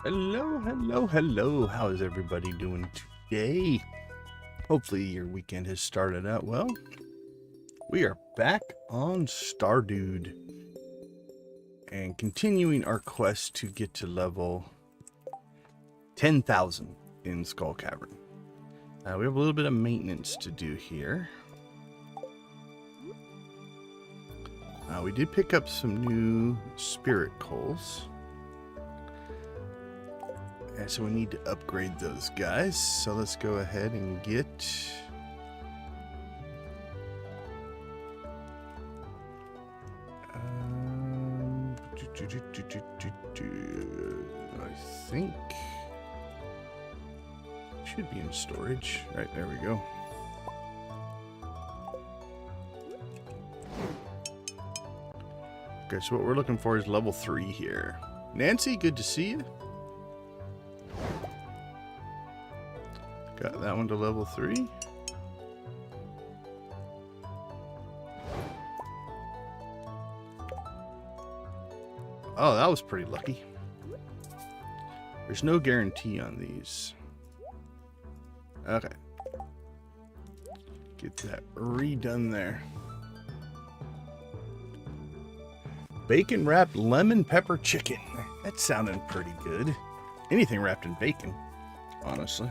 Hello, hello, hello. How is everybody doing today? Hopefully your weekend has started out well. We are back on Stardew and continuing our quest to get to level 10,000 in Skull Cavern. We have a little bit of maintenance to do here. We did pick up some new spirit coals. And so we need to upgrade those guys. So let's go ahead and get... I think... should be in storage. Right, there we go. Okay, so what we're looking for is level 3 here. Nancy, good to see you. Got that one to level 3. Oh, that was pretty lucky. There's no guarantee on these. Okay. Get that redone there. Bacon wrapped lemon pepper chicken. That's sounding pretty good. Anything wrapped in bacon, honestly.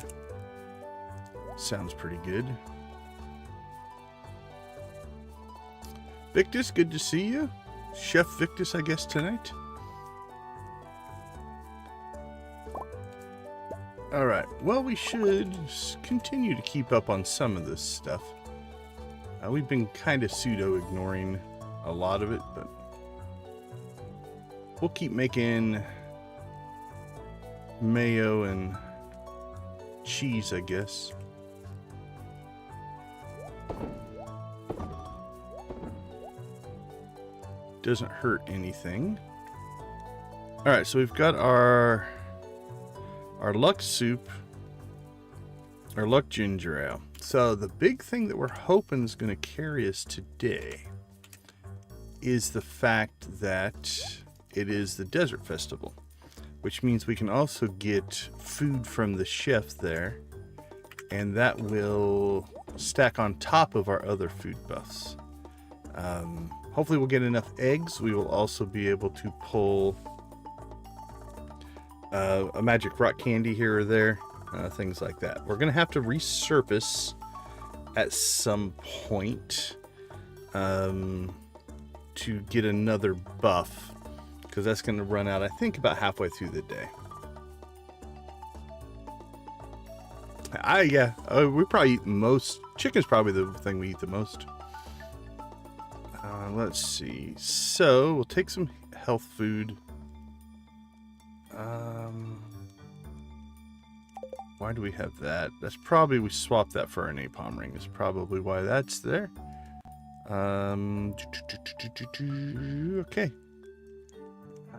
Sounds pretty good. Victus, good to see you. Chef Victus, I guess, tonight. Alright, well, we should continue to keep up on some of this stuff. We've been kind of pseudo-ignoring a lot of it, but we'll keep making mayo and cheese, I guess. Doesn't hurt anything. Alright, so we've got our luck soup, our luck ginger ale. So the big thing that we're hoping is going to carry us today is the fact that it is the desert festival, which means we can also get food from the chef there, and that will stack on top of our other food buffs. Hopefully we'll get enough eggs. We will also be able to pull a magic rock candy here or there, things like that. We're going to have to resurface at some point to get another buff, because that's going to run out, I think, about halfway through the day. We probably eat most. Chicken's probably the thing we eat the most. Let's see. So we'll take some health food. Why do we have that? That's probably, we swapped that for an napalm ring. Is probably why that's there. Okay.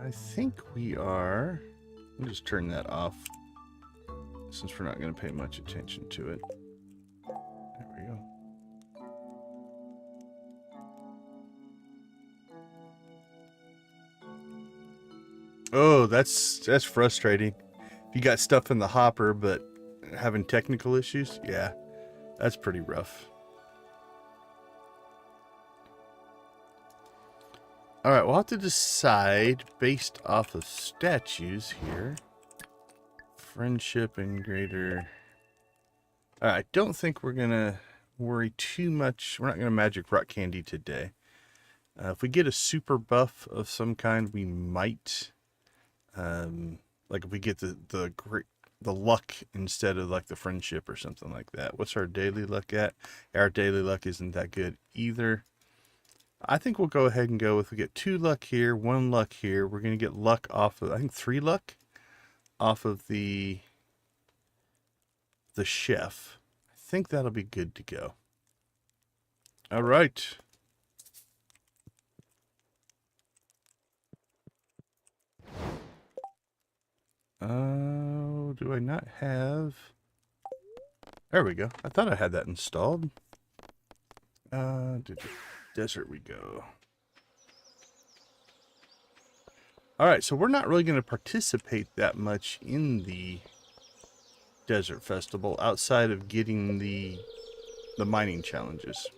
I think we are... Let me just turn that off, since we're not going to pay much attention to it. There we go. Oh, that's frustrating. If you got stuff in the hopper, but having technical issues, yeah, that's pretty rough. Alright, we'll have to decide based off of statues here. Friendship and greater... Alright, I don't think we're going to worry too much. We're not going to magic rock candy today. If we get a super buff of some kind, we might... like if we get the luck instead of like the friendship or something like that. What's our daily luck at? Our daily luck isn't that good either. I think we'll go ahead and go with, we get 2 luck here, 1 luck here. We're going to get luck off of, I think 3 luck off of the chef. I think that'll be good to go. All right. Do I not have... There we go. I thought I had that installed. Desert we go. All right, so we're not really going to participate that much in the Desert Festival outside of getting the mining challenges.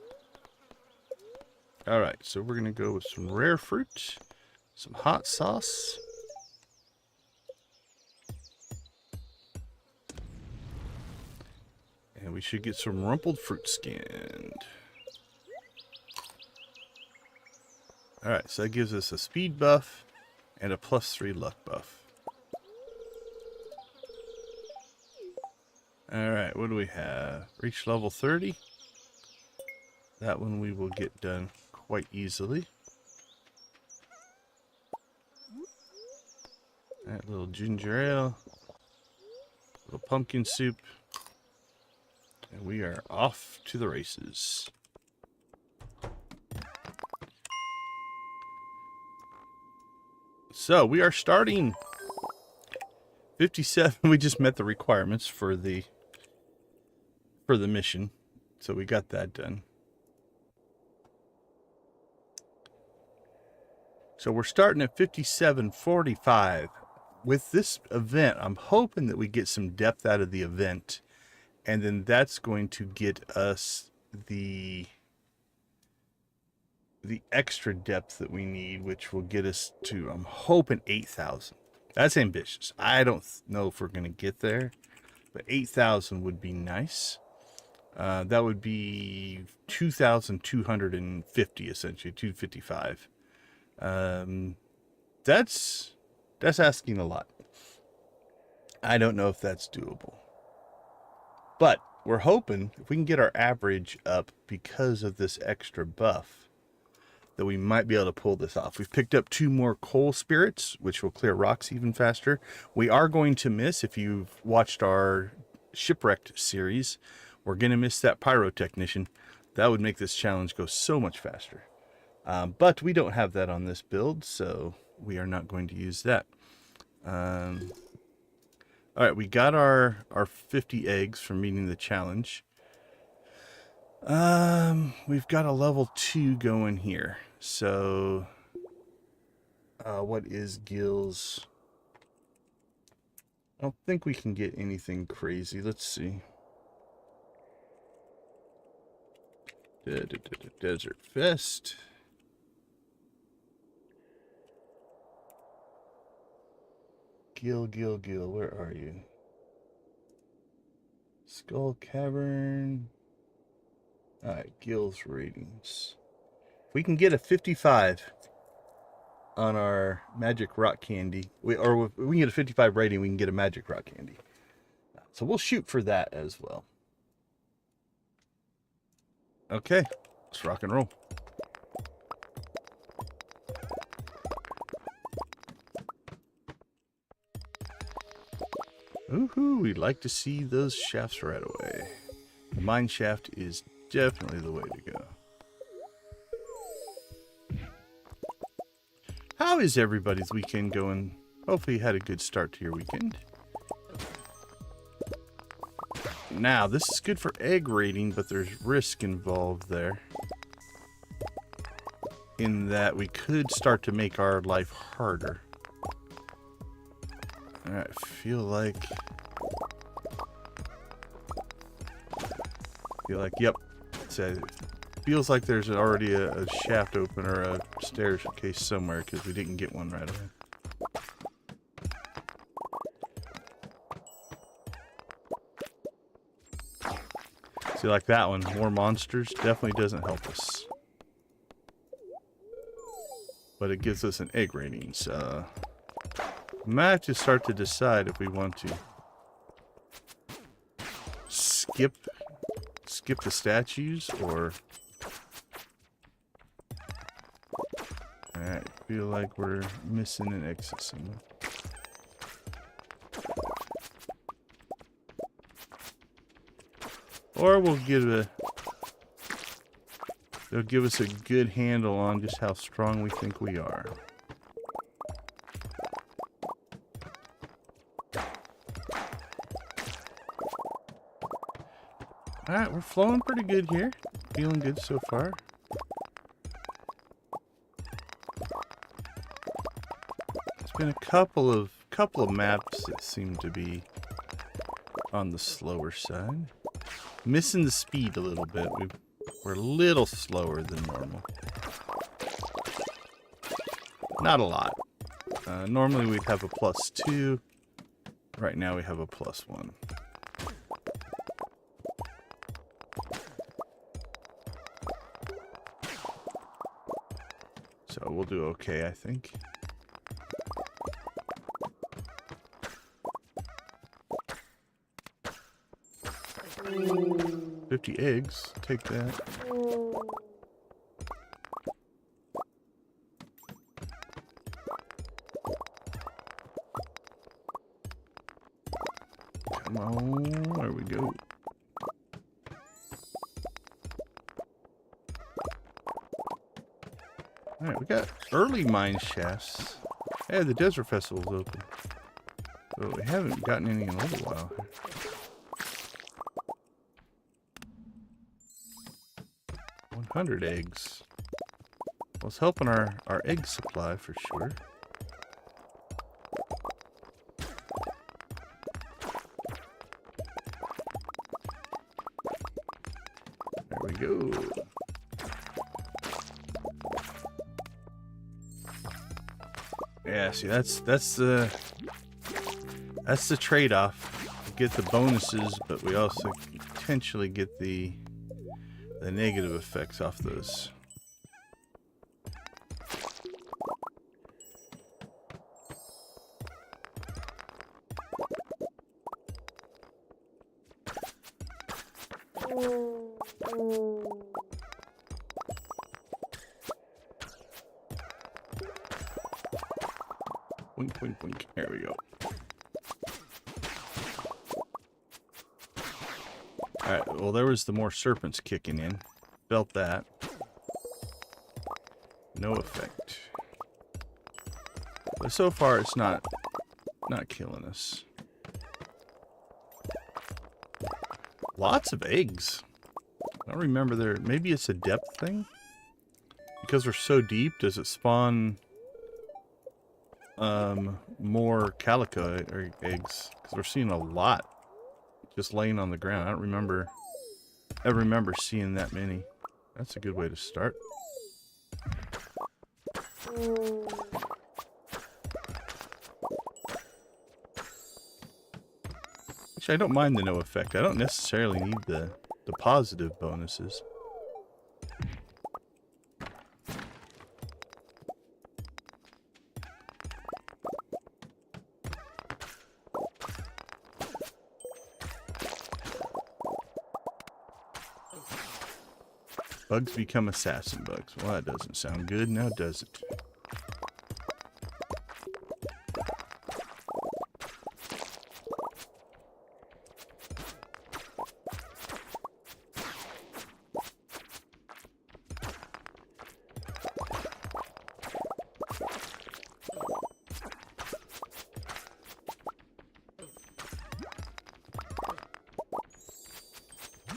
All right, so we're going to go with some rare fruit, some hot sauce, and we should get some rumpled fruit scanned. All right, so that gives us a speed buff and a +3 luck buff. All right, what do we have? Reach level 30. That one we will get done quite easily. All right, little ginger ale, little pumpkin soup, and we are off to the races. So we are starting 57. We just met the requirements for the mission, so we got that done. So we're starting at 57:45. With this event, I'm hoping that we get some depth out of the event, and then that's going to get us the extra depth that we need, which will get us to, I'm hoping, 8,000. That's ambitious. I don't know if we're going to get there, but 8,000 would be nice. That would be 2,250, essentially, 255. That's asking a lot. I don't know if that's doable. But we're hoping if we can get our average up because of this extra buff, that we might be able to pull this off. We've picked up 2 more coal spirits, which will clear rocks even faster. We are going to miss, if you've watched our shipwrecked series, we're going to miss that pyrotechnician. That would make this challenge go so much faster. But we don't have that on this build, so we are not going to use that. All right, we got our 50 eggs from meeting the challenge. We've got a level 2 going here. So, what is Gil's? I don't think we can get anything crazy. Let's see. Desert Fest. Gil, where are you? Skull Cavern. Alright, Gil's ratings. If we can get a 55 on our magic rock candy, or if we can get a 55 rating, we can get a magic rock candy. So we'll shoot for that as well. Okay, let's rock and roll. Ooh, we'd like to see those shafts right away. The mine shaft is definitely the way to go. How is everybody's weekend going? Hopefully you had a good start to your weekend. Now, this is good for egg rating, but there's risk involved there. In that we could start to make our life harder. Alright, I feel like, yep. So feels like there's already a shaft open or a staircase somewhere because we didn't get one right away. See, like that one, more monsters definitely doesn't help us. But it gives us an egg rating, so we might have to start to decide if we want to skip the statues or... Alright, feel like we're missing an exit somewhere. Or we'll they'll give us a good handle on just how strong we think we are. Alright, we're flowing pretty good here. Feeling good so far. been a couple of maps that seem to be on the slower side. Missing the speed a little bit. We're a little slower than normal. Not a lot. Normally we'd have a +2. Right now we have a +1. So we'll do okay, I think. $50 eggs. Take that. Come on. There we go. Alright, we got early mine shafts. Hey, the Desert Festival's open. But we haven't gotten any in a little while. 100 eggs. Well, it's helping our egg supply for sure. There we go. Yeah, see, that's the trade-off. We get the bonuses, but we also potentially get the negative effects off those. Wink, wink, wink. There we go. Alright, well, there was the more serpents kicking in. Felt that. No effect. But so far, it's not killing us. Lots of eggs. I don't remember there. Maybe it's a depth thing? Because we're so deep, does it spawn more calico eggs? Because we're seeing a lot just laying on the ground. I don't remember seeing that many. That's a good way to start. Actually, I don't mind the no effect. I don't necessarily need the positive bonuses. Bugs become assassin bugs. Well, that doesn't sound good, now does it?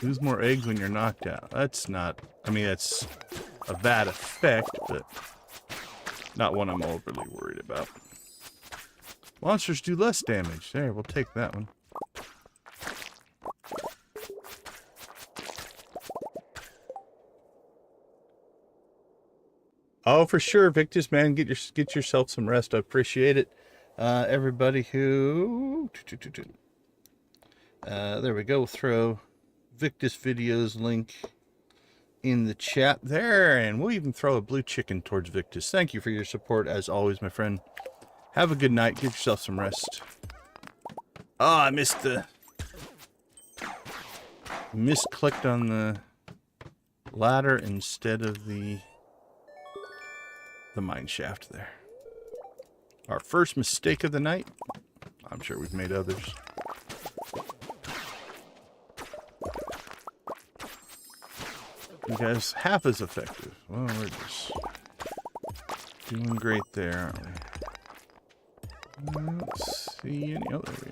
Lose more eggs when you're knocked out. That's not... I mean, that's a bad effect, but not one I'm overly worried about. Monsters do less damage. There, we'll take that one. Oh, for sure, Victus, man. Get yourself some rest. I appreciate it. Everybody who... there we go. We'll throw Victus Videos link in the chat there, and we'll even throw a blue chicken towards Victus. Thank you for your support as always, my friend. Have a good night. Get yourself some rest. Oh, I misclicked on the ladder instead of the mine shaft there. Our first mistake of the night. I'm sure we've made others. You guys half as effective. Well, we're just doing great there, aren't we? I don't see any other way.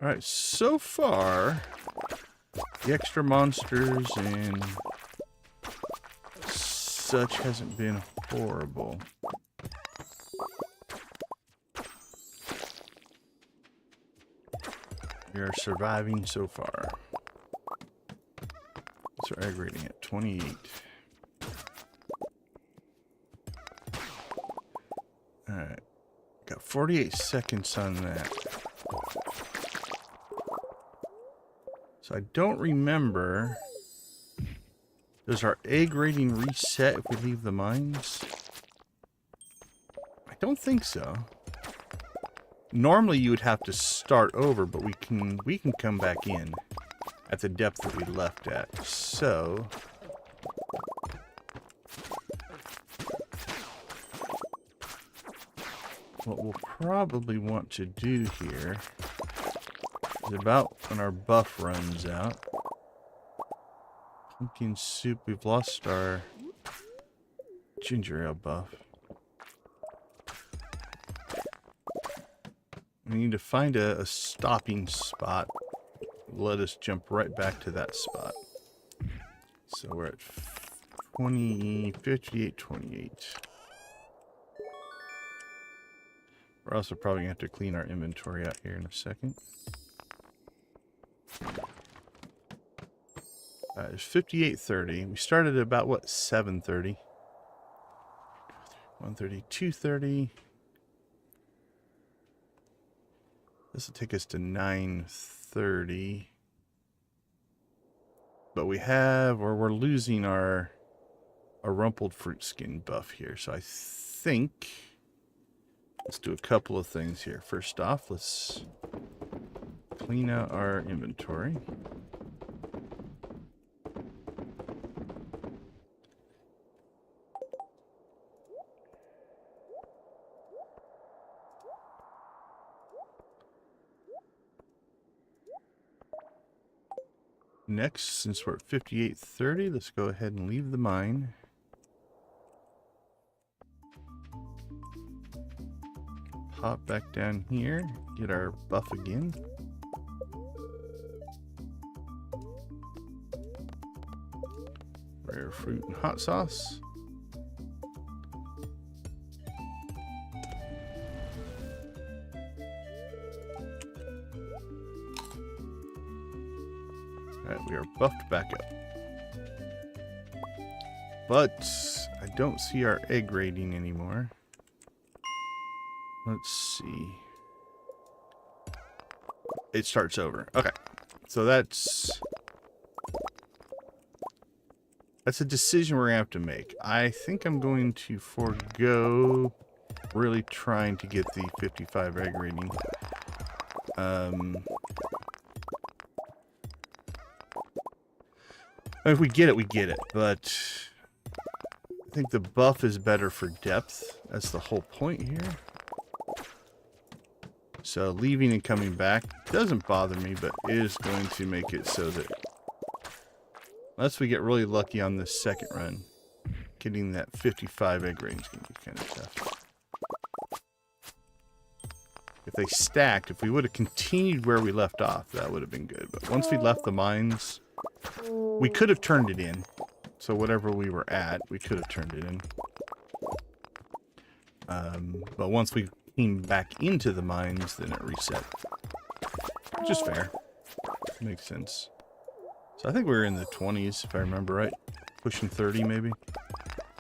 Alright, so far, the extra monsters and such hasn't been horrible. We are surviving so far. What's our egg rating at? 28. Alright. Got 48 seconds on that. So I don't remember. Does our egg rating reset if we leave the mines? I don't think so. Normally you would have to start over, but we can come back in at the depth that we left at. So what we'll probably want to do here is about when our buff runs out. Pumpkin soup, we've lost our ginger ale buff. We need to find a stopping spot. Let us jump right back to that spot. So we're at 58, 28. We're also probably going to have to clean our inventory out here in a second. It's 58:30. We started at about, what, 7:30? 1:30, 2:30. This will take us to 9:30. But we're losing our rumpled fruit skin buff here. So I think, let's do a couple of things here. First off, let's clean out our inventory. Next, since we're at 58:30, let's go ahead and leave the mine. Hop back down here, get our buff again. Rare fruit and hot sauce. Alright, we are buffed back up. But I don't see our egg rating anymore. Let's see. It starts over. Okay. So that's a decision we're going to have to make. I think I'm going to forego really trying to get the 55 egg rating. If we get it, we get it. But I think the buff is better for depth. That's the whole point here. So leaving and coming back doesn't bother me, but it is going to make it so that unless we get really lucky on this second run, getting that 55 egg rating is going to be kind of tough. If they stacked, if we would have continued where we left off, that would have been good. But once we left the mines, we could have turned it in. So whatever we were at, we could have turned it in. But once we came back into the mines, then it reset. Which is fair. Makes sense. So I think we were in the 20s, if I remember right. Pushing 30, maybe.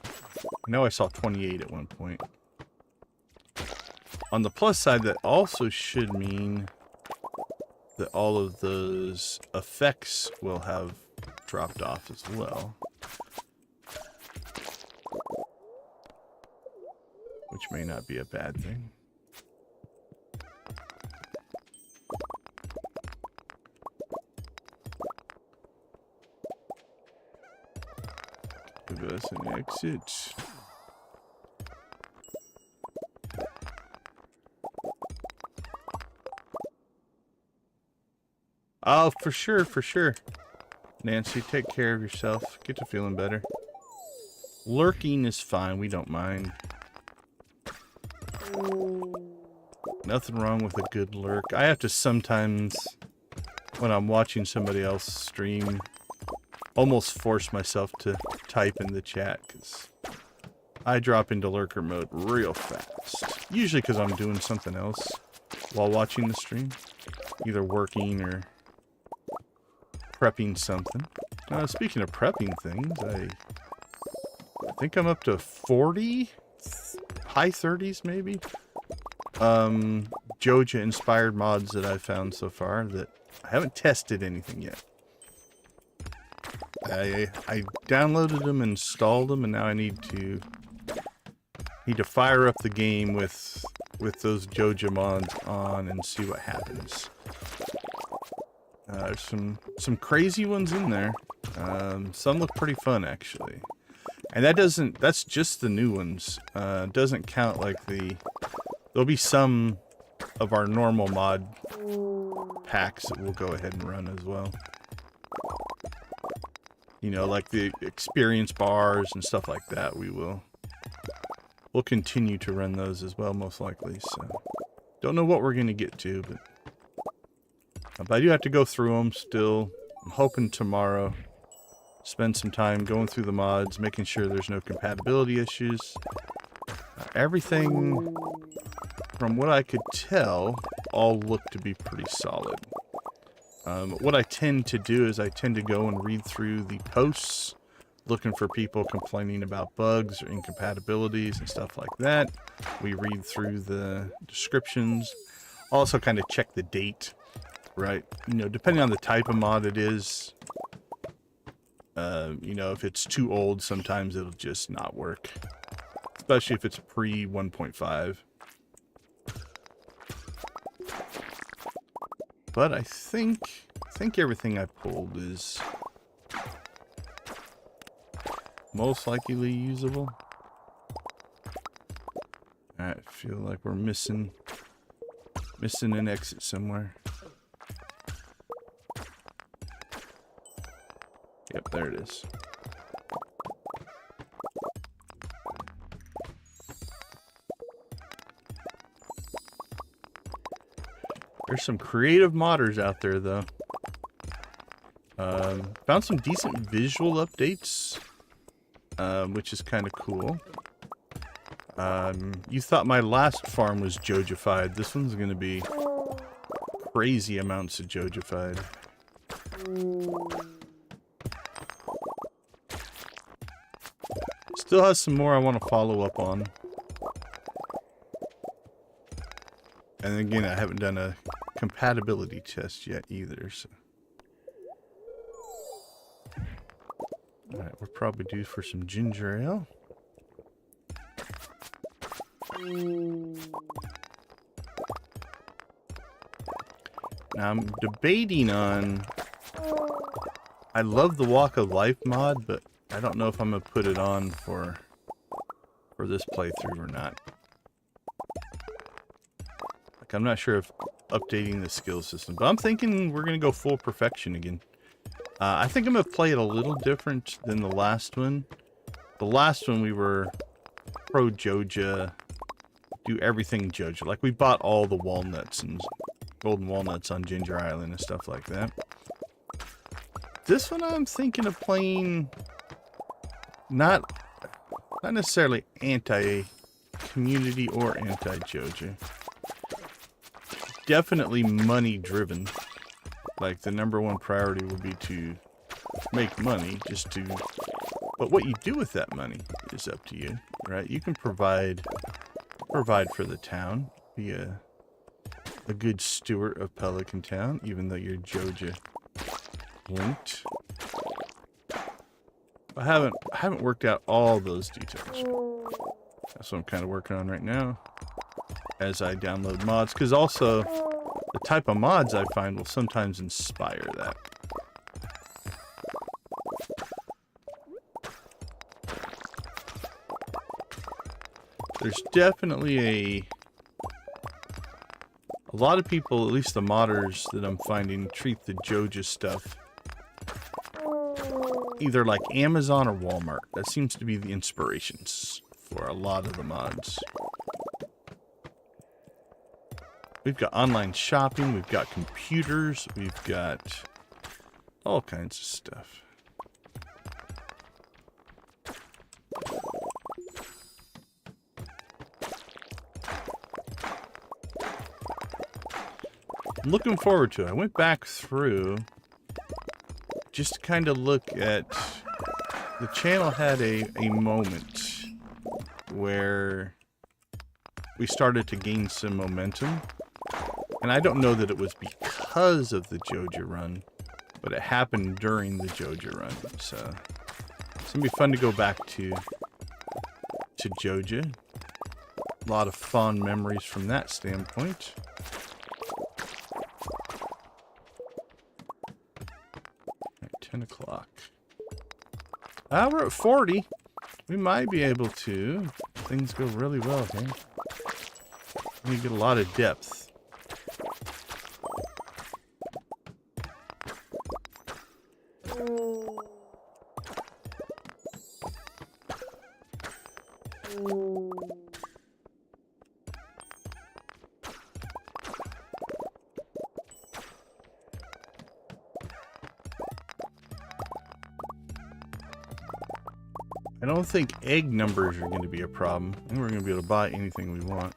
I know I saw 28 at one point. On the plus side, that also should mean that all of those effects will have dropped off as well. Which may not be a bad thing. Give us an exit. Oh, for sure, for sure. Nancy, take care of yourself. Get to feeling better. Lurking is fine. We don't mind. Nothing wrong with a good lurk. I have to sometimes, when I'm watching somebody else stream, almost force myself to type in the chat, because I drop into lurker mode real fast. Usually because I'm doing something else while watching the stream. Either working or prepping something. Speaking of prepping things, I think I'm up to 40? High 30s maybe? Joja inspired mods that I've found so far that I haven't tested anything yet. I downloaded them, installed them, and now I need to fire up the game with those Joja mods on and see what happens. There's some crazy ones in there. Some look pretty fun actually. And that's just the new ones. Doesn't count like there'll be some of our normal mod packs that we'll go ahead and run as well. You know, like the experience bars and stuff like that, we'll continue to run those as well, most likely. So, don't know what we're going to get to, but I do have to go through them still. I'm hoping tomorrow, spend some time going through the mods, making sure there's no compatibility issues. Everything, from what I could tell, all look to be pretty solid. What I tend to do is I tend to go and read through the posts, looking for people complaining about bugs or incompatibilities and stuff like that. We read through the descriptions. Also kind of check the date, right? You know, depending on the type of mod it is, you know, if it's too old, sometimes it'll just not work. Especially if it's pre 1.5. But I think everything I pulled is most likely usable. I feel like we're missing an exit somewhere. Yep, there it is. There's some creative modders out there, though. Found some decent visual updates, which is kind of cool. You thought my last farm was Jojified. This one's going to be crazy amounts of Jojified. Still has some more I want to follow up on. And again, I haven't done a compatibility test yet either, so. Alright, we're probably due for some ginger ale. Now I'm debating on... I love the Walk of Life mod, but I don't know if I'm going to put it on for this playthrough or not. Like, I'm not sure if updating the skill system, but I'm thinking we're going to go full perfection again. I think I'm going to play it a little different than the last one. The last one we were pro Joja, do everything Joja. Like, we bought all the walnuts and golden walnuts on Ginger Island and stuff like that. This one I'm thinking of playing not necessarily anti-community or anti-Joja. Definitely money driven. Like, the #1 priority will be to make money, but what you do with that money is up to you, right? You can provide for the town, be a good steward of Pelican Town, even though you're Joja linked. I haven't worked out all those details. That's what I'm kind of working on right now as I download mods, because also the type of mods I find will sometimes inspire that. There's definitely a lot of people, at least the modders that I'm finding, treat the Joja stuff either like Amazon or Walmart. That seems to be the inspirations for a lot of the mods. We've got online shopping, we've got computers, we've got all kinds of stuff. I'm looking forward to it. I went back through just to kind of look at... The channel had a moment where we started to gain some momentum. And I don't know that it was because of the Joja run, but it happened during the Joja run. So it's going to be fun to go back to Joja. A lot of fond memories from that standpoint. At 10 o'clock. We're at 40. We might be able to. Things go really well here. We get a lot of depth. I don't think egg numbers are going to be a problem. I think we're going to be able to buy anything we want.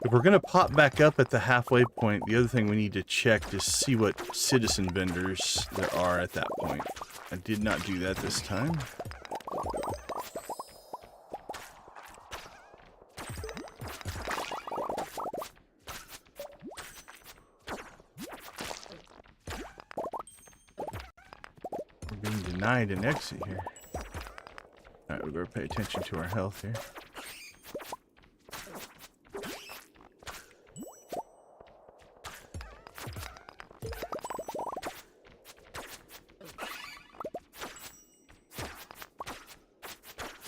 If we're going to pop back up at the halfway point, the other thing we need to check is see what citizen vendors there are at that point. I did not do that this time. Denied an exit here. Alright, we better pay attention to our health here.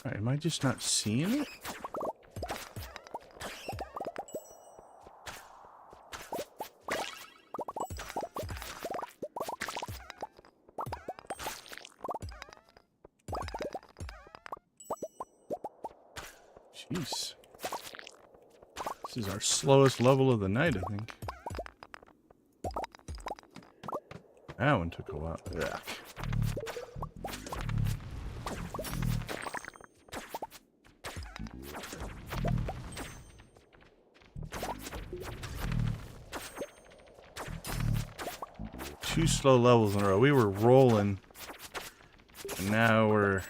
Alright, am I just not seeing it? Jeez. This is our slowest level of the night, I think. That one took a while. Ugh. Two slow levels in a row. We were rolling, and now we're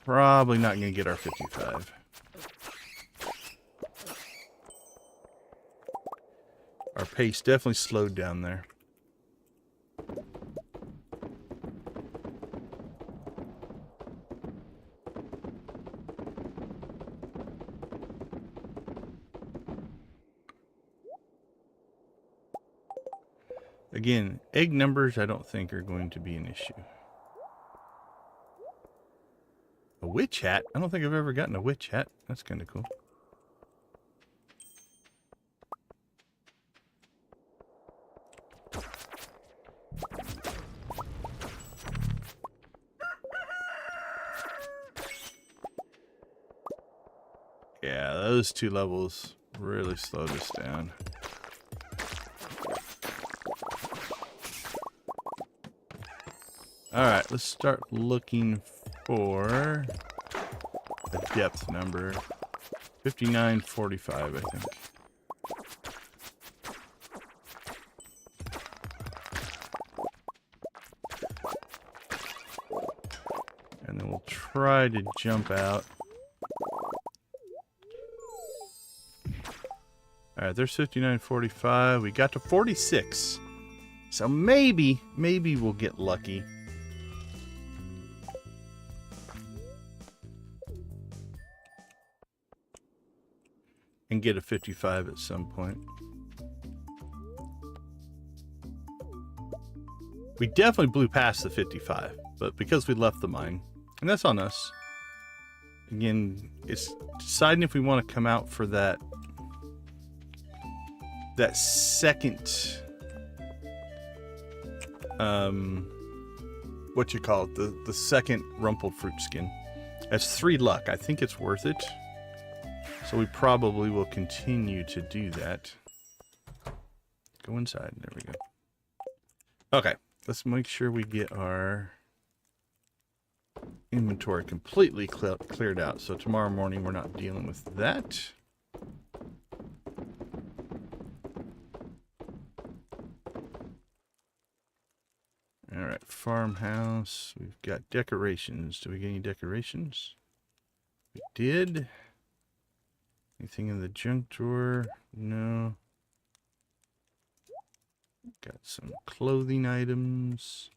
probably not going to get our 55. Our pace definitely slowed down there. Again, egg numbers I don't think are going to be an issue. A witch hat? I don't think I've ever gotten a witch hat. That's kind of cool. Yeah, those two levels really slowed us down. Alright, let's start looking for a depth number. 5945, I think. And then we'll try to jump out. Alright, there's 5945. We got to 46. So maybe we'll get lucky. And get a 55 at some point. We definitely blew past the 55, but because we left the mine, and that's on us. Again, it's deciding if we want to come out for that second, what you call it, the second rumpled fruit skin. That's 3 luck. I think it's worth it. So we probably will continue to do that. Go inside. There we go. Okay. Let's make sure we get our inventory completely cleared out. So tomorrow morning we're not dealing with that. Alright, farmhouse. We've got decorations. Do we get any decorations? We did. Anything in the junk drawer? No. Got some clothing items.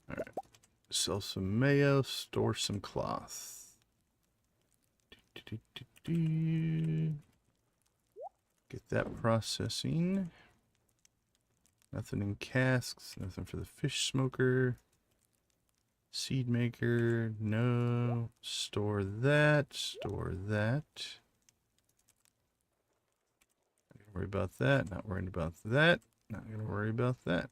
Alright. Sell some mayo, store some cloth. Get that processing. Nothing in casks, nothing for the fish smoker. Seed maker, no. Store that, store that. Not gonna worry about that, not worried about that, not gonna worry about that.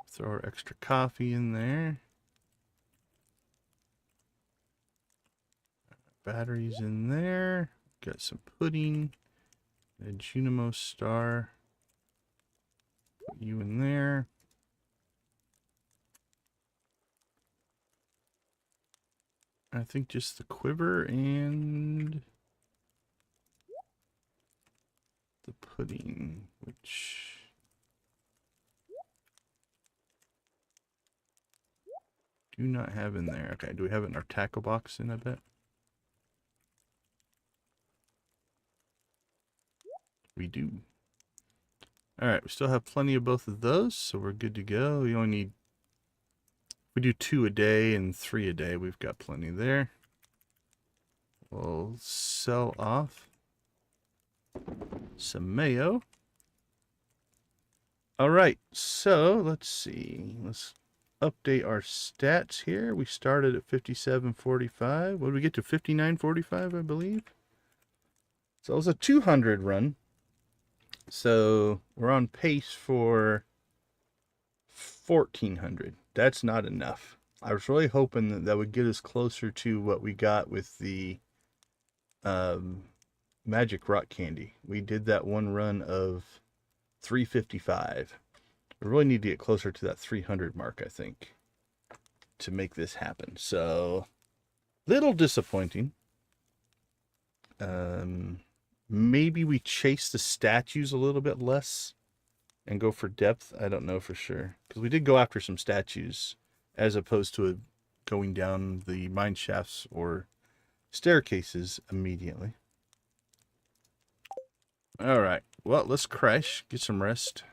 Throw our extra coffee in there. Batteries in there. Got some pudding. A Junimos star. Put you in there. I think just the quiver and the pudding, which do not have in there. Okay, do we have it in our tackle box in, I bet? We do. Alright, we still have plenty of both of those, so we're good to go. We only need, we do 2 a day and 3 a day. We've got plenty there. We'll sell off some mayo. Alright, so let's see. Let's update our stats here. We started at 57.45. What did we get to? 59.45, I believe. So it was a 200 run. So we're on pace for 1,400. That's not enough. I was really hoping that that would get us closer to what we got with the magic rock candy. We did that one run of 355. We really need to get closer to that 300 mark, I think, to make this happen. So, little disappointing. Maybe we chase the statues a little bit less and go for depth. I don't know for sure. Because we did go after some statues as opposed to going down the mine shafts or staircases immediately. Alright. Well, let's crash. Get some rest.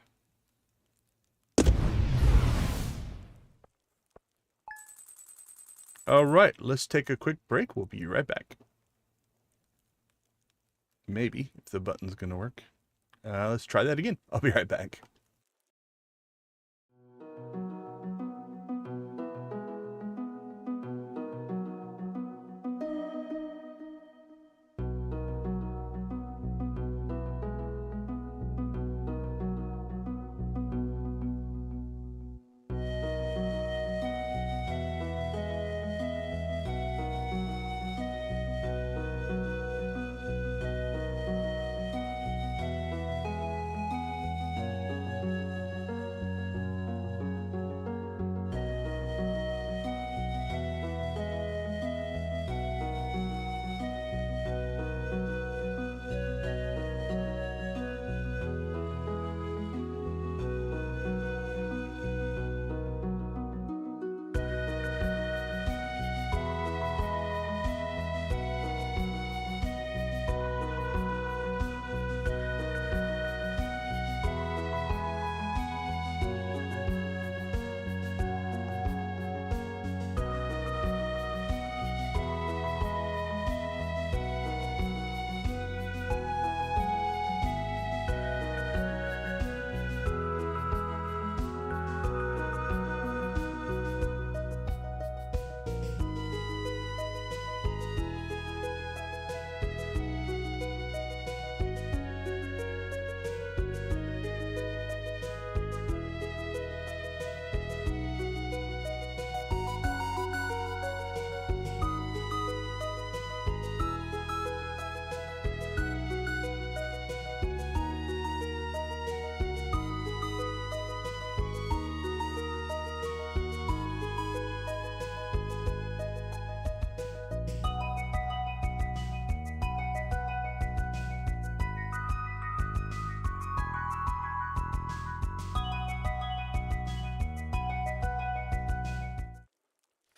Alright. Let's take a quick break. We'll be right back. Maybe, if the button's going to work. Let's try that again. I'll be right back.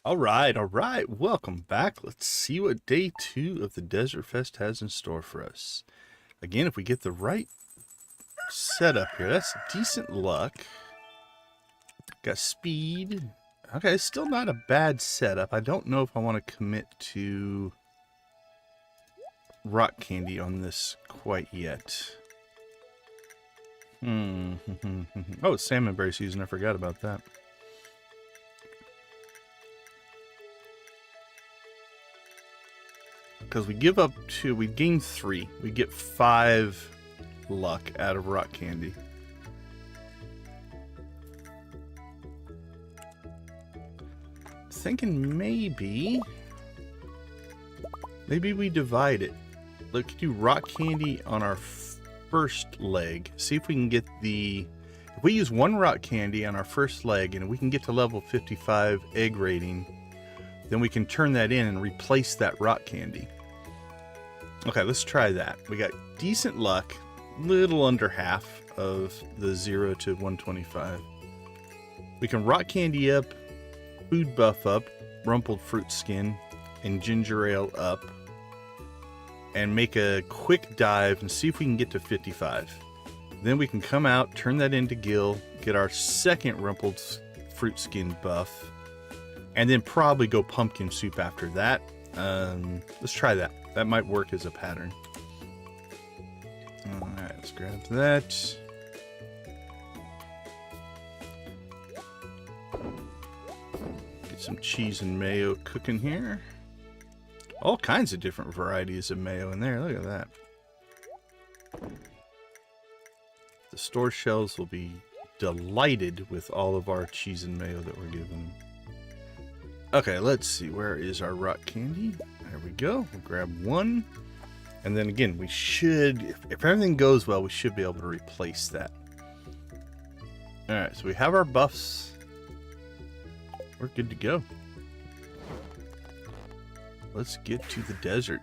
All right. Welcome back. Let's see what day 2 of the Desert Fest has in store for us. Again, if we get the right setup here, that's decent luck. Got speed. Okay, still not a bad setup. I don't know if I want to commit to rock candy on this quite yet. Oh, it's salmonberry season. I forgot about that. Because we give up 2, we gain 3. We get 5 luck out of rock candy. Thinking maybe we divide it. Let's do rock candy on our first leg. See if we can get the... If we use 1 rock candy on our first leg and we can get to level 55 egg rating, then we can turn that in and replace that rock candy. Okay, let's try that. We got decent luck, little under half of the 0 to 125. We can rock candy up, food buff up, rumpled fruit skin, and ginger ale up, and make a quick dive and see if we can get to 55. Then we can come out, turn that into Gil, get our second rumpled fruit skin buff, and then probably go pumpkin soup after that. Let's try that. That might work as a pattern. Alright, let's grab that. Get some cheese and mayo cooking here. All kinds of different varieties of mayo in there. Look at that. The store shelves will be delighted with all of our cheese and mayo that we're giving them. Okay, let's see. Where is our rock candy? There we go. We'll grab 1. And then again, we should, if everything goes well, we should be able to replace that. Alright, so we have our buffs. We're good to go. Let's get to the desert.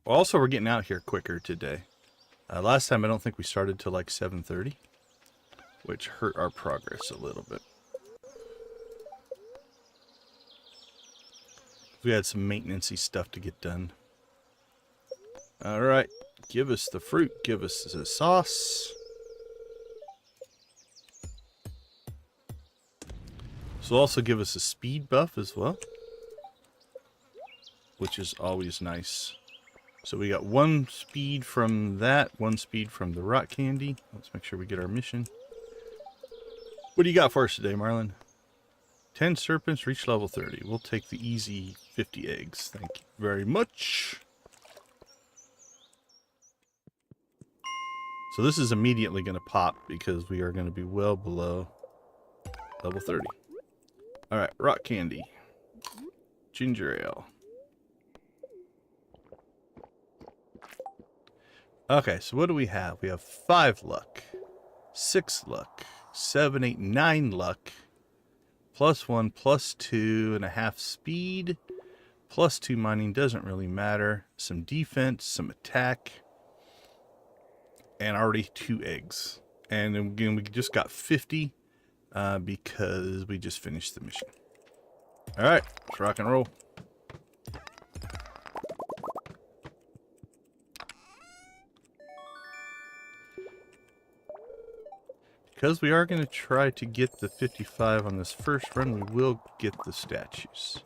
Also, we're getting out here quicker today. Last time, I don't think we started till like 7:30, which hurt our progress a little bit. We had some maintenance-y stuff to get done. Alright, give us the fruit, give us the sauce. This will also give us a speed buff as well, which is always nice. So we got 1 speed from that, 1 speed from the rock candy. Let's make sure we get our mission. What do you got for us today, Marlon? 10 serpents, reach level 30. We'll take the easy 50 eggs. Thank you very much. So this is immediately going to pop because we are going to be well below level 30. Alright, rock candy. Ginger ale. Okay, so what do we have? We have 5 luck, 6 luck, 7, 8, 9 luck, +1, +2.5 speed, +2 mining, doesn't really matter. Some defense, some attack, and already 2 eggs. And again, we just got 50 because we just finished the mission. Alright, let's rock and roll. Because we are going to try to get the 55 on this first run, we will get the statues.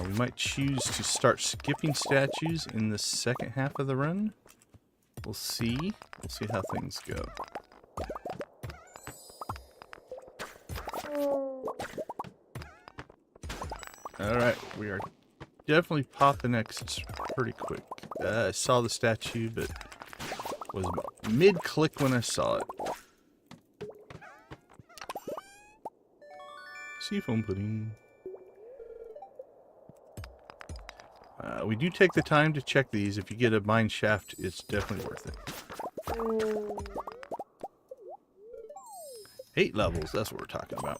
We might choose to start skipping statues in the second half of the run. We'll see. We'll see how things go. Alright, we are definitely popping X pretty quick. I saw the statue, but was mid-click when I saw it. Seafoam pudding. We do take the time to check these. If you get a mine shaft, it's definitely worth it. 8 levels, that's what we're talking about.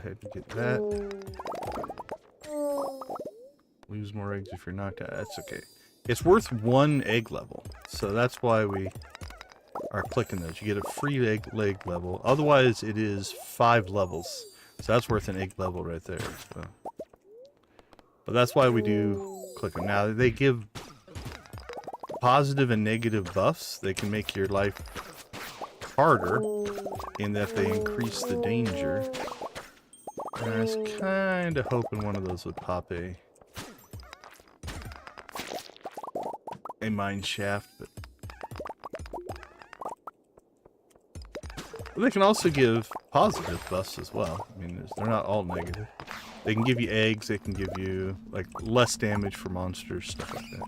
ahead and get that. Lose more eggs if you're knocked out. That's okay. It's worth 1 egg level, so that's why we are clicking those. You get a free egg level. Otherwise, it is 5 levels. So that's worth an egg level right there. So. But that's why we do click them. Now, they give positive and negative buffs. They can make your life harder in that they increase the danger. And I was kind of hoping one of those would pop a mine shaft, but they can also give positive buffs as well. I mean, they're not all negative. They can give you eggs, they can give you like less damage for monsters, stuff like that.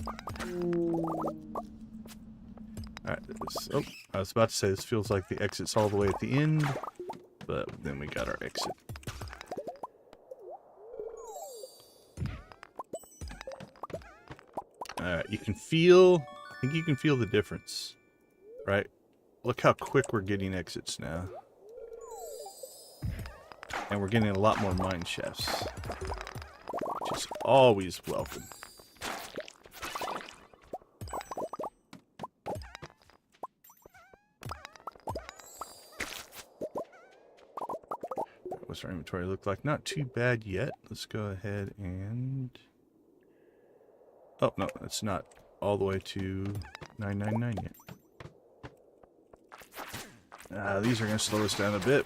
Alright, I was about to say this feels like the exit's all the way at the end, but then we got our exit. Alright, you can feel, I think you can feel the difference, right? Look how quick we're getting exits now. And we're getting a lot more mine shafts, which is always welcome. What's our inventory look like? Not too bad yet. Let's go ahead and... Oh, no, it's not all the way to 999 yet. These are going to slow us down a bit.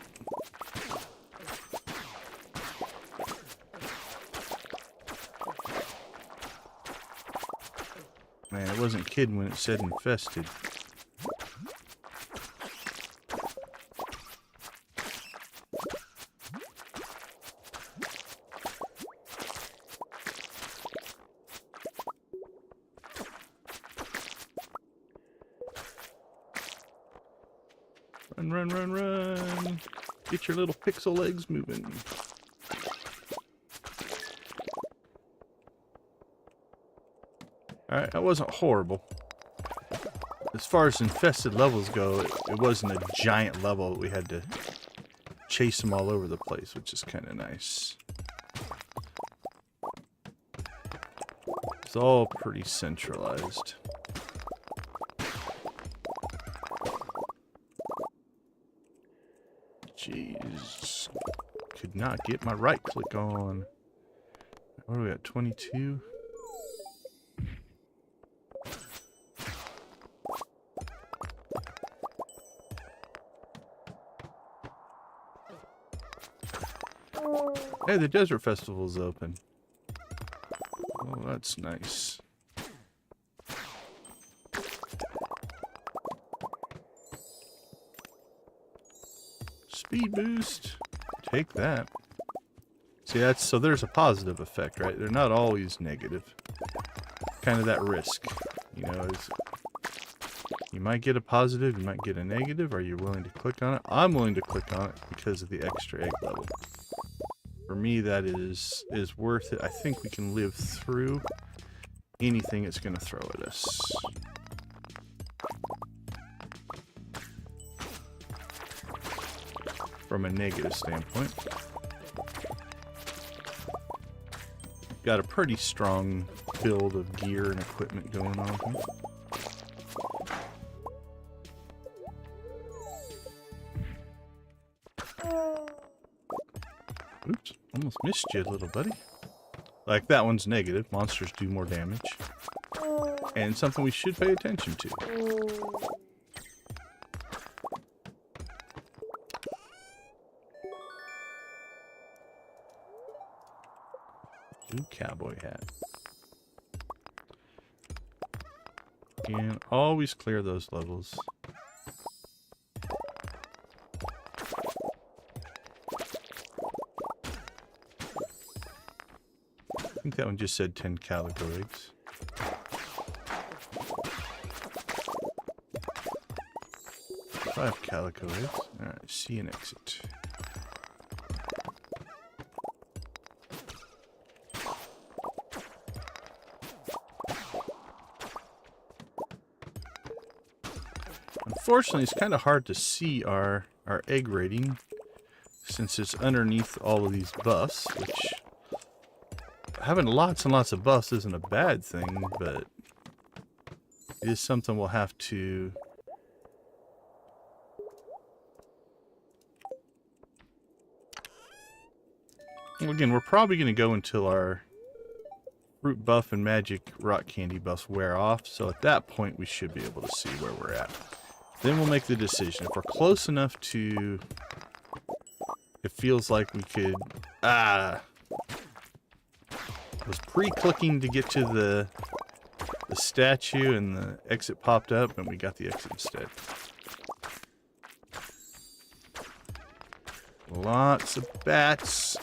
Man, it wasn't kidding when it said infested. Run, run, run, run. Get your little pixel legs moving. Alright, that wasn't horrible. As far as infested levels go, it wasn't a giant level. We had to chase them all over the place, which is kind of nice. It's all pretty centralized. Jeez. Could not get my right click on. What are we at? 22? Hey, the Desert Festival's open. Oh, that's nice. Speed boost. Take that. See, so there's a positive effect, right? They're not always negative. Kind of that risk, you know, you might get a positive, you might get a negative. Are you willing to click on it? I'm willing to click on it because of the extra egg level. For me, that is worth it. I think we can live through anything it's going to throw at us. From a negative standpoint. Got a pretty strong build of gear and equipment going on here. Oops, almost missed you, little buddy. Like, that one's negative. Monsters do more damage. And something we should pay attention to. Ooh, cowboy hat. Again, always clear those levels. I think that one just said 10 calico eggs. Five calico eggs. Alright, see an exit. Unfortunately, it's kind of hard to see our egg rating since it's underneath all of these buffs, which having lots and lots of buffs isn't a bad thing, but it is something we'll have to again, we're probably going to go until our fruit buff and magic rock candy buffs wear off, so at that point we should be able to see where we're at. Then we'll make the decision. If we're close enough to... It feels like we could... I was pre-clicking to get to the statue and the exit popped up and we got the exit instead. Lots of bats.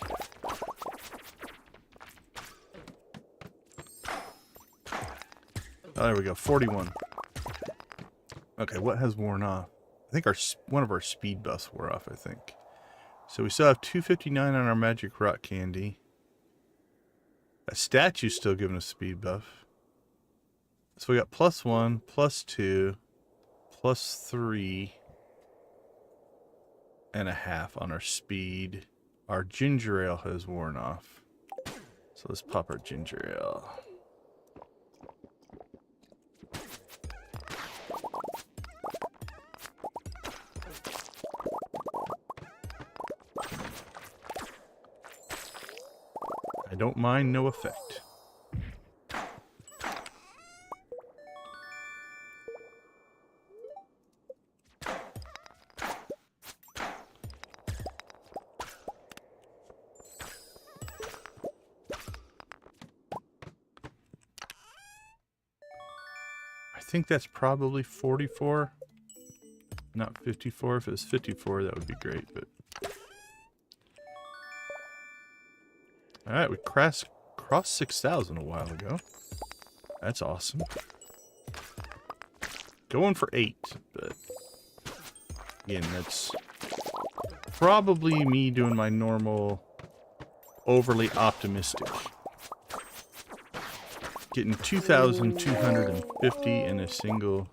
Oh, there we go. 41. Okay, what has worn off? I think one of our speed buffs wore off, I think. So we still have 259 on our magic rock candy. A statue's still giving us speed buff. So we got +1, +2, +3 and a half on our speed. Our ginger ale has worn off. So let's pop our ginger ale. I don't mind no effect. I think that's probably 44, not 54. If it was 54, that would be great, but... Alright, we crossed 6,000 a while ago. That's awesome. Going for 8, but... Again, that's probably me doing my normal overly optimistic. Getting 2,250 in a single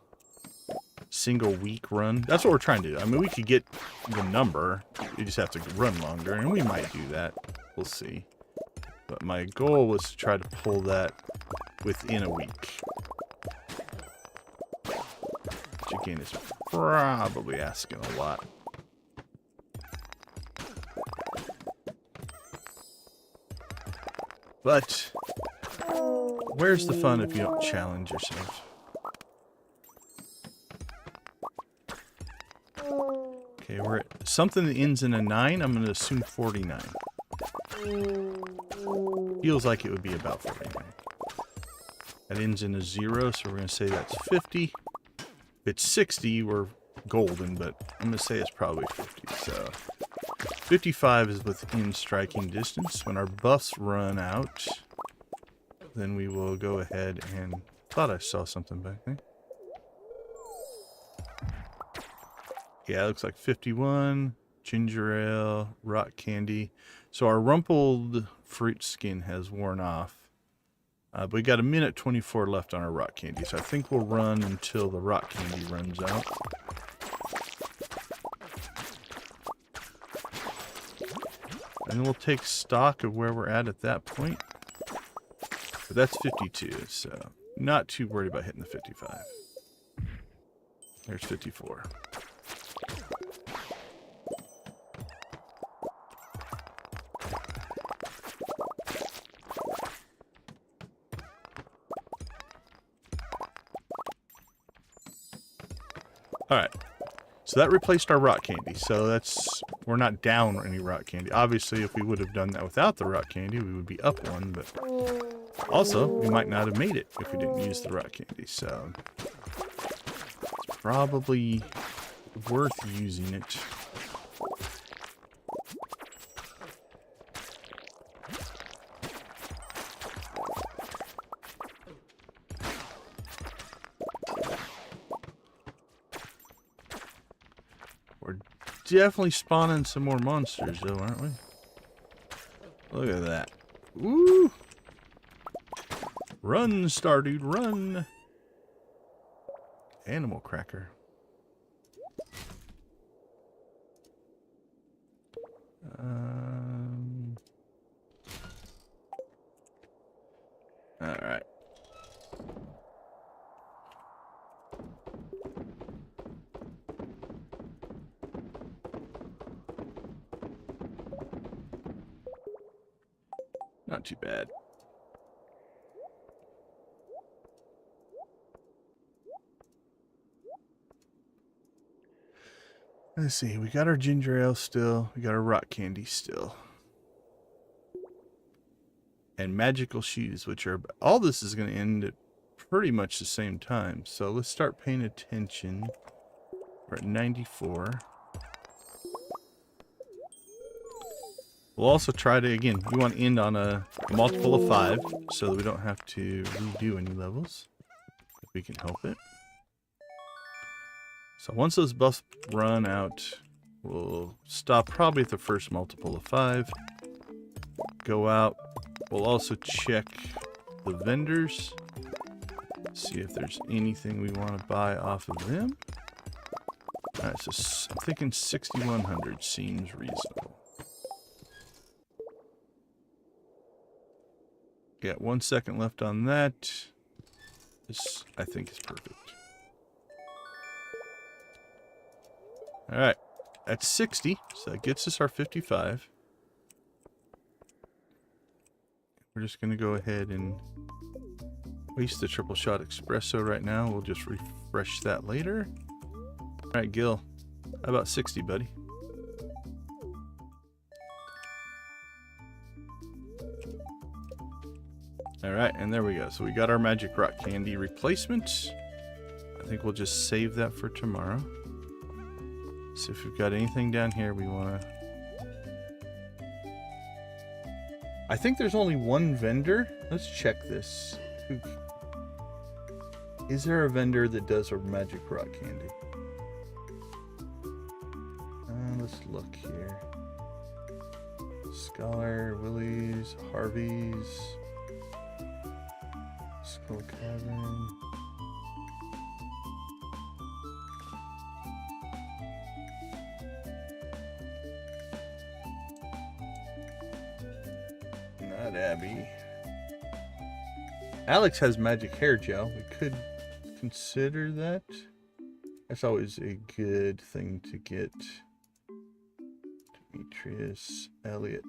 week run. That's what we're trying to do. I mean, we could get the number. We just have to run longer, and we might do that. We'll see. But my goal was to try to pull that within a week. Which again is probably asking a lot. But where's the fun if you don't challenge yourself? Okay, we're at something that ends in a 9. I'm going to assume 49. Feels like it would be about 49. That ends in a 0, so we're going to say that's 50. If it's 60, we're golden, but I'm going to say it's probably 50. So 55 is within striking distance. When our buffs run out, then we will go ahead and... Thought I saw something back there. Yeah, it looks like 51. Ginger ale, rock candy. So our rumpled fruit skin has worn off. But we got 1:24 left on our rock candy. So I think we'll run until the rock candy runs out. And then we'll take stock of where we're at that point. But that's 52, so not too worried about hitting the 55. There's 54. Alright, so that replaced our rock candy, so that's, we're not down any rock candy. Obviously, if we would have done that without the rock candy, we would be up 1, but also, we might not have made it if we didn't use the rock candy, so it's probably worth using it. Definitely spawning some more monsters, though, aren't we? Look at that. Woo! Run, Stardew, run! Animal cracker. not too bad. Let's see, we got our ginger ale still. We got our rock candy still. And magical shoes, which are... all this is going to end at pretty much the same time. So let's start paying attention. We're at 94. We'll also try to, again, we want to end on a multiple of 5 so that we don't have to redo any levels if we can help it. So once those buffs run out, we'll stop probably at the first multiple of 5. Go out. We'll also check the vendors. See if there's anything we want to buy off of them. Alright, so I'm thinking 6,100 seems reasonable. Got 1 second left on that. This, I think, is perfect. Alright, that's 60, so that gets us our 55. We're just going to go ahead and waste the triple shot espresso right now. We'll just refresh that later. Alright, Gil, how about 60, buddy? Alright, and there we go. So we got our magic rock candy replacement. I think we'll just save that for tomorrow. See if we've got anything down here we want to... I think there's only one vendor. Let's check this. Is there a vendor that does a magic rock candy? Let's look here. Scholar, Willie's, Harvey's, Skull Cavern. Not Abby. Alex has magic hair gel. We could consider that. That's always a good thing to get. Demetrius, Elliot,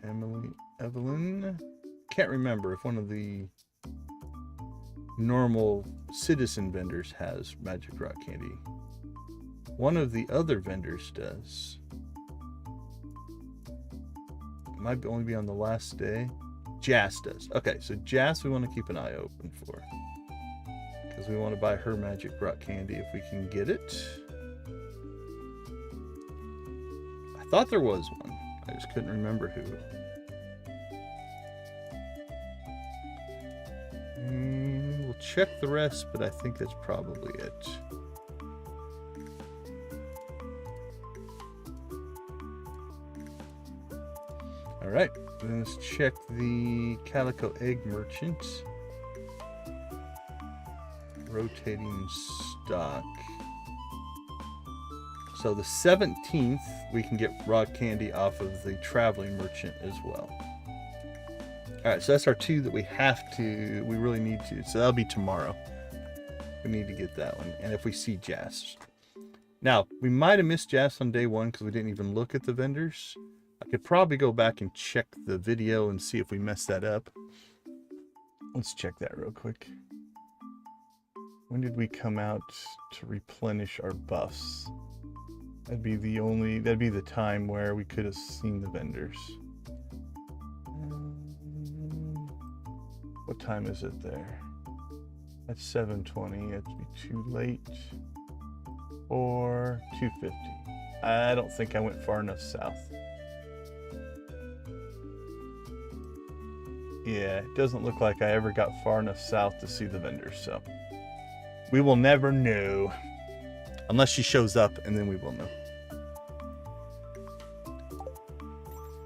Emily, Evelyn. Can't remember if one of the normal citizen vendors has magic rock candy. One of the other vendors does. It might only be on the last day. Jas does. Okay, so Jas we want to keep an eye open for. Because we want to buy her magic rock candy if we can get it. I thought there was one. I just couldn't remember who. We'll check the rest, but I think that's probably it. Alright, then let's check the Calico Egg Merchant. Rotating stock. So the 17th, we can get rock candy off of the Traveling Merchant as well. Alright, so that's our 2 that we really need to. So that'll be tomorrow. We need to get that one. And if we see Jas. Now, we might have missed Jas on day 1 because we didn't even look at the vendors. I could probably go back and check the video and see if we messed that up. Let's check that real quick. When did we come out to replenish our buffs? That'd be the time where we could have seen the vendors. What time is it there? That's 7:20. That'd be too late. Or 2:50. I don't think I went far enough south. Yeah, it doesn't look like I ever got far enough south to see the vendors, so we will never know. Unless she shows up, and then we will know.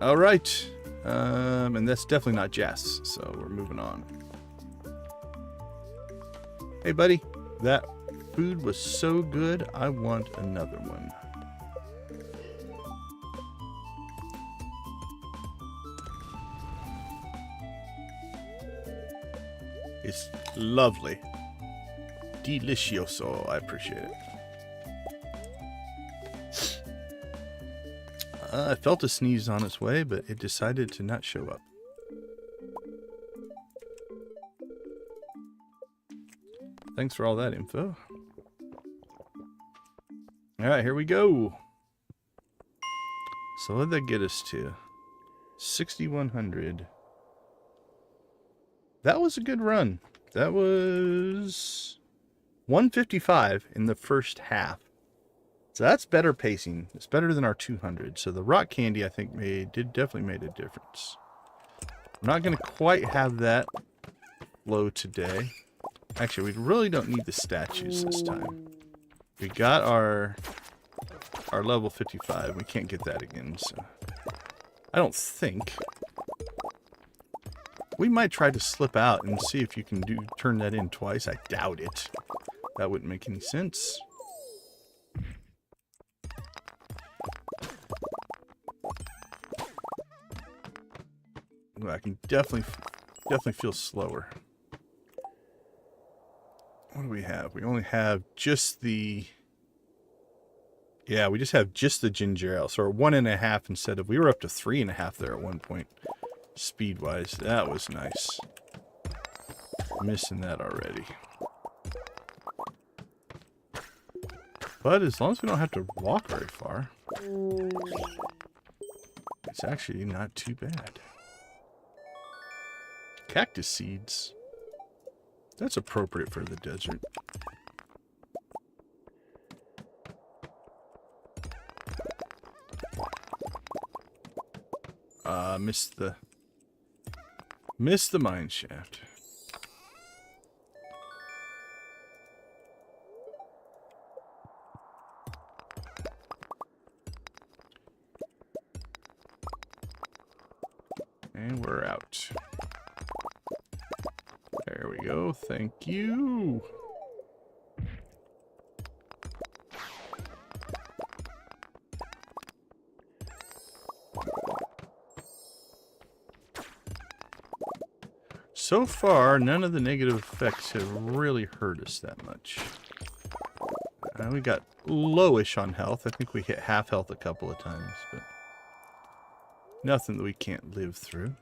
Alright. And that's definitely not Jas, so we're moving on. Hey, buddy. That food was so good, I want another one. It's lovely. Delicioso. I appreciate it. I felt a sneeze on its way, but it decided to not show up. Thanks for all that info. Alright, here we go. So what did that get us to? 6,100. That was a good run. That was 155 in the first half. So that's better pacing. It's better than our 200. So the rock candy, I think, definitely made a difference. I'm not going to quite have that low today. Actually, we really don't need the statues this time. We got our level 55. We can't get that again, so I don't think. We might try to slip out and see if you can turn that in twice. I doubt it. That wouldn't make any sense. Ooh, I can definitely feel slower. What do we have? We only have just the... Yeah, we just have just the ginger ale. So we're 1.5 instead of... We were up to 3.5 there at one point. Speed-wise. That was nice. Missing that already. But as long as we don't have to walk very far, it's actually not too bad. Cactus seeds. That's appropriate for the desert. Missed the mine shaft. And we're out. There we go. Thank you. So far, none of the negative effects have really hurt us that much. We got lowish on health. I think we hit half health a couple of times, but nothing that we can't live through.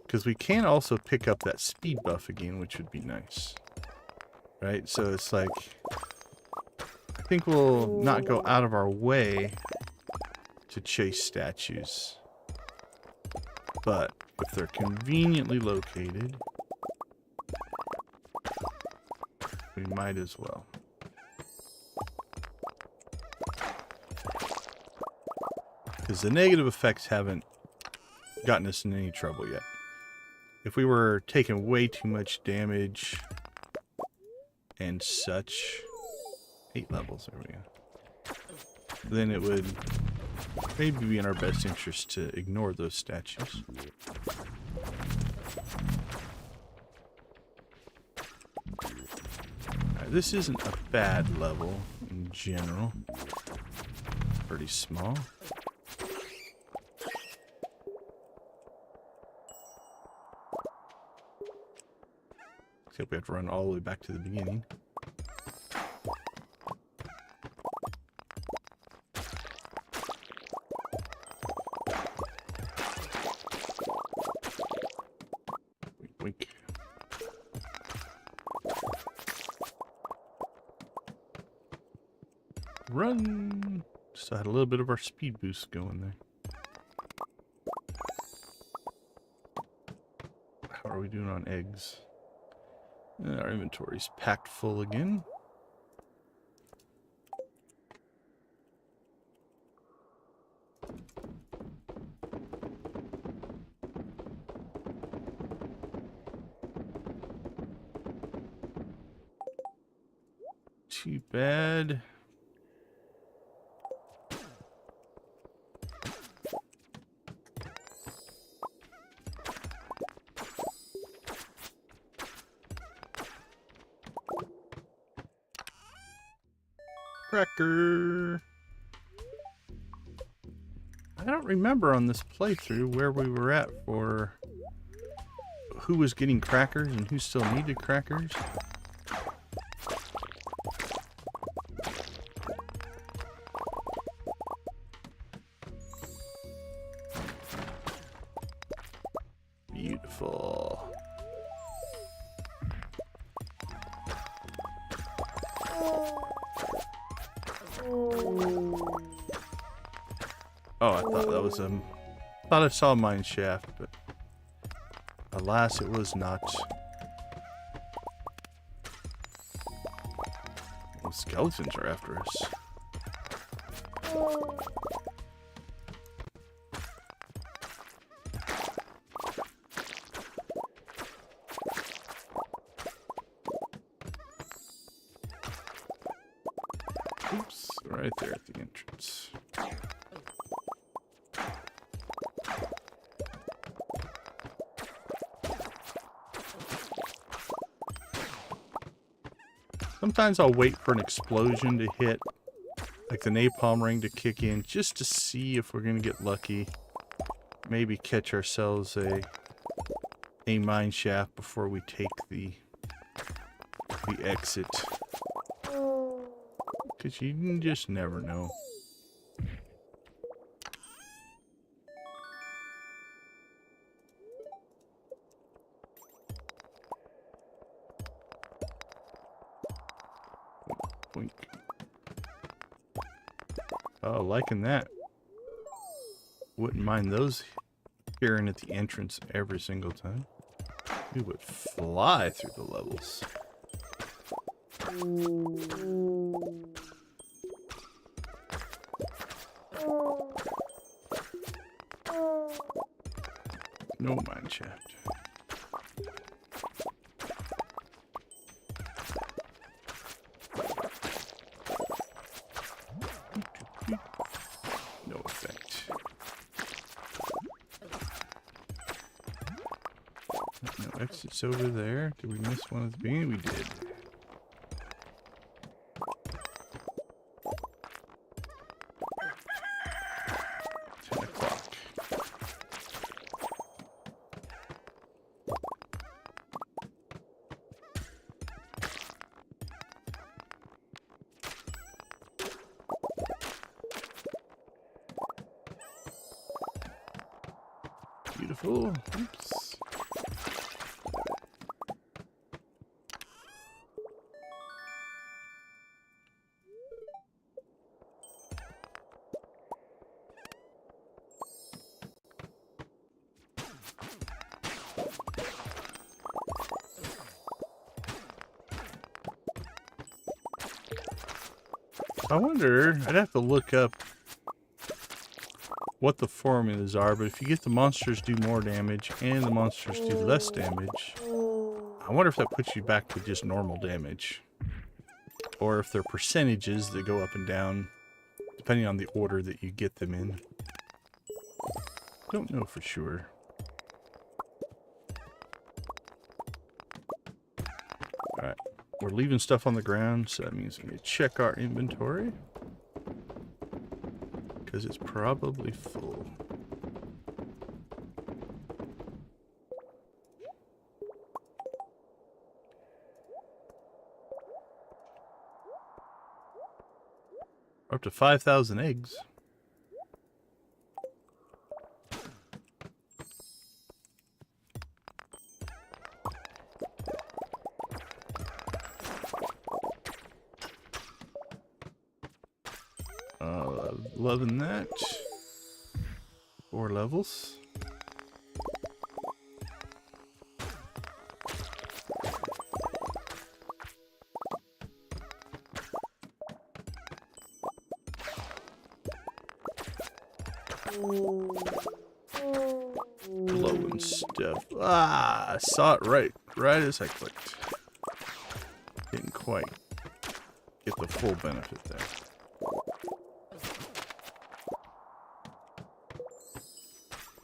Because we can also pick up that speed buff again, which would be nice. Right? So it's like, I think we'll not go out of our way to chase statues. But if they're conveniently located, we might as well. Because the negative effects haven't gotten us in any trouble yet. If we were taking way too much damage and such, 8 levels, there we go, then it would maybe be in our best interest to ignore those statues. Right, this isn't a bad level in general. Pretty small. Except we have to run all the way back to the beginning. Wink, wink. Run! Still had a little bit of our speed boost going there. How are we doing on eggs? Our inventory's packed full again. Too bad. Cracker. I don't remember on this playthrough where we were at for who was getting crackers and who still needed crackers. Beautiful. Oh, I thought that was thought I saw a mine shaft, but alas, it was not. Well, skeletons are after us. Oops, right there at the entrance. Sometimes I'll wait for an explosion to hit, like the napalm ring to kick in, just to see if we're going to get lucky. Maybe catch ourselves a mine shaft before we take the exit. Because you just never know. Boink. Oh, liking that. Wouldn't mind those appearing at the entrance every single time. We would fly through the levels. No mine shaft. No effect. No exits over there. Did we miss one at the beginning? We did. Beautiful. Oops. I wonder, I'd have to look up what the formulas are, but if you get the monsters do more damage and the monsters do less damage, I wonder if that puts you back to just normal damage. Or if they're percentages that go up and down depending on the order that you get them in. Don't know for sure. Alright, we're leaving stuff on the ground, so that means we need to check our inventory. Because it's probably full. Up to 5,000 eggs. Loving that. 4 levels. Blowing stuff. Ah, I saw it right as I clicked. Didn't quite get the full benefit there.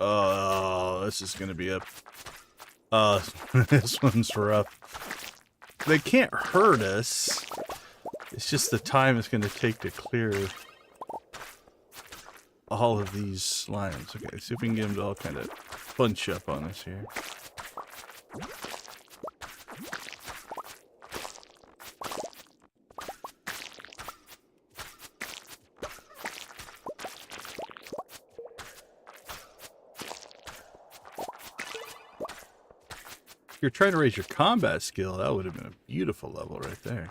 Oh, this is gonna be a... this one's rough. They can't hurt us. It's just the time it's gonna take to clear all of these slimes. Okay, see if we can get them to all kind of bunch up on us here. you're trying to raise your combat skill, that would have been a beautiful level right there.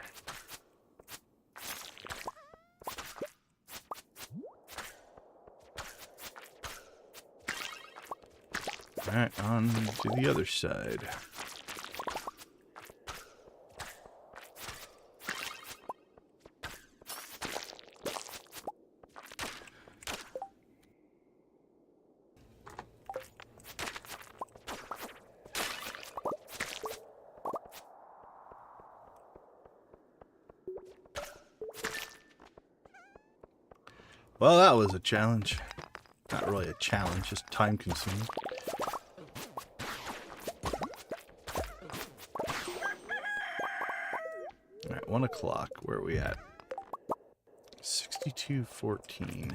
Alright, on to the other side. Well, that was a challenge. Not really a challenge, just time consuming. Alright, 1 o'clock. Where are we at? 62:14.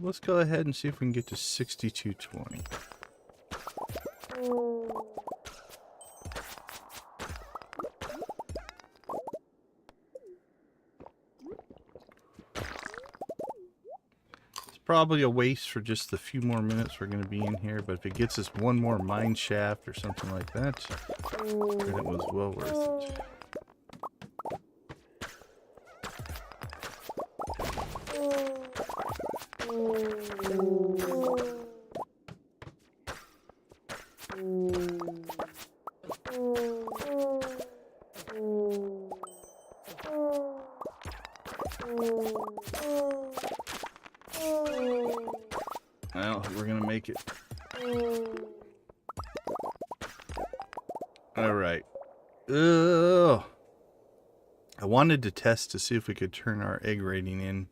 Let's go ahead and see if we can get to 62:20. Probably a waste for just the few more minutes we're going to be in here, but if it gets us one more mine shaft or something like that, then it was well worth it. I don't think we're gonna make it. Alright. Ugh. I wanted to test to see if we could turn our egg rating in,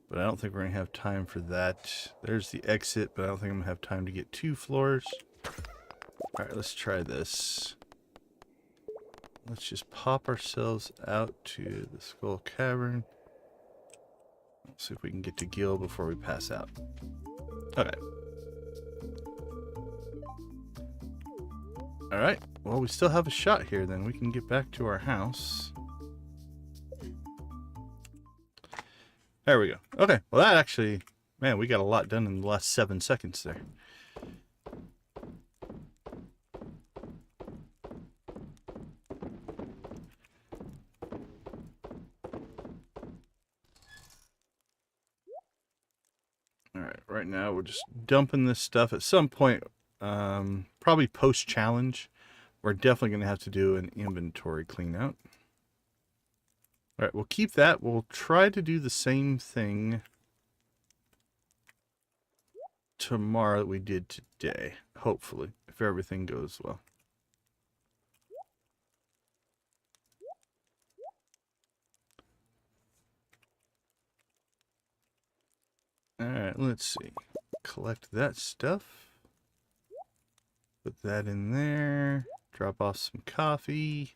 but I don't think we're gonna have time for that. There's the exit, but I don't think I'm gonna have time to get 2 floors. Alright, let's try this. Let's just pop ourselves out to the Skull Cavern. Let's see if we can get to Gil before we pass out. Okay. Alright, well, we still have a shot here, then. We can get back to our house. There we go. Okay, well, that actually... Man, we got a lot done in the last 7 seconds there. Alright, right now we're just dumping this stuff. At some point, probably post-challenge, we're definitely going to have to do an inventory clean out. Alright, we'll keep that. We'll try to do the same thing tomorrow that we did today. Hopefully, if everything goes well. Alright, let's see. Collect that stuff. Put that in there. Drop off some coffee.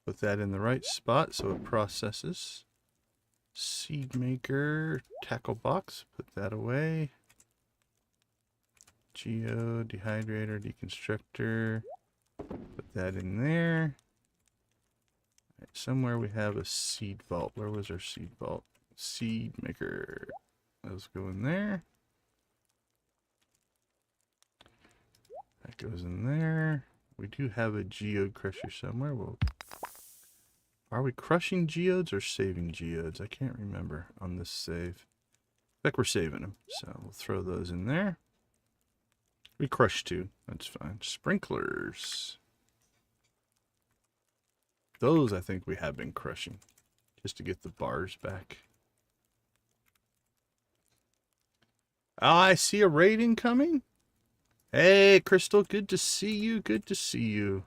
Put that in the right spot so it processes. Seed maker, tackle box, put that away. Geo, dehydrator, deconstructor, put that in there. Right, somewhere we have a seed vault. Where was our seed vault? Seed maker. Let's go in there. That goes in there. We do have a geode crusher somewhere. Are we crushing geodes or saving geodes? I can't remember on this save. I think we're saving them. So we'll throw those in there. We crushed 2. That's fine. Sprinklers. Those I think we have been crushing. Just to get the bars back. Oh, I see a raid incoming. Hey, Crystal. Good to see you. Good to see you.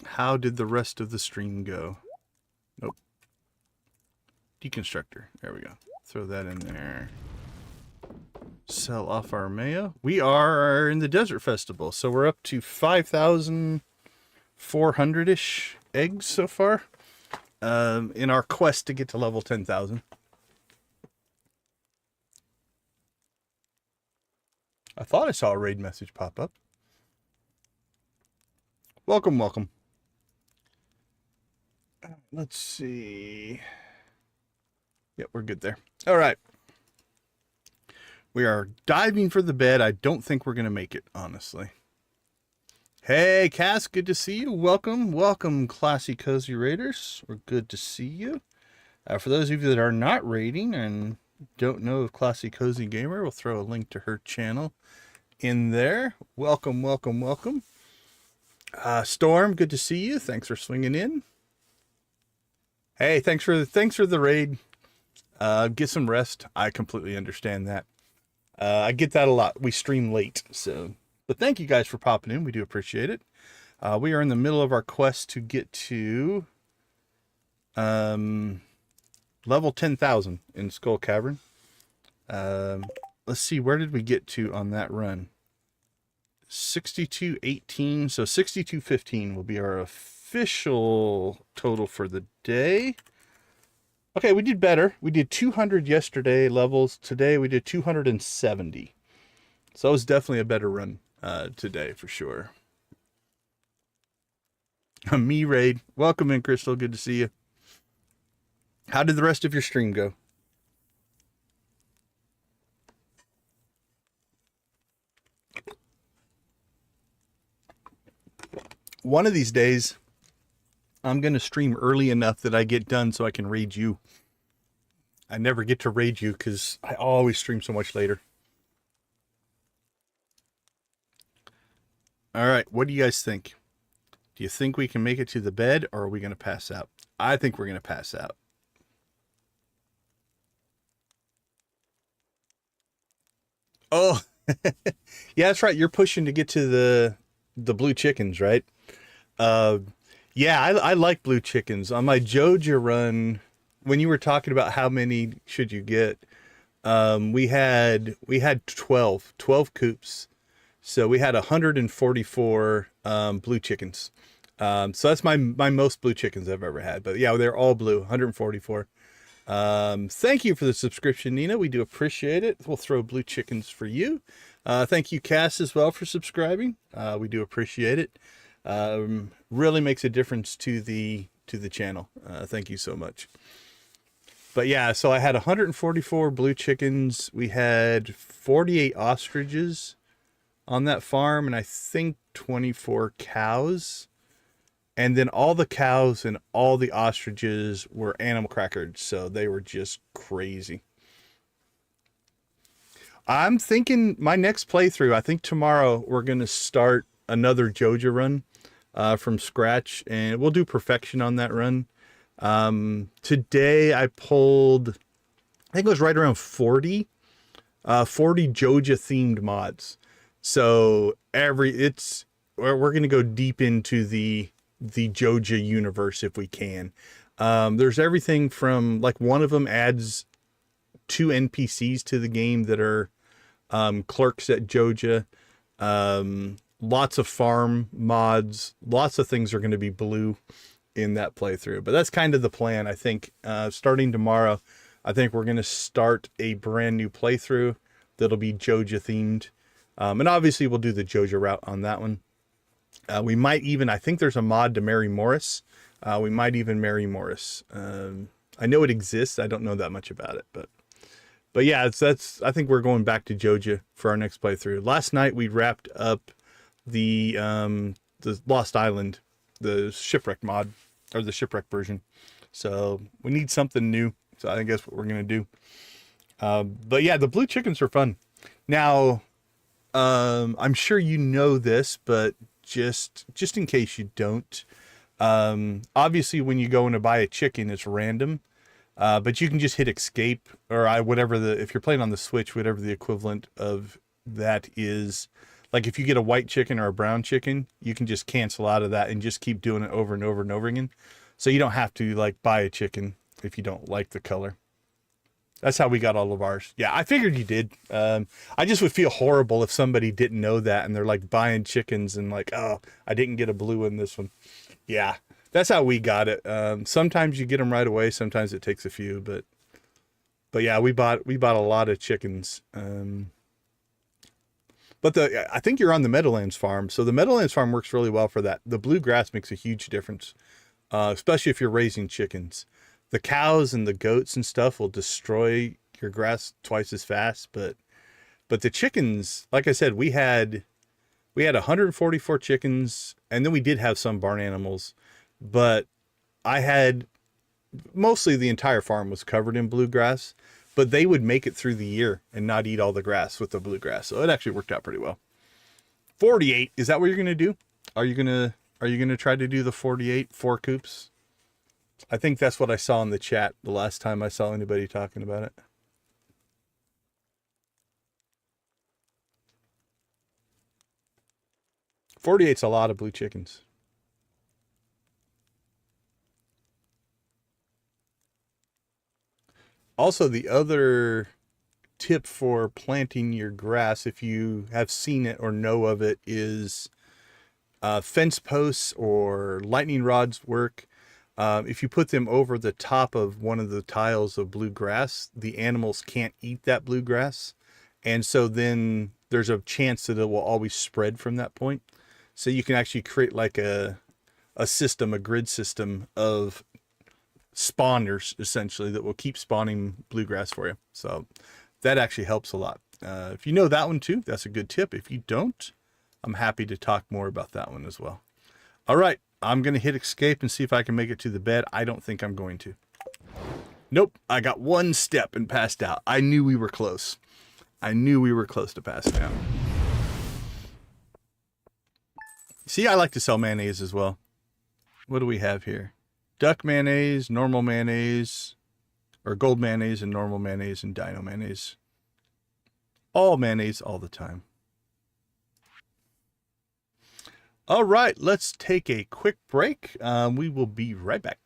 How did the rest of the stream go? Nope. Deconstructor. There we go. Throw that in there. Sell off our mayo. We are in the Desert Festival, so we're up to 5,400-ish eggs so far. In our quest to get to level 10,000. I thought I saw a raid message pop up. Welcome, welcome. Let's see. Yep, we're good there. All right. We are diving for the bed. I don't think we're going to make it, honestly. Hey, Cass, good to see you. Welcome, welcome, Classy Cozy Raiders. We're good to see you. For those of you that are not raiding and don't know of Classy Cozy Gamer, we'll throw a link to her channel in there. Welcome, welcome, welcome. Storm, good to see you. Thanks for swinging in. Hey, thanks for the raid. Get some rest. I completely understand that. I get that a lot. We stream late, so. But thank you guys for popping in. We do appreciate it. We are in the middle of our quest to get to level 10,000 in Skull Cavern. Let's see, where did we get to on that run? 6218, so 6215 will be our official total for the day. Okay, we did better. We did 200 yesterday levels. Today we did 270. So it was definitely a better run today for sure. Me raid. Welcome in, Crystal. Good to see you. How did the rest of your stream go? One of these days, I'm going to stream early enough that I get done so I can raid you. I never get to raid you because I always stream so much later. All right, what do you guys think? Do you think we can make it to the bed, or are we going to pass out? I think we're going to pass out. Oh, yeah, that's right. You're pushing to get to the blue chickens, right? Yeah, I like blue chickens. On my Joja run, when you were talking about how many should you get, we had 12 coops. So we had 144 blue chickens. So that's my most blue chickens I've ever had. But yeah, they're all blue, 144. Thank you for the subscription, Nina. We do appreciate it. We'll throw blue chickens for you. Thank you, Cass, as well, for subscribing. We do appreciate it. Really makes a difference to the channel. Thank you so much. But yeah, so I had 144 blue chickens. We had 48 ostriches on that farm, and I think 24 cows. And then all the cows and all the ostriches were animal crackers, so they were just crazy. I'm thinking my next playthrough, I think tomorrow we're going to start another Joja run from scratch, and we'll do perfection on that run. Today I pulled, I think it was right around 40 Joja themed mods. So we're going to go deep into the Joja universe if we can. There's everything from, like, one of them adds 2 NPCs to the game that are clerks at Joja. Lots of farm mods. Lots of things are going to be blue in that playthrough. But that's kind of the plan. I think starting tomorrow, I think we're going to start a brand new playthrough that'll be Joja themed. And obviously we'll do the Joja route on that one. We might even, I think there's a mod to marry Morris. We might even marry Morris. I know it exists. I don't know that much about it, but yeah, I think we're going back to Joja for our next playthrough. Last night we wrapped up the Lost Island, the shipwreck mod, or the shipwreck version. So we need something new. So I think that's what we're going to do. But yeah, the blue chickens are fun. Now, I'm sure you know this, but just in case you don't, obviously when you go in to buy a chicken, it's random, but you can just hit escape, or if you're playing on the Switch, whatever the equivalent of that is. Like if you get a white chicken or a brown chicken, you can just cancel out of that and just keep doing it over and over and over again. So you don't have to, like, buy a chicken if you don't like the color. That's how we got all of ours. Yeah, I figured you did. I just would feel horrible if somebody didn't know that and they're like buying chickens and like, oh, I didn't get a blue in this one. Yeah, that's how we got it. Sometimes you get them right away. Sometimes it takes a few, but yeah, we bought a lot of chickens. But I think you're on the Meadowlands farm. So the Meadowlands farm works really well for that. The blue grass makes a huge difference, especially if you're raising chickens. The cows and the goats and stuff will destroy your grass twice as fast, but the chickens, like I said, we had 144 chickens, and then we did have some barn animals, but I had mostly the entire farm was covered in bluegrass, but they would make it through the year and not eat all the grass with the bluegrass. So it actually worked out pretty well. 48, is that what you're going to do? Are you going to try to do the 48 4 coops? I think that's what I saw in the chat the last time I saw anybody talking about it. $48's a lot of blue chickens. Also, the other tip for planting your grass, if you have seen it or know of it, is fence posts or lightning rods work. If you put them over the top of one of the tiles of bluegrass, the animals can't eat that bluegrass. And so then there's a chance that it will always spread from that point. So you can actually create like a system, a grid system of spawners, essentially, that will keep spawning bluegrass for you. So that actually helps a lot. If you know that one too, that's a good tip. If you don't, I'm happy to talk more about that one as well. All right, I'm going to hit escape and see if I can make it to the bed. I don't think I'm going to. Nope, I got one step and passed out. I knew we were close. I knew we were close to passing out. See, I like to sell mayonnaise as well. What do we have here? Duck mayonnaise, normal mayonnaise, or gold mayonnaise and normal mayonnaise and dino mayonnaise. All mayonnaise all the time. All right, let's take a quick break. We will be right back.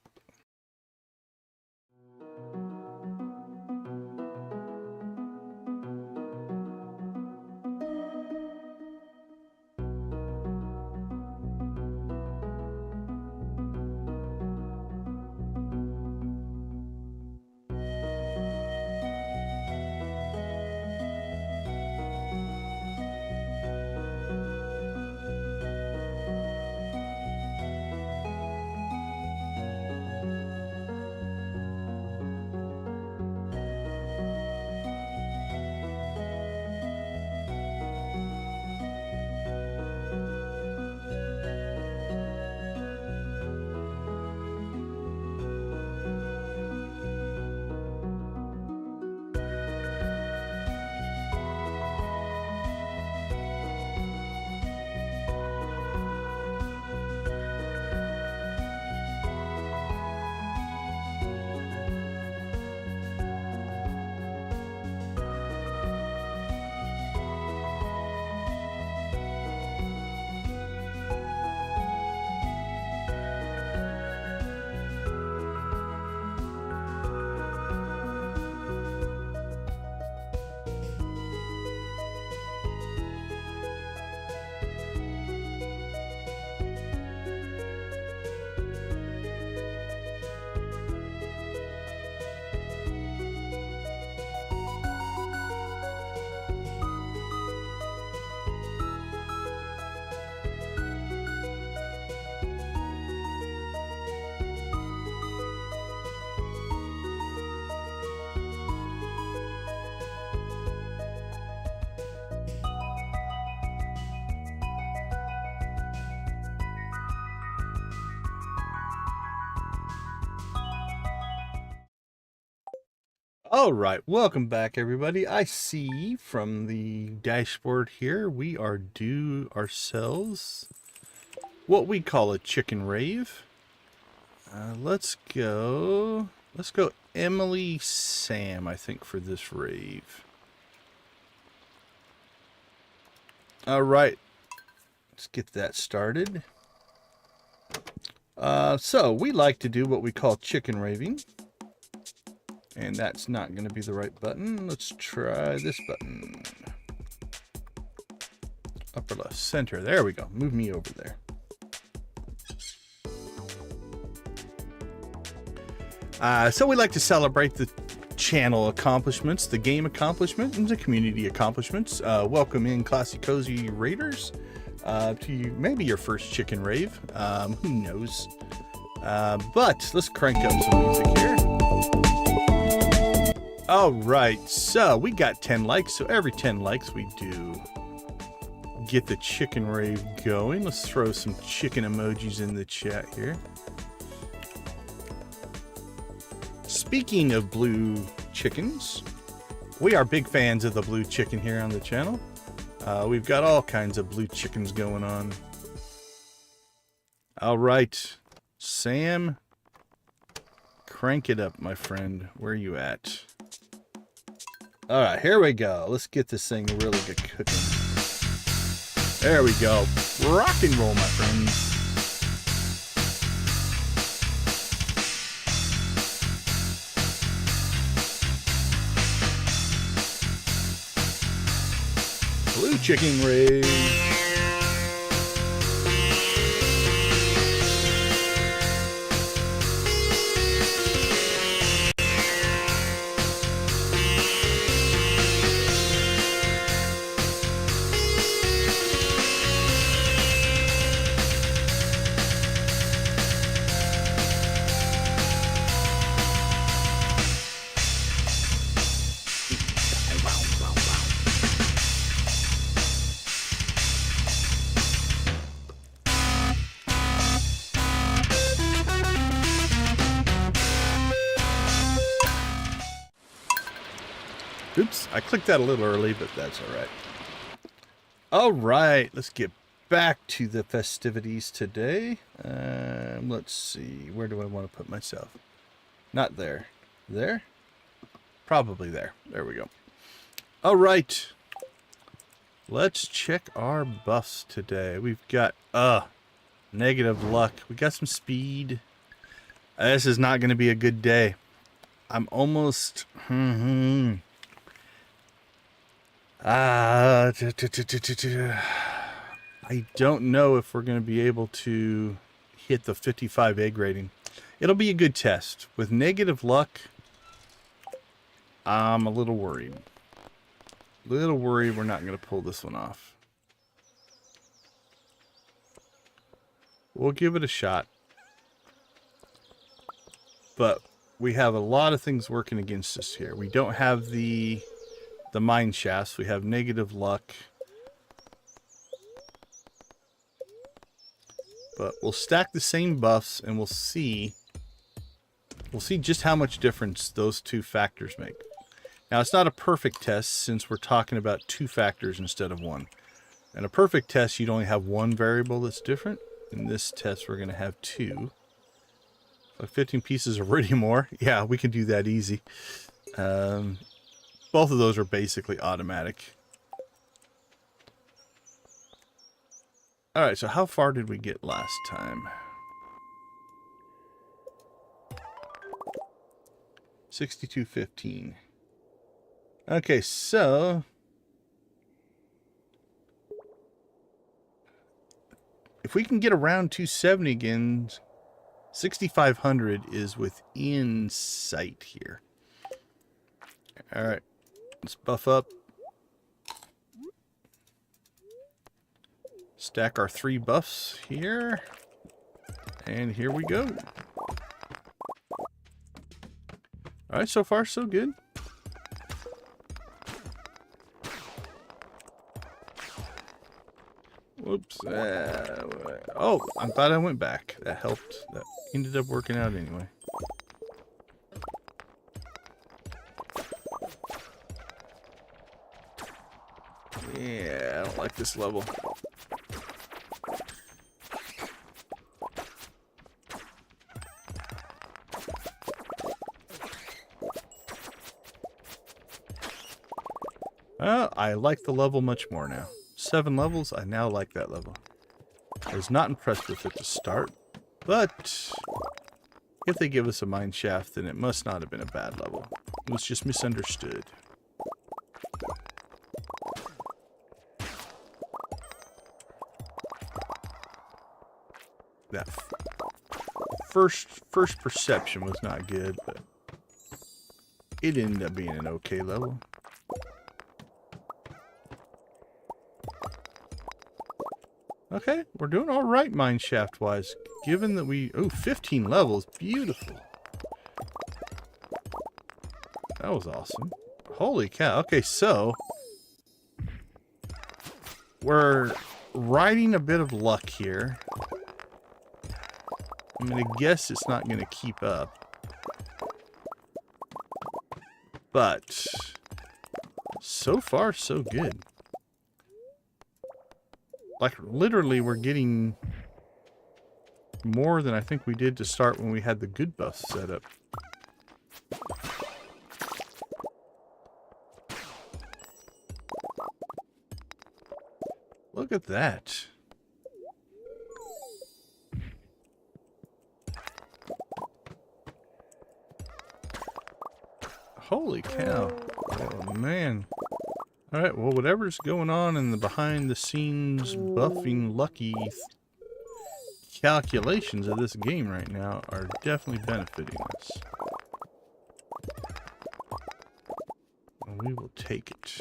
All right, welcome back, everybody. I see from the dashboard here, we are due ourselves what we call a chicken rave. Let's go Emily Sam, I think, for this rave. All right, let's get that started. So we like to do what we call chicken raving. And that's not going to be the right button. Let's try this button. Upper left center. There we go. Move me over there. So we like to celebrate the channel accomplishments, the game accomplishment, and the community accomplishments. Welcome in Classy Cozy Raiders to maybe your first chicken rave. Who knows? But let's crank up some music here. Alright, so we got 10 likes, so every 10 likes we do get the chicken rave going. Let's throw some chicken emojis in the chat here. Speaking of blue chickens, we are big fans of the blue chicken here on the channel. We've got all kinds of blue chickens going on. Alright, Sam, crank it up, my friend. Where are you at? Alright, here we go. Let's get this thing really good cooking. There we go. Rock and roll, my friends. Blue chicken raid. Oops, I clicked that a little early, but that's alright. Alright, let's get back to the festivities today. Let's see, where do I want to put myself? Not there. There? Probably there. There we go. Alright. Let's check our buffs today. We've got, negative luck. We got some speed. This is not going to be a good day. I'm almost... I don't know if we're going to be able to hit the 55 egg rating. It'll be a good test. With negative luck, I'm a little worried. We're not going to pull this one off. We'll give it a shot. But we have a lot of things working against us here. We don't have the mine shafts. We have negative luck. But we'll stack the same buffs and we'll see just how much difference those two factors make. Now, it's not a perfect test since we're talking about two factors instead of one. In a perfect test, you'd only have one variable that's different. In this test, we're going to have two. Like 15 pieces of iridium ore. Yeah, we can do that easy. Both of those are basically automatic. Alright, so how far did we get last time? 62.15. Okay, so... if we can get around 270 again, 6,500 is within sight here. Alright. Let's buff up. Stack our 3 buffs here. And here we go. Alright, so far so good. Whoops. Oh, I'm glad I went back. That helped. That ended up working out anyway. Yeah, I don't like this level. I like the level much more now. 7 levels, I now like that level. I was not impressed with it to start, but if they give us a mine shaft, then it must not have been a bad level. It was just misunderstood. That first perception was not good, but it ended up being an okay level. Okay, we're doing all right mine shaft wise, given that we 15 levels, beautiful. That was awesome. Holy cow. Okay, so we're riding a bit of luck here. I'm going to guess it's not going to keep up. But so far, so good. Like, literally, we're getting more than I think we did to start when we had the good buff set up. Look at that. Holy cow. Oh, man. Alright, well, whatever's going on in the behind-the-scenes buffing lucky calculations of this game right now are definitely benefiting us. And we will take it.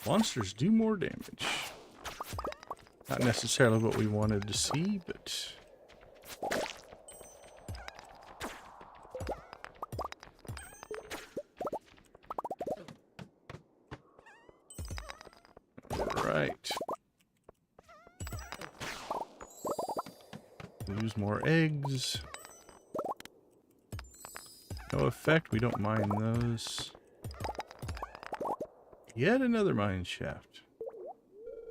Monsters do more damage. Not necessarily what we wanted to see, but... Alright. Use more eggs. No effect, we don't mind those. Yet another mine shaft.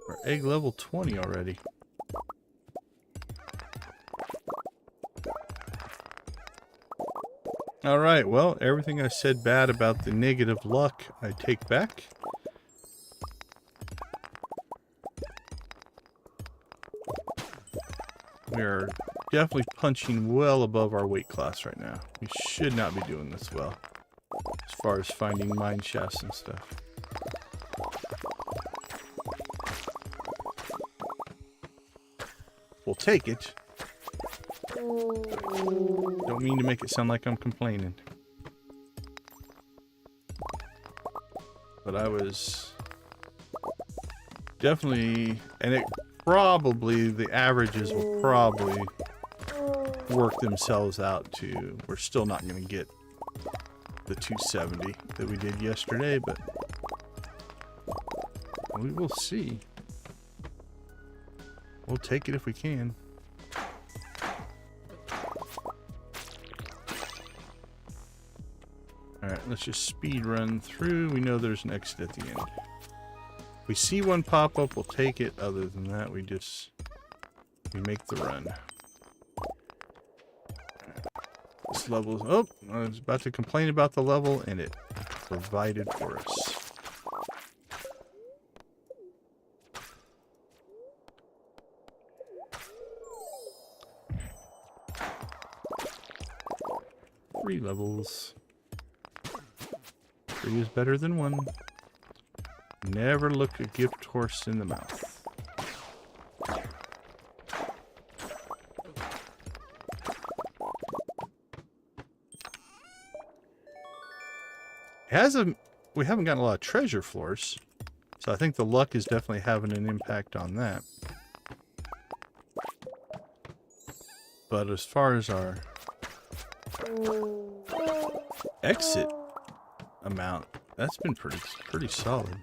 We're egg level 20 already. Alright, well, everything I said bad about the negative luck, I take back. We are definitely punching well above our weight class right now. We should not be doing this well, as far as finding mine shafts and stuff. We'll take it. Don't mean to make it sound like I'm complaining. But I was definitely, and it probably, the averages will probably work themselves out to, we're still not going to get the 270 that we did yesterday, but we will see. We'll take it if we can. Alright, let's just speed run through. We know there's an exit at the end. If we see one pop up, we'll take it. Other than that, we make the run. This level is... Oh, I was about to complain about the level, and it provided for us. Three levels. 3 is better than 1. Never look a gift horse in the mouth. We haven't gotten a lot of treasure floors, so I think the luck is definitely having an impact on that. But as far as our exit amount, that's been pretty solid.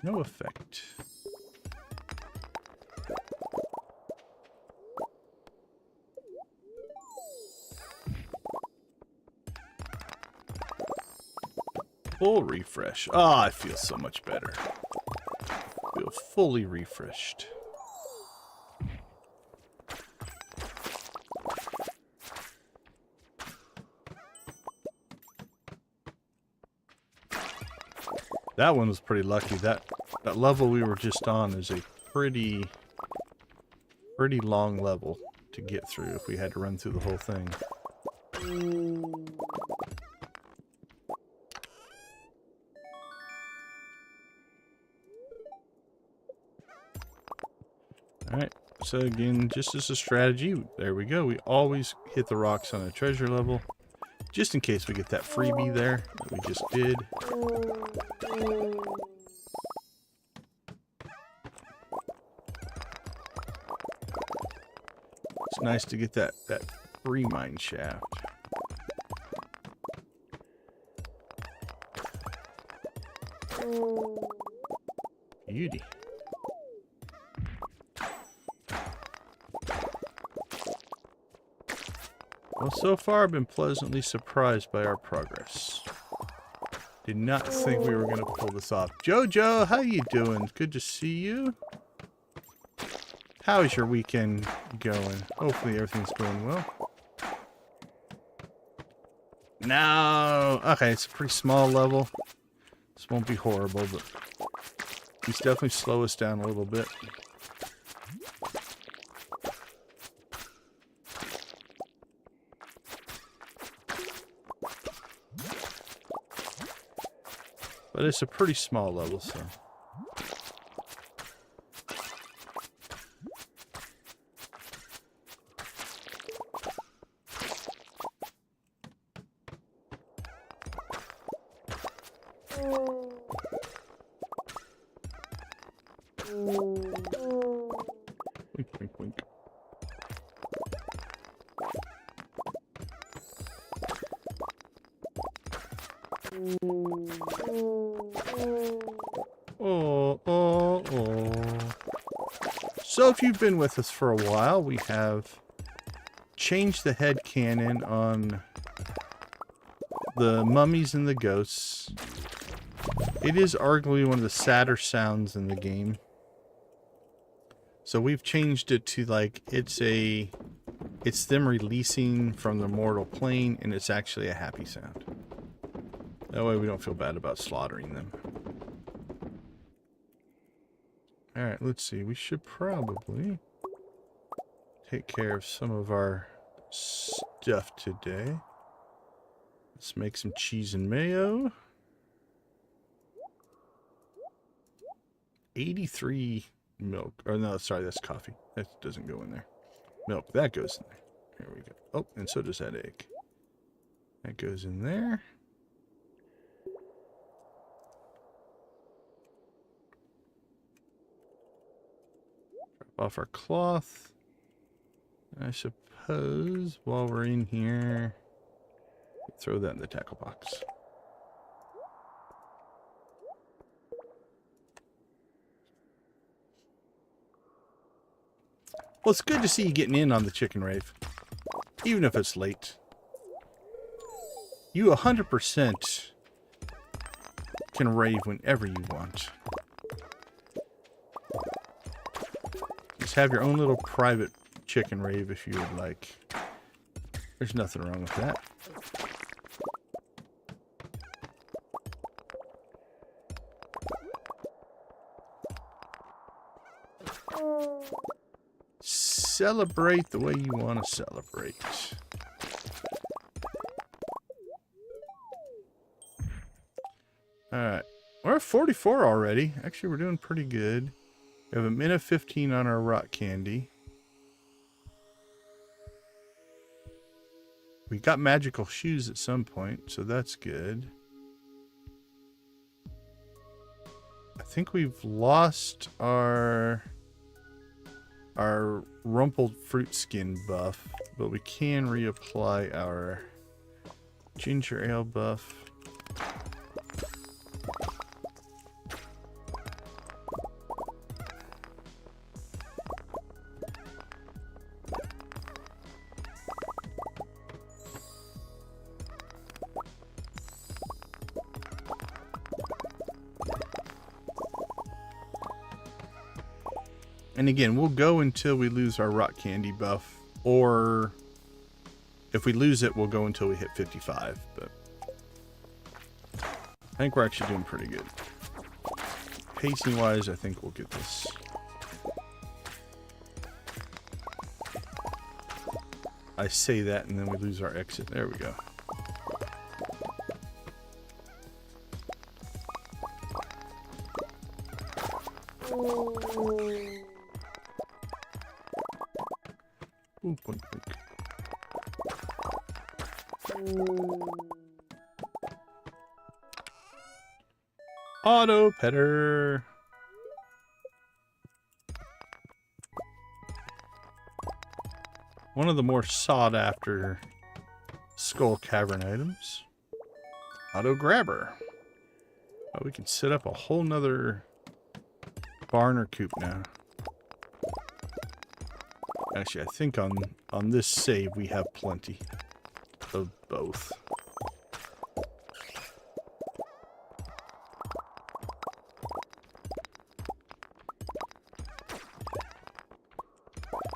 No effect. Full refresh. Ah, I feel so much better. I feel fully refreshed. That one was pretty lucky. That level we were just on is a pretty long level to get through if we had to run through the whole thing. Alright, So again, just as a strategy, there we go. We always hit the rocks on a treasure level, just in case we get that freebie there that we just did. It's nice to get that free mine shaft. Beauty. Well, so far I've been pleasantly surprised by our progress. Did not think we were going to pull this off. Jojo, how you doing? Good to see you. How is your weekend going? Hopefully everything's going well. No! Okay, it's a pretty small level. This won't be horrible, but these definitely slow us down a little bit. But it's a pretty small level, so. Wink, wink, wink. So if you've been with us for a while, we have changed the head cannon on the mummies and the ghosts. It is arguably one of the sadder sounds in the game. So we've changed it to like, it's them releasing from the mortal plane, and it's actually a happy sound. That way we don't feel bad about slaughtering them. Alright, let's see. We should probably take care of some of our stuff today. Let's make some cheese and mayo. 83 milk. Or no, sorry, that's coffee. That doesn't go in there. Milk, that goes in there. There we go. Oh, and so does that egg. That goes in there. Off our cloth. I suppose while we're in here, throw that in the tackle box. Well, it's good to see you getting in on the chicken rave, even if it's late. You 100% can rave whenever you want. Just have your own little private chicken rave if you would like. There's nothing wrong with that. Celebrate the way you want to celebrate. Alright. We're at 44 already. Actually, we're doing pretty good. We have a minute 15 on our rock candy. We got magical shoes at some point, so that's good. I think we've lost our rumpled fruit skin buff, but we can reapply our ginger ale buff. And again, we'll go until we lose our rock candy buff, or if we lose it, we'll go until we hit 55. But I think we're actually doing pretty good. Pacing wise, I think we'll get this. I say that and then we lose our exit. There we go. Ooh, boink, boink. Auto petter. One of the more sought after Skull Cavern items. Auto grabber. Oh, we can set up a whole nother barn or coop now. Actually, I think on this save we have plenty of both.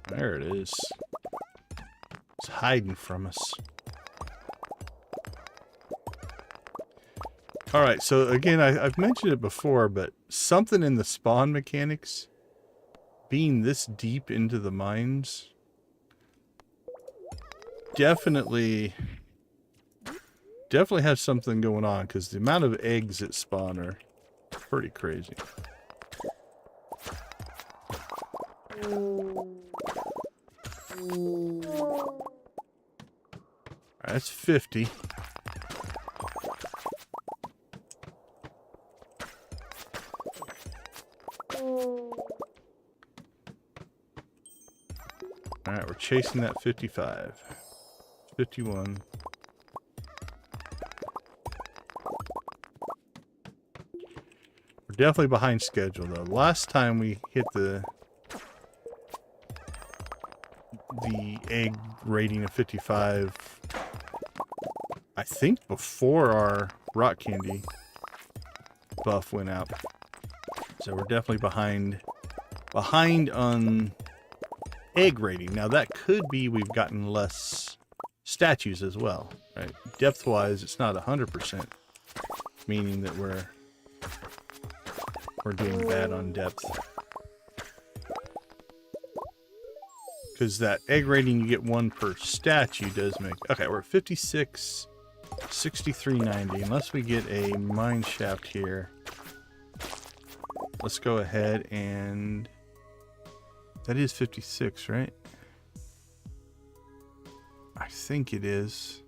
There it is. It's hiding from us. Alright, so again, I've mentioned it before, but something in the spawn mechanics, being this deep into the mines, definitely has something going on, because the amount of eggs that spawn are pretty crazy. That's 50. Alright, we're chasing that 55. 51. We're definitely behind schedule though. Last time we hit the egg rating of 55, I think before our rock candy buff went out. So we're definitely behind on egg rating. Now that could be we've gotten less statues as well, right? Depth wise, it's not 100%, meaning that we're doing bad on depth. Because that egg rating, you get one per statue, does make... Okay, we're at 56, 63.90. Unless we get a mine shaft here. Let's go ahead and... That is 56, right? I think it is.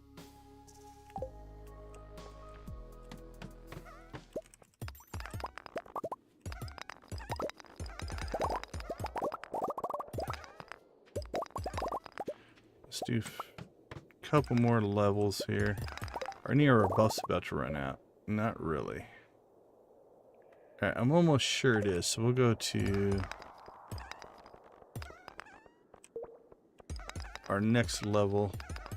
Let's do a couple more levels here. Are any of our buffs about to run out? Not really. Alright, I'm almost sure it is. So we'll go to our next level,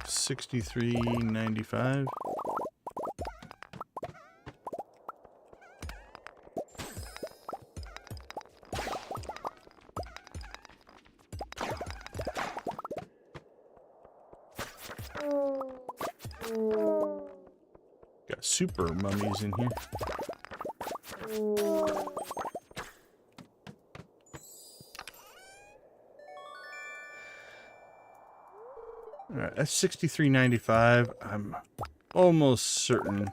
63.95. Got super mummies in here. Alright, that's 63.95. I'm almost certain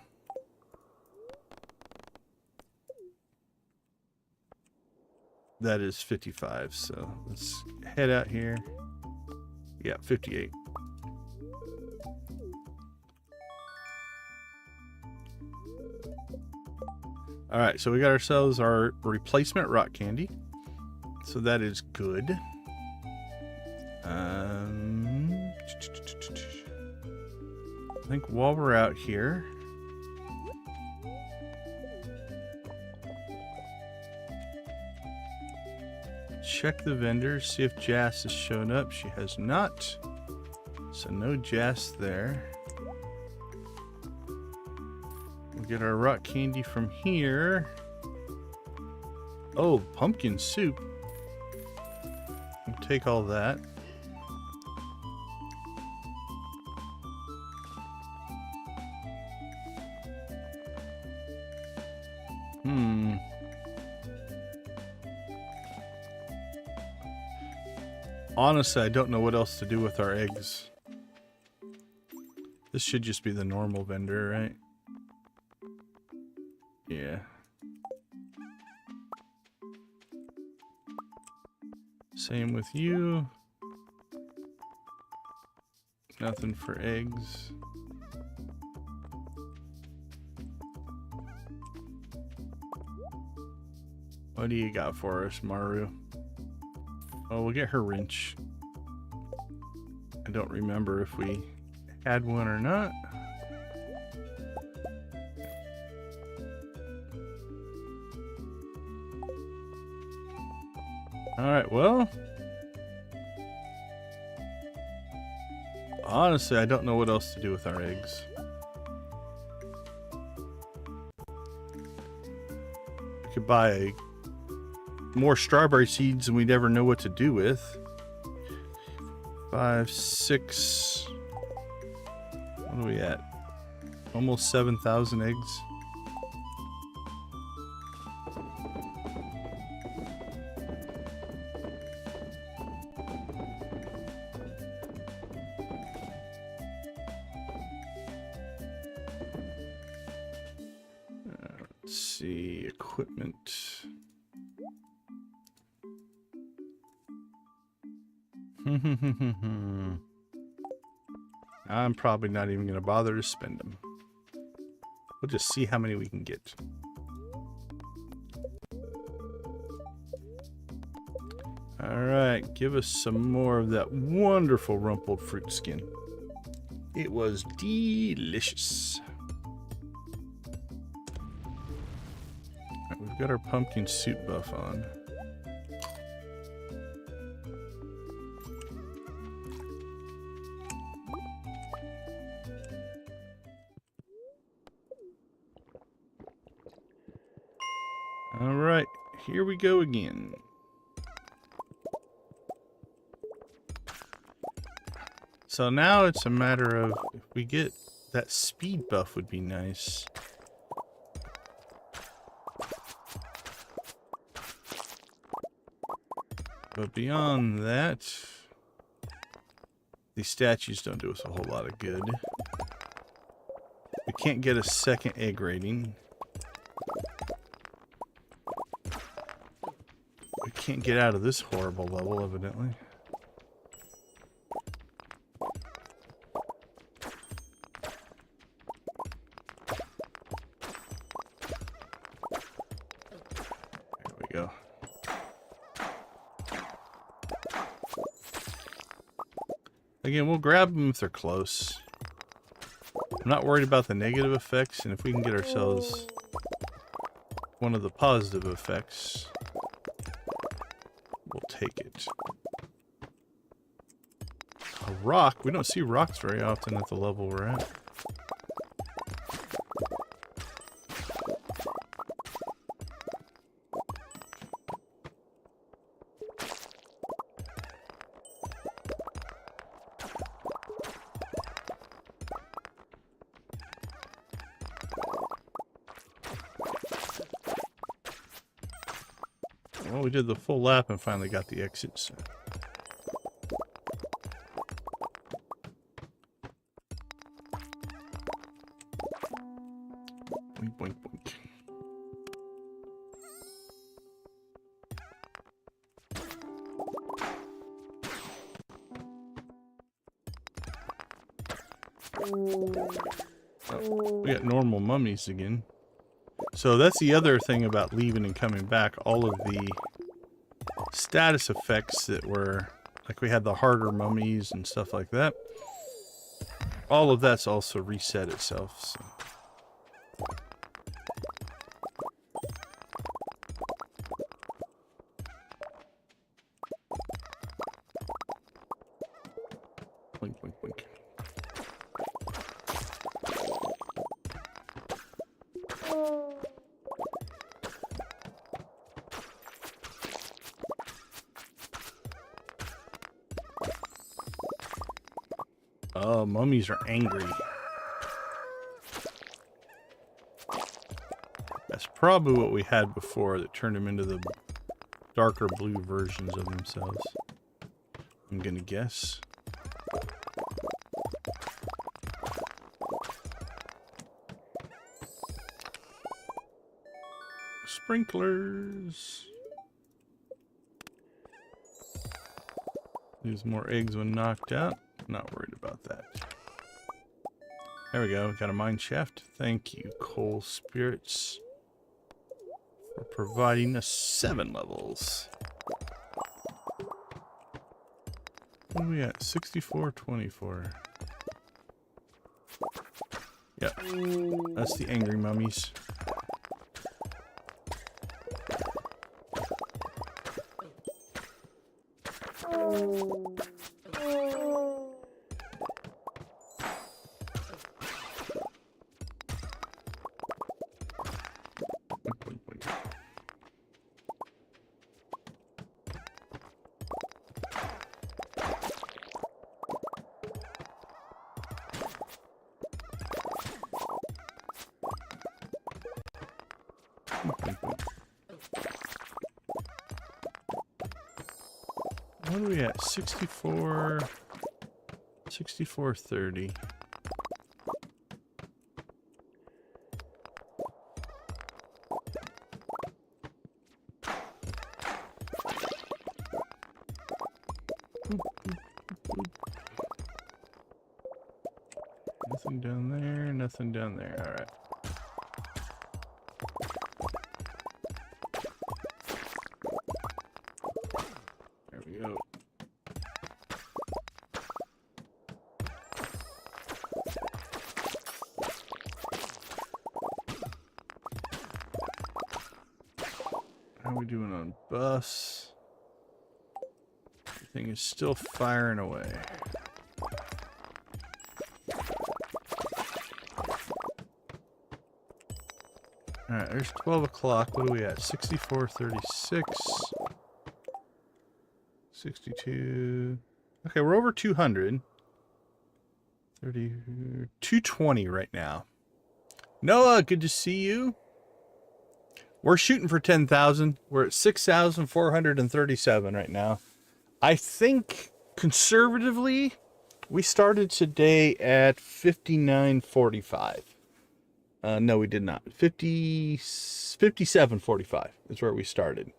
that is 55. So let's head out here. Yeah, 58. Alright, so we got ourselves our replacement rock candy. So that is good. I think while we're out here, check the vendors, see if Jas has shown up. She has not. So no Jas there. We'll get our rock candy from here. Oh, pumpkin soup. We'll take all that. Honestly, I don't know what else to do with our eggs. This should just be the normal vendor, right? Yeah. Same with you. Nothing for eggs. What do you got for us, Maru? Oh, we'll get her wrench. I don't remember if we had one or not. Alright, well. Honestly, I don't know what else to do with our eggs. We could buy more strawberry seeds and we'd never know what to do with. 5, 6. What are we at? Almost 7,000 eggs. Let's see, equipment. I'm probably not even going to bother to spend them. We'll just see how many we can get. Alright, give us some more of that wonderful rumpled fruit skin. It was delicious. Alright, we've got our pumpkin soup buff on. Alright, here we go again. So now it's a matter of if we get that speed buff would be nice. But beyond that, these statues don't do us a whole lot of good. We can't get a second egg rating. We can't get out of this horrible level, evidently. There we go. Again, we'll grab them if they're close. I'm not worried about the negative effects, and if we can get ourselves one of the positive effects, we'll take it. A rock? We don't see rocks very often at the level we're at. Well, we did the full lap and finally got the exits. Boink, boink, boink. Oh, we got normal mummies again. So that's the other thing about leaving and coming back. All of the status effects that were, like we had the harder mummies and stuff like that. All of that's also reset itself. So. Blink, blink, blink. Oh, mummies are angry. That's probably what we had before that turned them into the darker blue versions of themselves. I'm gonna guess. Sprinklers. Lose more eggs when knocked out. I'm not worried about that. There we go. Got a mine shaft. Thank you, Coal Spirits, for providing us 7 levels. What are we at? 64-24. Yep. That's the angry mummies. What are we at? 64... 64.30. Nothing down there, nothing down there. All right. There we go. How are we doing on bus? Everything is still firing away. Alright, there's 12 o'clock. What are we at? 64.36. 62. Okay, we're over 200. 30. 220 right now. Noah, good to see you. We're shooting for 10,000. We're at 6,437 right now. I think conservatively, we started today at 59.45. No, we did not. 57.45 is where we started.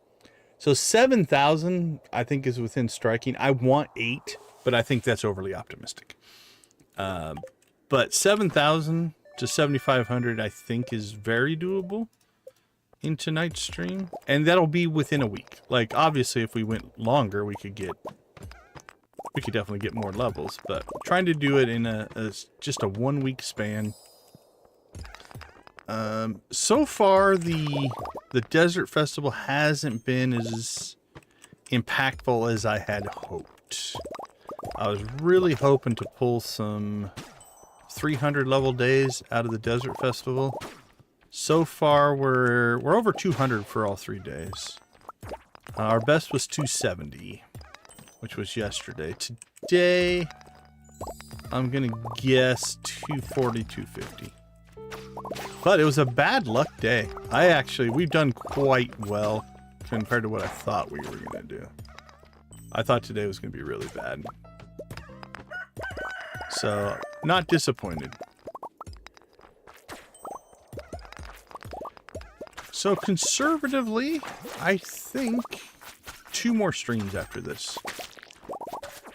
So 7,000, I think, is within striking. I want 8, but I think that's overly optimistic. But 7,000 to 7,500, I think, is very doable in tonight's stream. And that'll be within a week. Like, obviously, if we went longer, we could definitely get more levels. But trying to do it in just a 1 week span. So far, the Desert Festival hasn't been as impactful as I had hoped. I was really hoping to pull some 300 level days out of the Desert Festival. So far, we're over 200 for all 3 days. Our best was 270, which was yesterday. Today, I'm gonna guess 240, 250. But it was a bad luck day. We've done quite well compared to what I thought we were going to do. I thought today was going to be really bad. So, not disappointed. So, conservatively, I think 2 more streams after this.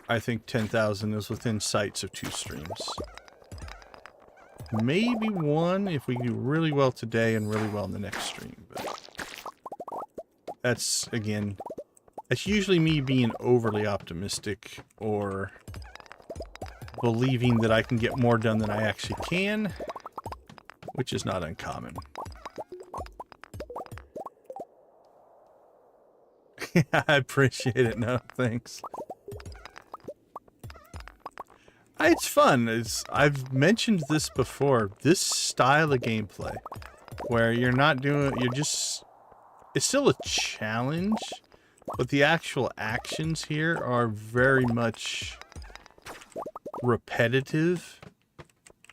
I think 10,000 is within sights of 2 streams. Maybe 1 if we do really well today and really well in the next stream. But that's, again, that's usually me being overly optimistic or believing that I can get more done than I actually can, which is not uncommon. I appreciate it. No, thanks. It's fun. I've mentioned this before. This style of gameplay, where it's still a challenge, but the actual actions here are very much repetitive.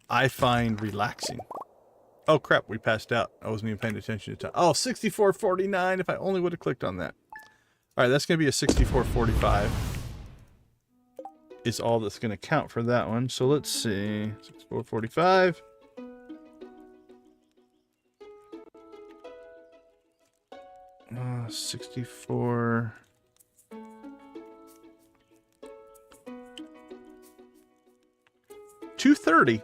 I find relaxing. Oh crap, we passed out. I wasn't even paying attention to time. Oh, 64.49. If I only would have clicked on that. All right, that's going to be a 64.45. Is all that's going to count for that one. So let's see. 64.45. Uh, 64. 30.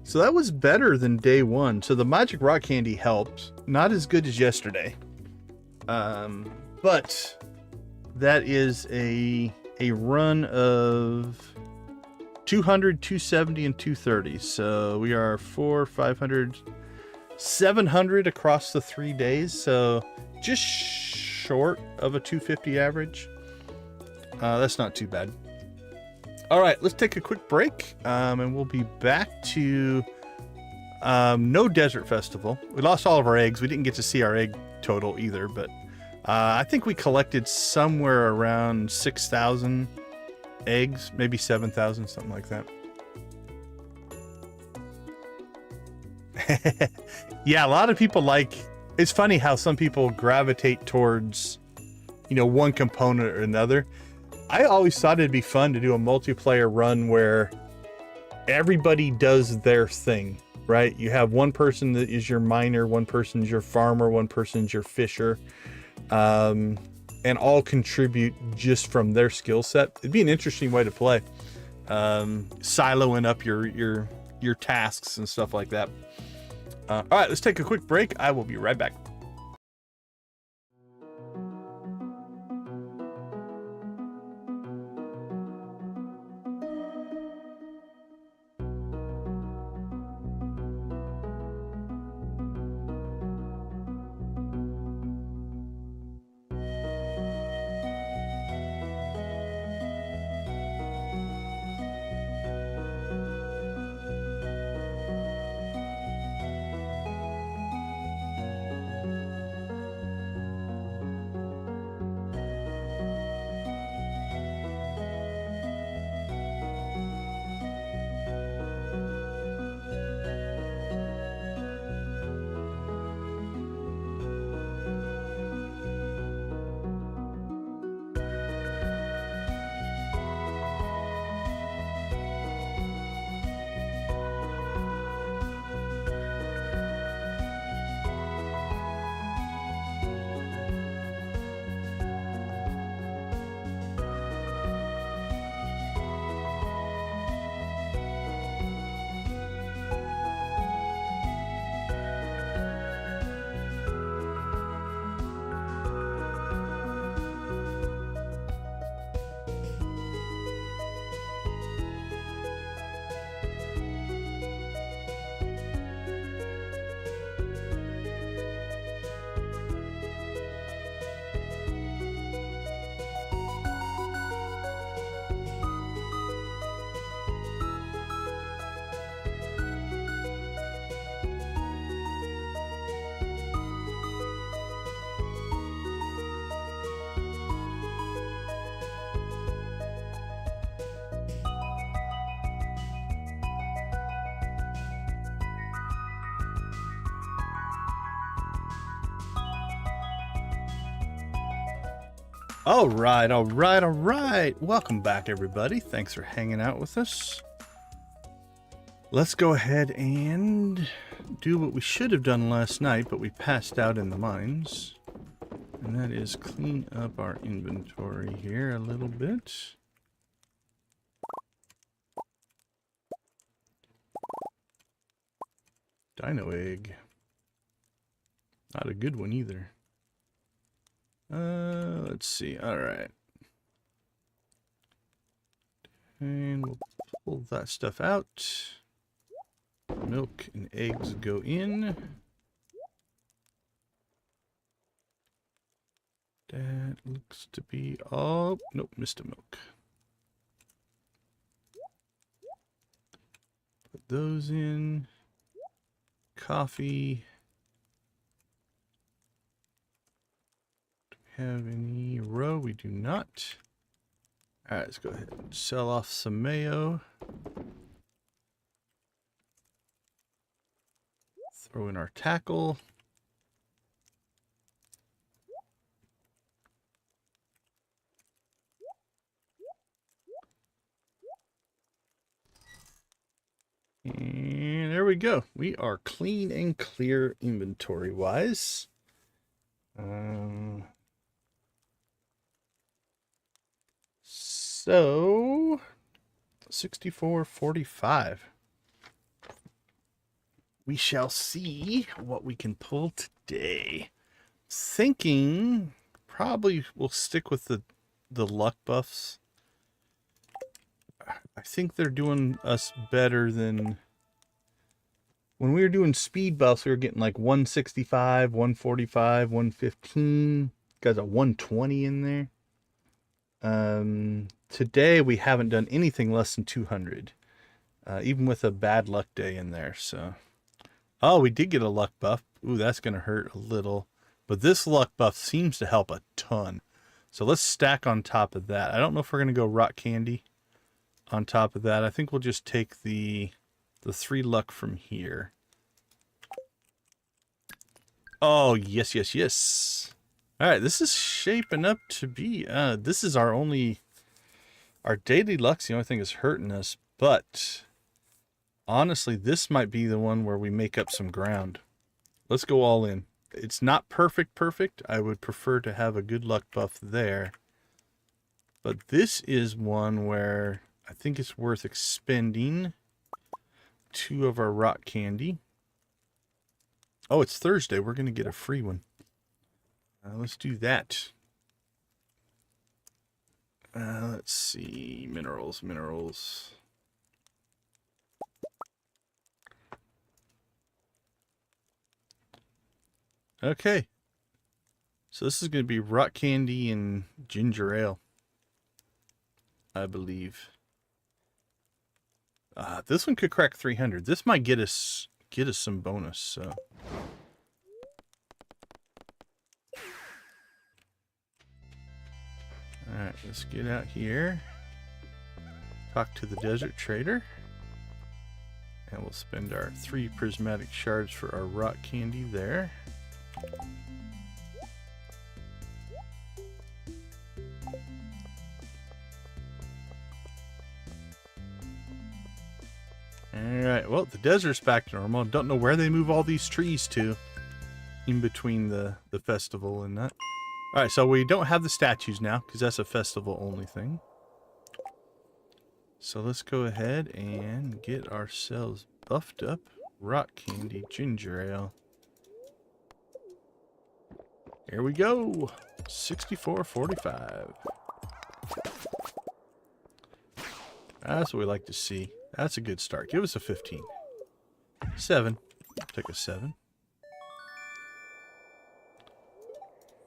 So that was better than day one. So the magic rock candy helped. Not as good as yesterday. But that is a run of 200, 270, and 230. So we are 400, 500, 700 across the 3 days. So just short of a 250 average. That's not too bad. All right, let's take a quick break, and we'll be back to no Desert Festival. We lost all of our eggs. We didn't get to see our egg total either, but I think we collected somewhere around 6,000 eggs, maybe 7,000, something like that. Yeah, a lot of people like... It's funny how some people gravitate towards, you know, one component or another. I always thought it'd be fun to do a multiplayer run where everybody does their thing, right? You have one person that is your miner, one person's your farmer, one person's your fisher, and all contribute just from their skill set. It'd be an interesting way to play, siloing up your tasks and stuff like that. All right, let's take a quick break. I will be right back. All right. Welcome back, everybody. Thanks for hanging out with us. Let's go ahead and do what we should have done last night, but we passed out in the mines. And that is clean up our inventory here a little bit. Dino egg. Not a good one either. Let's see. All right. And we'll pull that stuff out. Milk and eggs go in. That looks to be all... Nope, missed a milk. Put those in. Coffee. Have any row? We do not. All right, let's go ahead and sell off some mayo. Throw in our tackle. And there we go. We are clean and clear inventory wise. So 64.45. We shall see what we can pull today. Thinking probably we'll stick with the luck buffs. I think they're doing us better than when we were doing speed buffs. We were getting like 165, 145, 115. Got a 120 in there. Today we haven't done anything less than 200, even with a bad luck day in there. So, oh, we did get a luck buff. Ooh, that's gonna hurt a little, but this luck buff seems to help a ton. So let's stack on top of that. I don't know if we're gonna go rock candy on top of that. I think we'll just take the 3 luck from here. Oh, yes, yes, yes. All right, this is shaping up to be, this is our daily luck's the only thing that's hurting us, but honestly, this might be the one where we make up some ground. Let's go all in. It's not perfect. I would prefer to have a good luck buff there, but this is one where I think it's worth expending 2 of our rock candy. Oh, it's Thursday. We're going to get a free one. Let's do that. Let's see. Minerals. Okay. So this is going to be rock candy and ginger ale, I believe. This one could crack 300. This might get us some bonus. So. Alright, let's get out here, talk to the desert trader, and we'll spend our 3 prismatic shards for our rock candy there. Alright, well, the desert's back to normal. Don't know where they move all these trees to in between the festival and that. Alright, so we don't have the statues now, because that's a festival-only thing. So let's go ahead and get ourselves buffed up. Rock candy, ginger ale. Here we go! 64.45. That's what we like to see. That's a good start. Give us a 15. 7. Take a 7.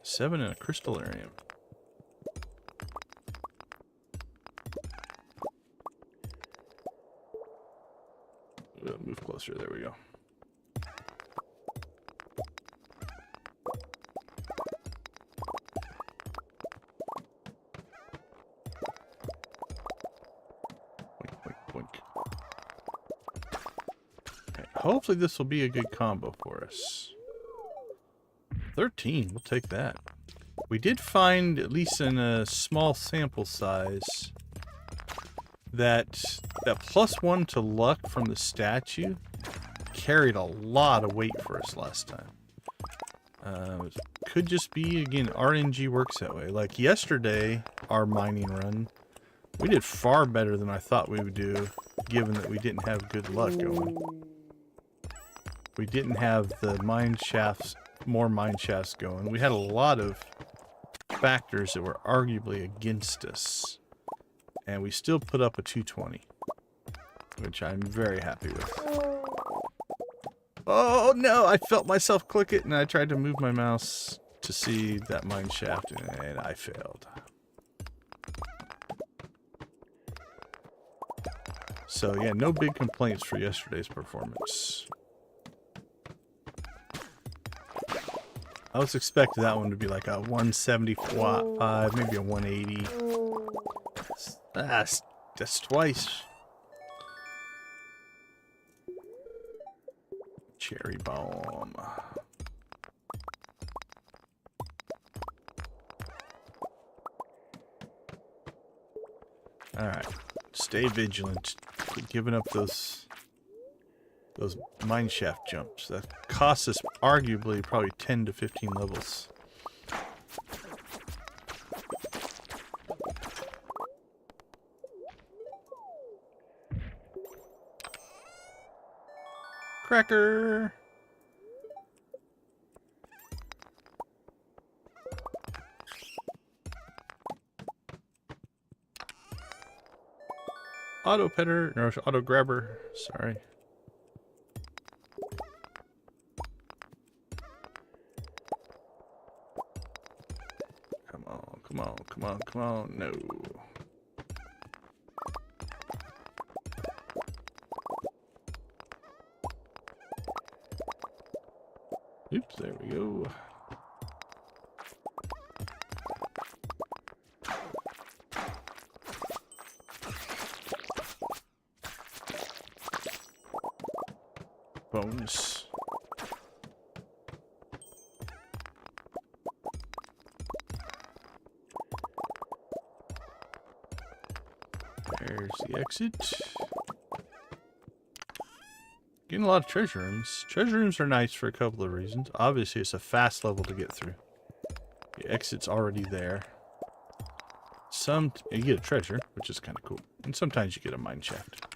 7 in a crystallarium. Move closer. There we go. Boink, boink, boink. Okay, hopefully this will be a good combo for us. 13, we'll take that. We did find, at least in a small sample size, that +1 to luck from the statue carried a lot of weight for us last time. Could just be, again, RNG works that way. Like yesterday, our mining run, we did far better than I thought we would do, given that we didn't have good luck going. We didn't have the mine shafts, more mine shafts going. We had a lot of factors that were arguably against us, and we still put up a 220, which I'm very happy with. Oh no, I felt myself click it, and I tried to move my mouse to see that mine shaft, and I failed. So yeah, no big complaints for yesterday's performance. I was expecting that one to be like a 175, maybe a 180. That's twice. Cherry bomb. Alright. Stay vigilant. Keep giving up those mine shaft jumps. That costs us arguably probably 10 to 15 levels. cracker. Auto petter, no, auto grabber. Sorry. Come on, come on, come on, come on. No. Oops, there we go. Bonus. There's the exit. Getting a lot of treasure rooms. Treasure rooms are nice for a couple of reasons. Obviously, it's a fast level to get through. The exit's already there. You get a treasure, which is kind of cool. And sometimes you get a mine shaft.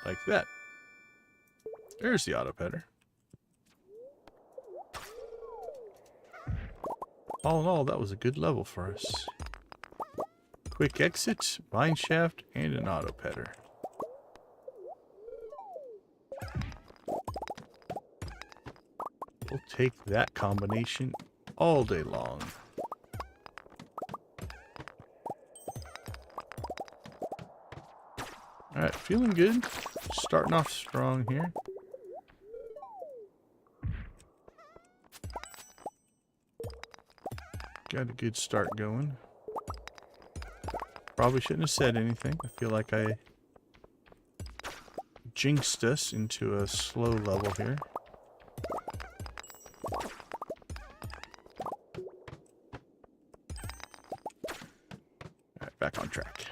Like that. There's the auto petter. All in all, that was a good level for us. Quick exit, mine shaft, and an auto petter. We'll take that combination all day long. Alright, feeling good. Starting off strong here. Got a good start going. Probably shouldn't have said anything. I feel like I jinxed us into a slow level here. Alright, back on track.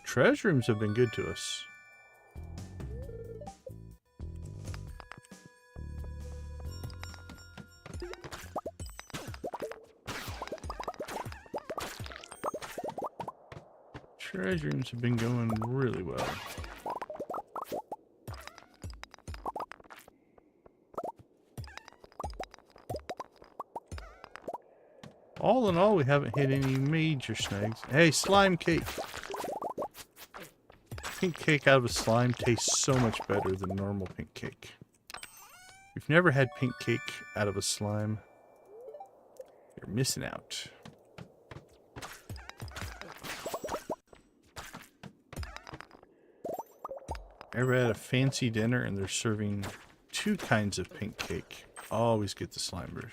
Treasure rooms have been good to us. Treasure rooms have been going really well. All in all, we haven't hit any major snags. Hey, slime cake! Pink cake out of a slime tastes so much better than normal pink cake. If you've never had pink cake out of a slime, you're missing out. Ever had a fancy dinner and they're serving 2 kinds of pink cake? Always get the slime version.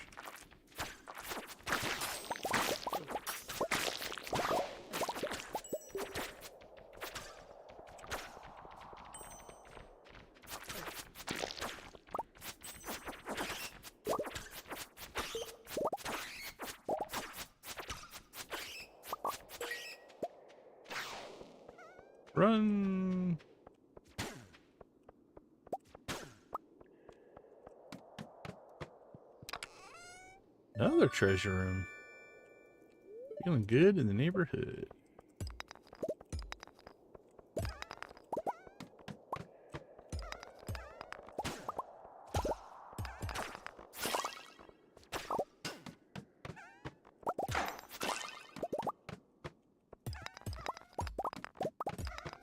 Run! Another treasure room. Feeling good in the neighborhood.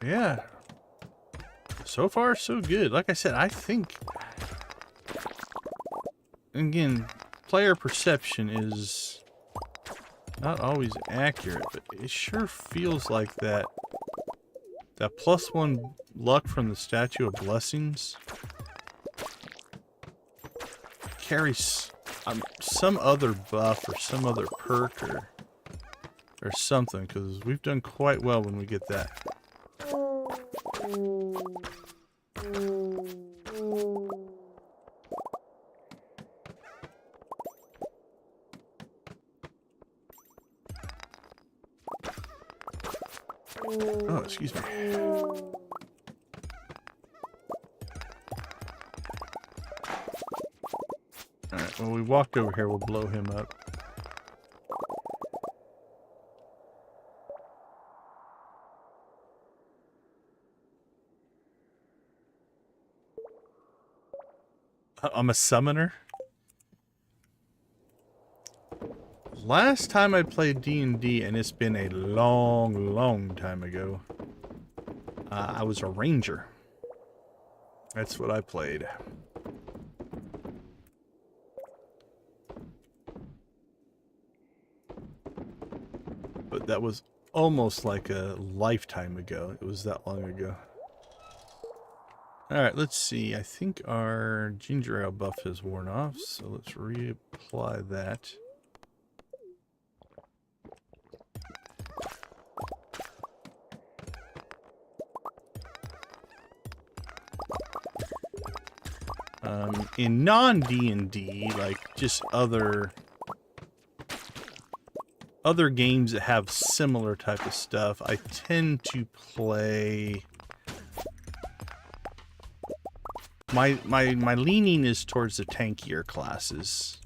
Yeah. So far, so good. Like I said, I think... Again, player perception is not always accurate, but it sure feels like that +1 luck from the Statue of Blessings carries some other buff or some other perk or something, because we've done quite well when we get that. Oh, excuse me. when we walked over here, we'll blow him up. I'm a summoner. Last time I played D&D, and it's been a long, long time ago, I was a ranger. That's what I played. But that was almost like a lifetime ago. It was that long ago. Alright, let's see. I think our ginger ale buff has worn off, so let's reapply that. In non-D&D, like just other games that have similar type of stuff, I tend to play... My leaning is towards the tankier classes.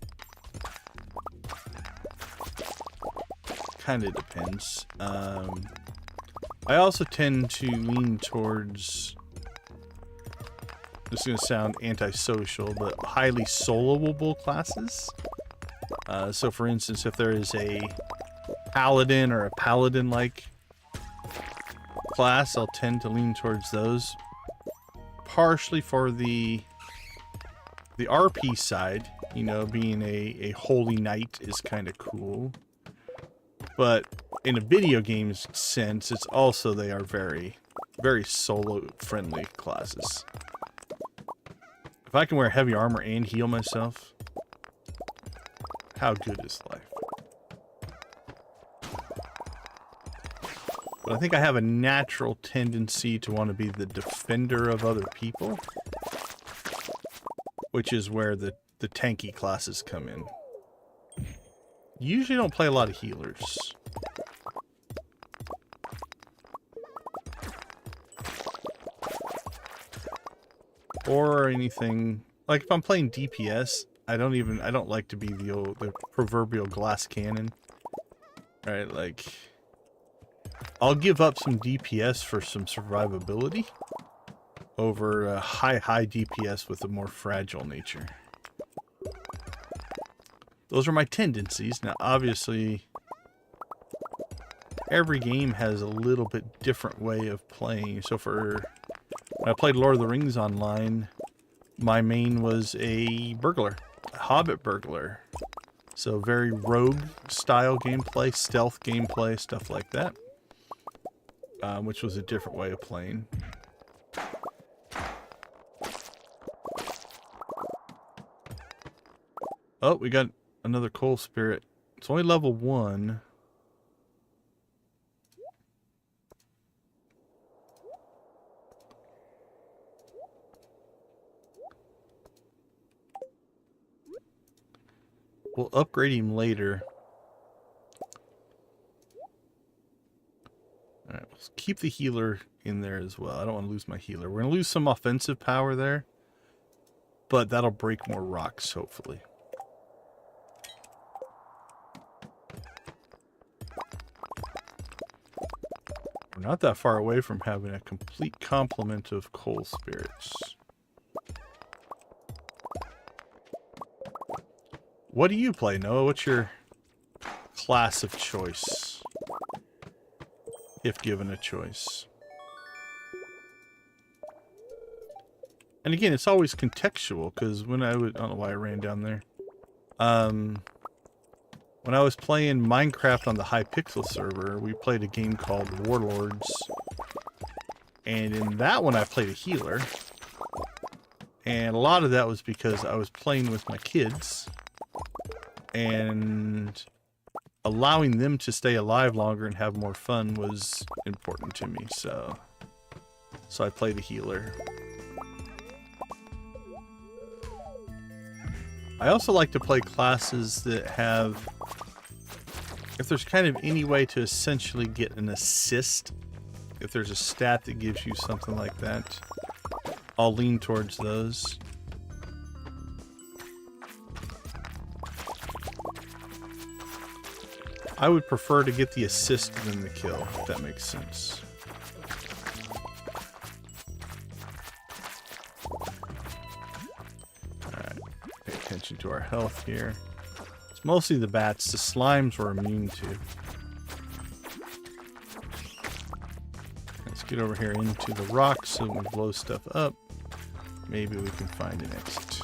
Kind of depends. I also tend to lean towards... This is going to sound antisocial, but highly soloable classes. So for instance, if there is a paladin or a paladin-like class, I'll tend to lean towards those. Partially for the RP side, you know, being a holy knight is kind of cool. But in a video game sense, it's also, they are very, very solo-friendly classes. If I can wear heavy armor and heal myself, how good is life? But I think I have a natural tendency to want to be the defender of other people, which is where the tanky classes come in. Usually don't play a lot of healers. Or anything, like if I'm playing DPS, I don't like to be the proverbial glass cannon. Right, like I'll give up some DPS for some survivability over a high DPS with a more fragile nature. Those are my tendencies. Now obviously every game has a little bit different way of playing. So when I played Lord of the Rings online, my main was a burglar, a hobbit burglar. So very rogue style gameplay, stealth gameplay, stuff like that. Which was a different way of playing. Oh, we got another coal spirit. It's only level 1. We'll upgrade him later. Alright, let's keep the healer in there as well. I don't want to lose my healer. We're going to lose some offensive power there, but that'll break more rocks, hopefully. We're not that far away from having a complete complement of coal spirits. What do you play, Noah? What's your class of choice? If given a choice. And again, it's always contextual, because when I don't know why I ran down there. When I was playing Minecraft on the Hypixel server, we played a game called Warlords. And in that one, I played a healer. And a lot of that was because I was playing with my kids. And allowing them to stay alive longer and have more fun was important to me, so I played a healer. I also like to play classes that have, if there's kind of any way to essentially get an assist, if there's a stat that gives you something like that, I'll lean towards those. I would prefer to get the assist than the kill, if that makes sense. Alright, pay attention to our health here. It's mostly the bats. The slimes we're immune to. Let's get over here into the rocks so when we blow stuff up, maybe we can find an exit.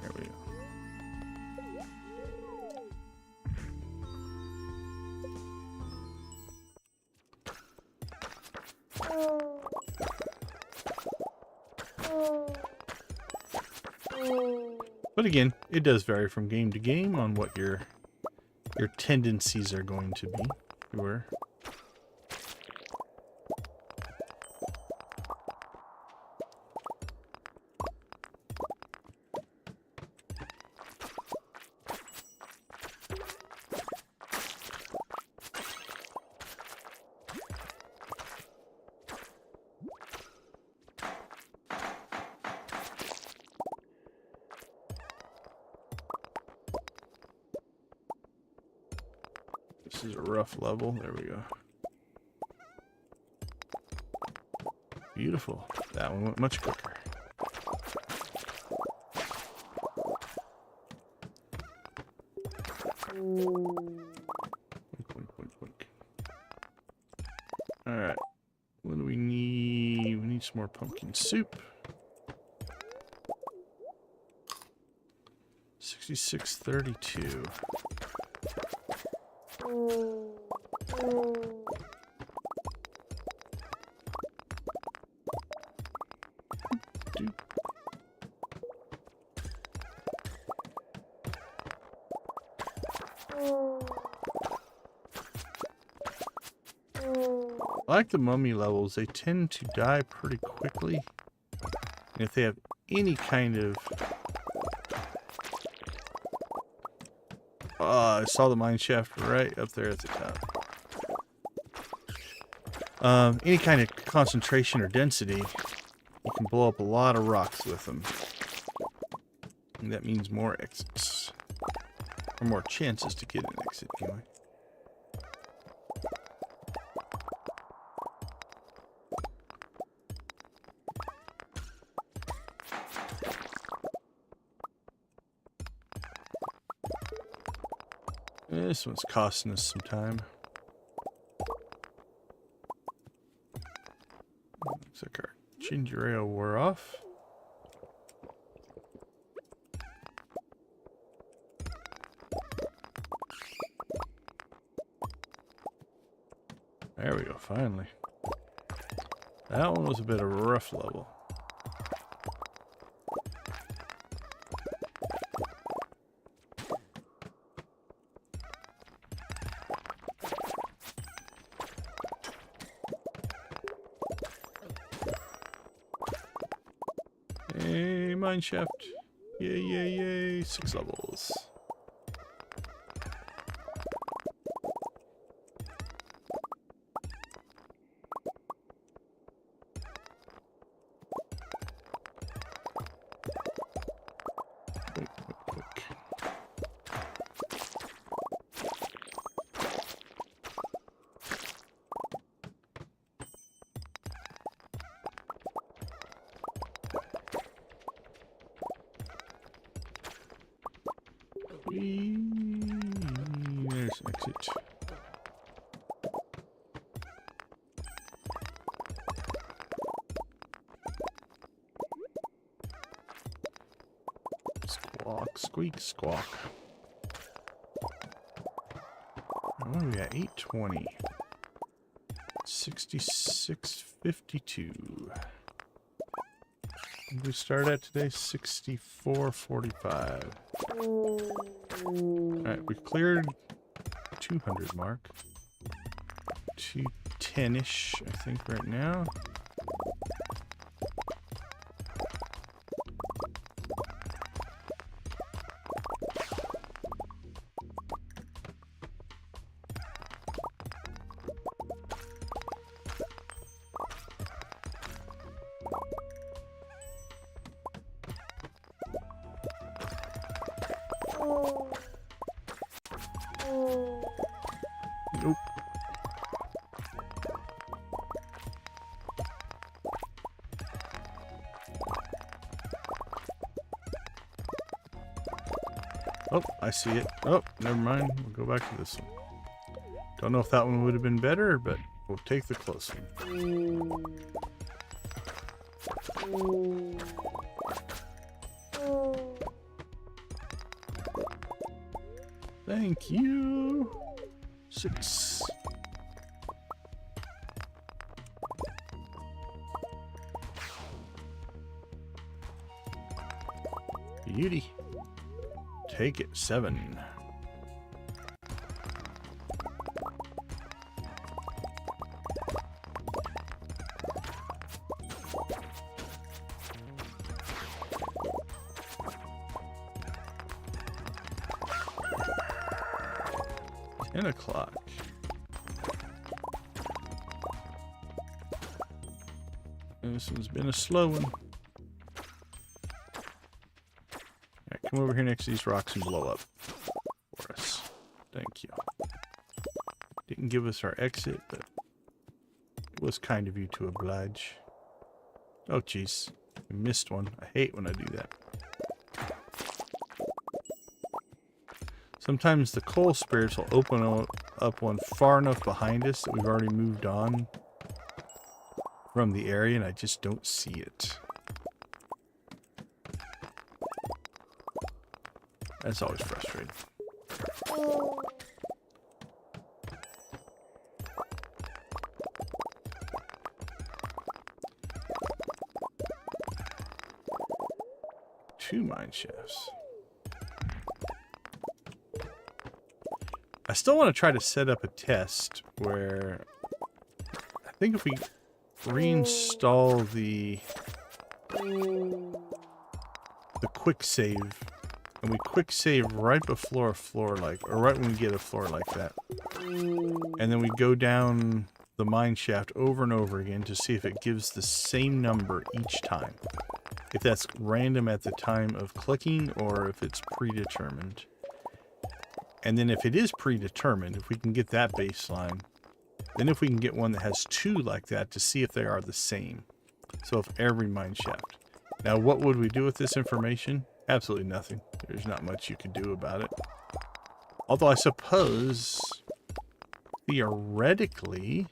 There we go. But again, it does vary from game to game on what your tendencies are going to be. Sure. This is a rough level. There we go. Beautiful. That one went much quicker. Alright. What do we need? We need some more pumpkin soup. 6632. Like the mummy levels, they tend to die pretty quickly. And if they have any kind of... I saw the mine shaft right up there at the top. Any kind of concentration or density, you can blow up a lot of rocks with them. And that means more exits. Or more chances to get an exit, anyway. This one's costing us some time. Looks like our ginger ale wore off. There we go, finally. That one was a bit of a rough level. Hey, mine shaft. Yay, yay, yay. 6 levels. Quick, quick, quick. There's an exit. Squawk, squeak, squawk. What are we at? 820. 6652. We start at today 6445. Alright, we cleared 200 mark. 210-ish, I think, right now. Oh, I see it. Oh, never mind. We'll go back to this one. Don't know if that one would have been better, but we'll take the close one. Thank you. 6. Beauty. Take it. 7. O'clock. This one's been a slow one. Alright, come over here next to these rocks and blow up for us. Thank you. Didn't give us our exit, but it was kind of you to oblige. Oh, jeez. We missed one. I hate when I do that. Sometimes the coal spirits will open up one far enough behind us that we've already moved on from the area, and I just don't see it. That's always frustrating. Two mine shafts. I still want to try to set up a test where I think if we reinstall the quick save and we quick save right before a floor like, or right when we get a floor like that, and then we go down the mine shaft over and over again to see if it gives the same number each time, if that's random at the time of clicking or if it's predetermined. And then if it is predetermined, if we can get that baseline, then if we can get one that has 2 like that to see if they are the same. So if every mine shaft. Now what would we do with this information? Absolutely nothing. There's not much you can do about it. Although I suppose, theoretically,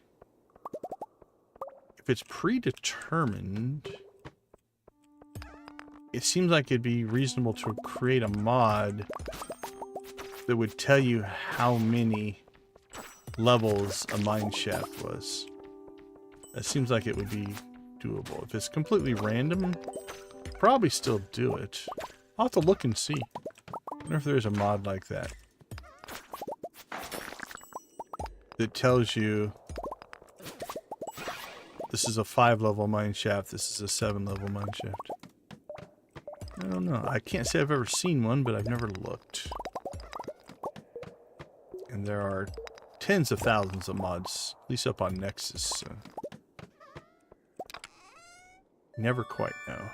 if it's predetermined, it seems like it'd be reasonable to create a mod that would tell you how many levels a mine shaft was. That seems like it would be doable. If it's completely random, probably still do it. I'll have to look and see. I wonder if there's a mod like that that tells you this is a 5-level mine shaft, this is a 7-level mine shaft. I don't know. I can't say I've ever seen one, but I've never looked. And there are tens of thousands of mods, at least up on Nexus. So never quite know.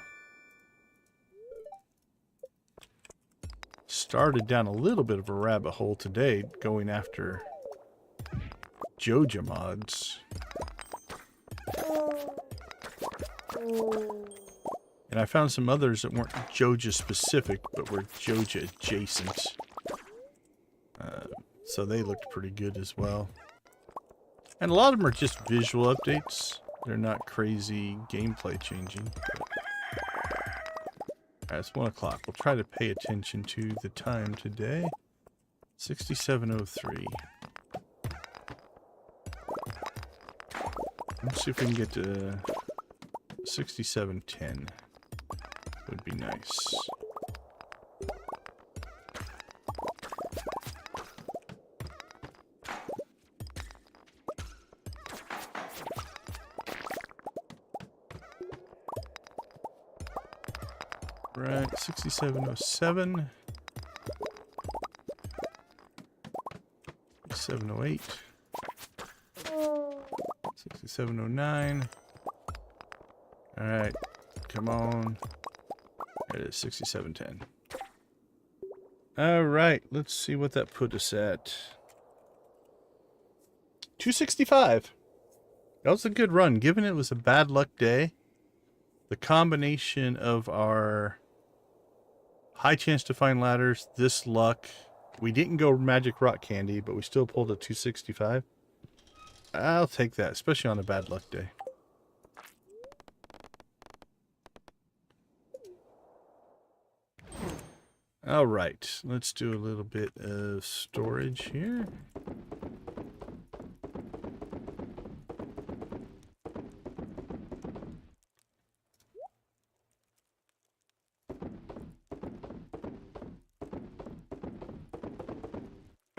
Started down a little bit of a rabbit hole today, going after Joja mods. And I found some others that weren't Joja specific, but were Joja adjacent. So they looked pretty good as well. And a lot of them are just visual updates. They're not crazy gameplay changing. Alright, it's 1 o'clock. We'll try to pay attention to the time today. 67:03. Let's see if we can get to 67:10. Would be nice. Right, 67:07. 67:08. 67:09. Alright, come on. There it is, 67:10. Alright, let's see what that put us at. 265. That was a good run, given it was a bad luck day. The combination of our High chance to find ladders. This luck. We didn't go magic rock candy, but we still pulled a 265. I'll take that, especially on a bad luck day. All right, let's do a little bit of storage here.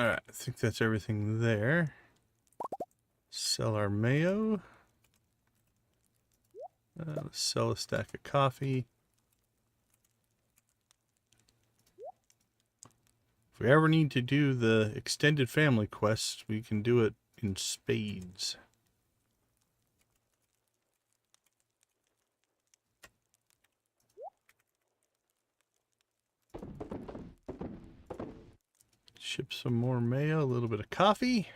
All right, I think that's everything there. Sell our mayo. Let's sell a stack of coffee. If we ever need to do the extended family quest, we can do it in spades. Ship some more mayo, a little bit of coffee.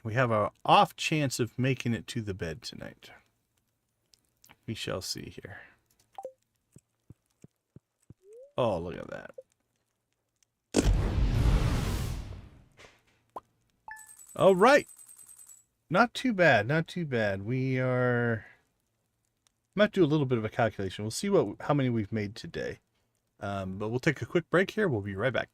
We have an off chance of making it to the bed tonight. We shall see here. Oh, look at that. All right. Not too bad. Not too bad. We are... might do a little bit of a calculation. We'll see how many we've made today. But we'll take a quick break here. We'll be right back.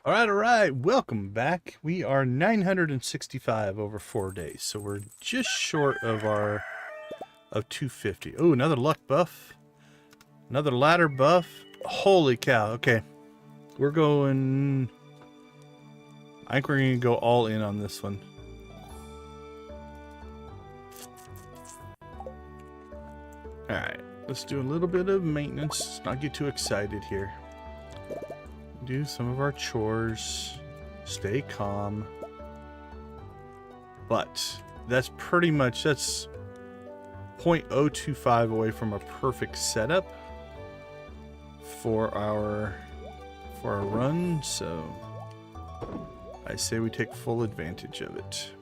All right. Welcome back. We are 965 over 4 days, so we're just short of our 250. Oh, another luck buff, another ladder buff. Holy cow! Okay, we're going. I think we're gonna go all in on this one. All right, let's do a little bit of maintenance. Let's not get too excited here. Do some of our chores, stay calm. But that's pretty much, that's 0.025 away from a perfect setup for our run, so I say we take full advantage of it.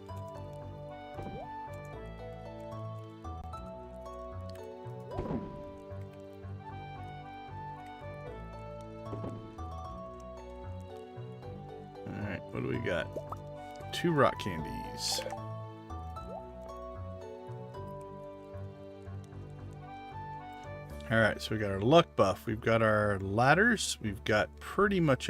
What do we got? 2 rock candies. Alright, so we got our luck buff. We've got our ladders. We've got pretty much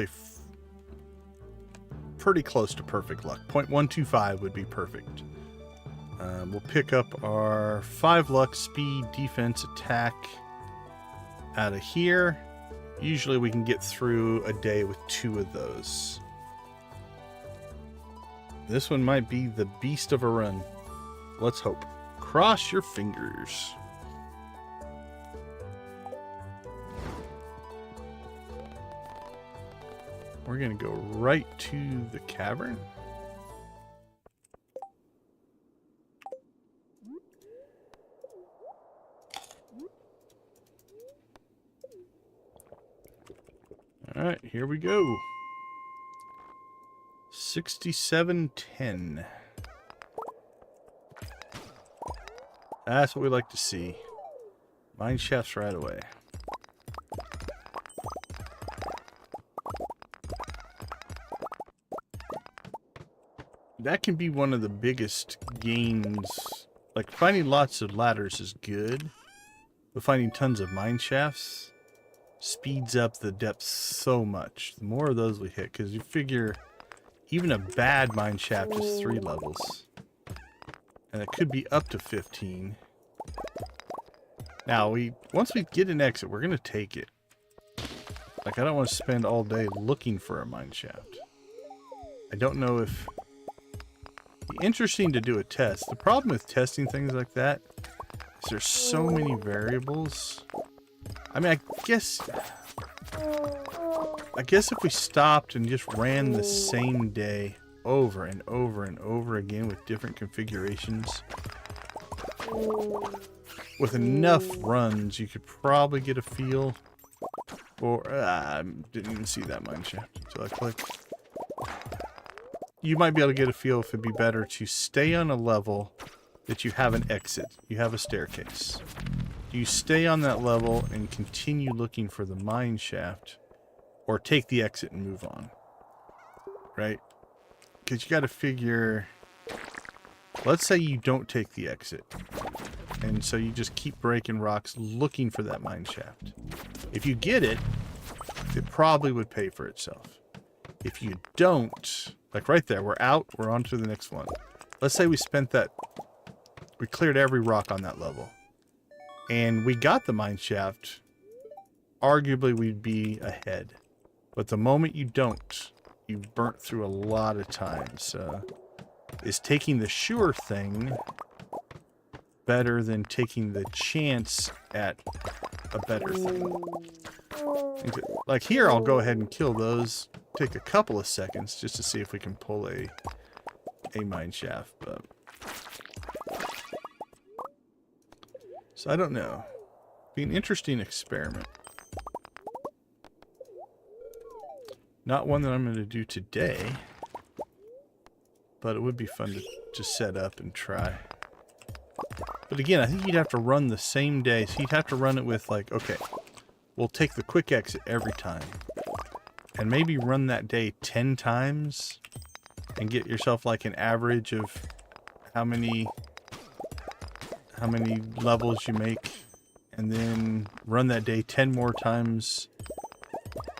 pretty close to perfect luck. 0.125 would be perfect. We'll pick up our 5 luck, speed, defense, attack out of here. Usually we can get through a day with 2 of those. This one might be the beast of a run. Let's hope. Cross your fingers. We're going to go right to the cavern. All right, here we go. 6710. That's what we like to see. Mine shafts right away. That can be one of the biggest gains. Like, finding lots of ladders is good, but finding tons of mine shafts speeds up the depth so much. The more of those we hit, because you figure even a bad mine shaft is 3 levels. And it could be up to 15. Now, once we get an exit, we're going to take it. Like, I don't want to spend all day looking for a mine shaft. I don't know if... It'd be interesting to do a test. The problem with testing things like that is there's so many variables. I mean, I guess if we stopped and just ran the same day over and over and over again with different configurations, with enough runs, you could probably get a feel for... I didn't even see that mine shaft until I clicked. You might be able to get a feel if it'd be better to stay on a level that you have an exit, you have a staircase. Do you stay on that level and continue looking for the mine shaft, or take the exit and move on? Right? Because you got to figure, let's say you don't take the exit, and so you just keep breaking rocks looking for that mine shaft. If you get it, it probably would pay for itself. If you don't, like right there, we're out, we're on to the next one. Let's say we spent that, we cleared every rock on that level, and we got the mine shaft, arguably we'd be ahead. But the moment you don't, you've burnt through a lot of time. So, is taking the sure thing better than taking the chance at a better thing? Like here, I'll go ahead and kill those. Take a couple of seconds just to see if we can pull a mine shaft. But so I don't know. Be an interesting experiment. Not one that I'm going to do today, but it would be fun to just set up and try. But again, I think you'd have to run the same day, so you'd have to run it with like, okay, we'll take the quick exit every time, and maybe run that day 10 times, and get yourself like an average of how many levels you make, and then run that day 10 more times,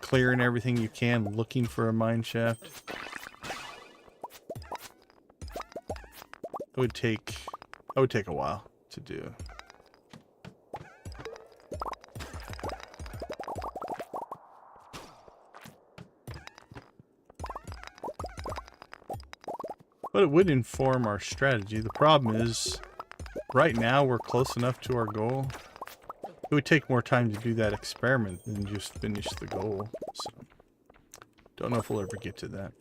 clearing everything you can, looking for a mine shaft. It would take a while to do. But it would inform our strategy. The problem is, right now we're close enough to our goal. It would take more time to do that experiment than just finish the goal. So, don't know if we'll ever get to that.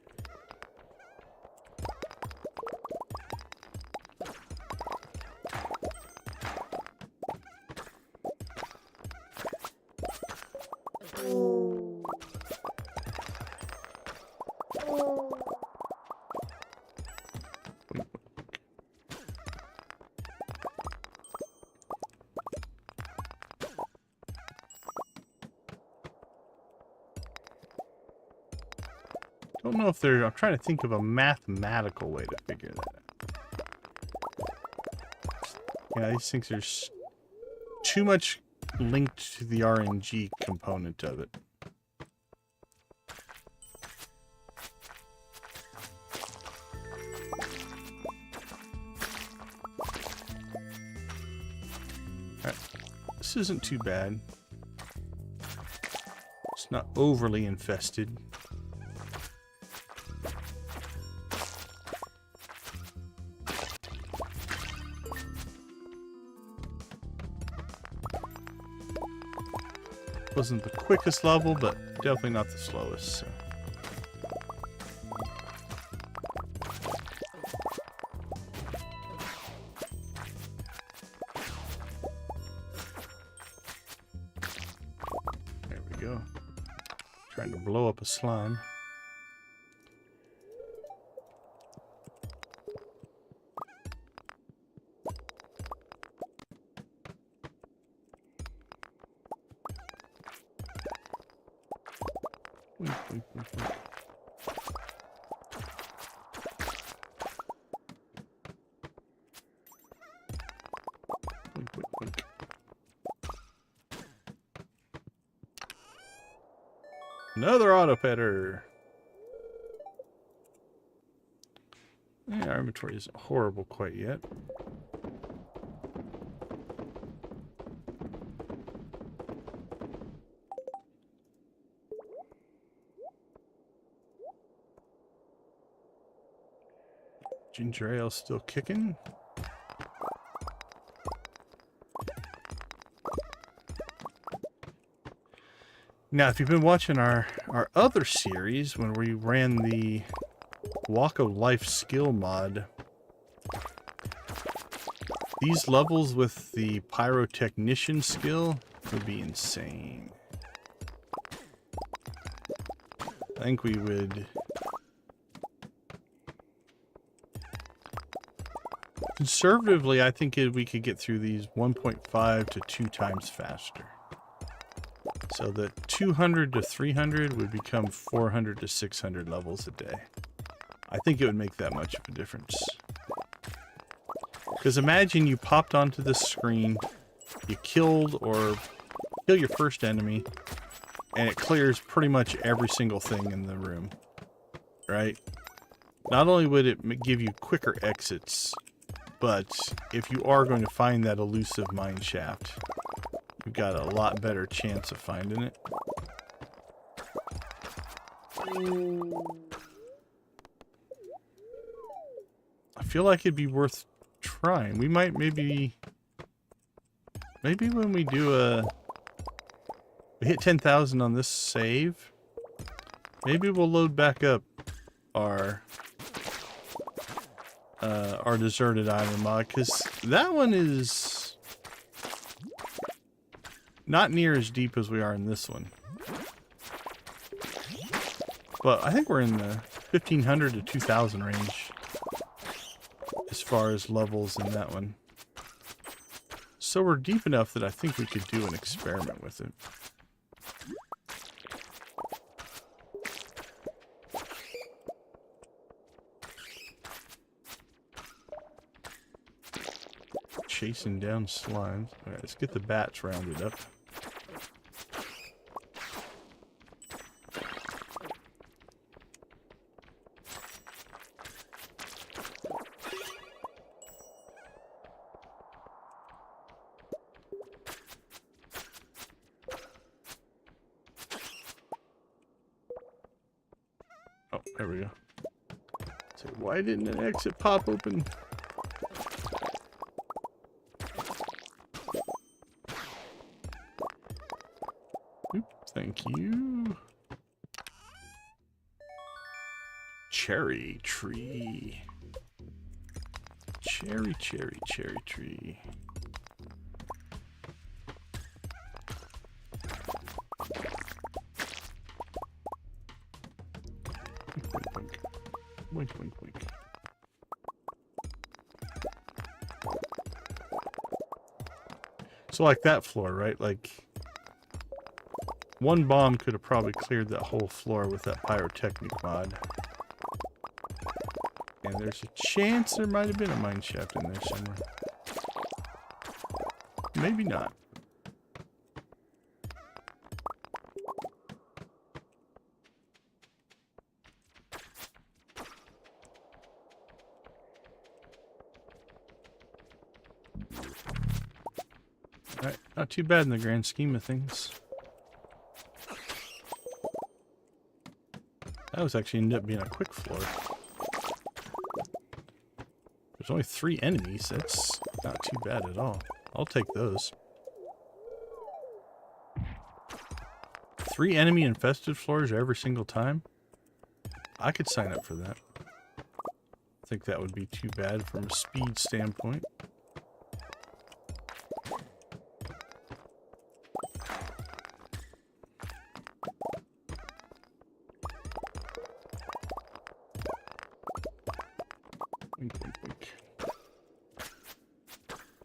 Don't know if there. I'm trying to think of a mathematical way to figure that out. Yeah, these things are too much linked to the RNG component of it. This isn't too bad. It's not overly infested. Wasn't the quickest level, but definitely not the slowest. So. There we go. Trying to blow up a slime. Another auto petter. Yeah, our inventory isn't horrible quite yet. Ginger ale still kicking. Now, if you've been watching our other series, when we ran the Walk of Life skill mod, these levels with the Pyrotechnician skill would be insane. I think we would... Conservatively, I think we could get through these 1.5 to 2 times faster. So the 200 to 300 would become 400 to 600 levels a day. I think it would make that much of a difference. Because imagine you popped onto the screen, you killed or kill your first enemy, and it clears pretty much every single thing in the room. Right? Not only would it give you quicker exits, but if you are going to find that elusive mine shaft, you've got a lot better chance of finding it. I feel like it'd be worth trying. We might maybe when we do we hit 10,000 on this save, maybe we'll load back up our deserted island mod, because that one is not near as deep as we are in this one. But I think we're in the 1,500 to 2,000 range as far as levels in that one. So we're deep enough that I think we could do an experiment with it. Chasing down slimes. Alright, let's get the bats rounded up. Oh, there we go. So why didn't an exit pop open? Thank you. Cherry tree. Cherry tree. Wink, wink, wink. So like that floor, right? Like one bomb could have probably cleared that whole floor with that pyrotechnic mod. And there's a chance there might have been a mine shaft in there somewhere. Maybe not. Alright, Not too bad in the grand scheme of things. That was actually ended up being a quick floor. There's only 3 enemies. That's not too bad at all. I'll take those. 3 enemy infested floors every single time? I could sign up for that. I think that would be too bad from a speed standpoint.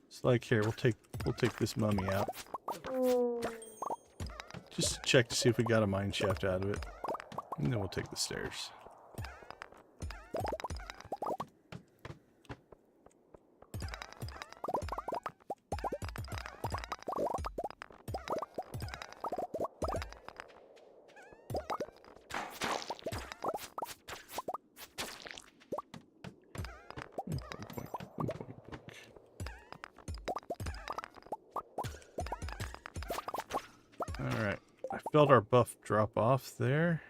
It's like, here, we'll take this mummy out. Just to check to see if we got a mine shaft out of it. And then we'll take the stairs. Alright, I felt our buff drop off there.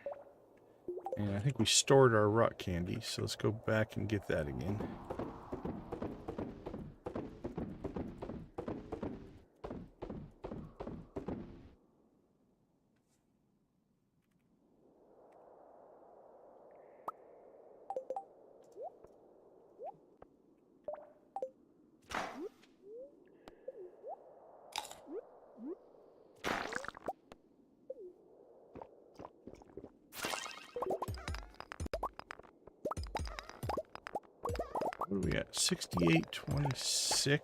And I think we stored our rock candy, so let's go back and get that again. What are we at? 68.26.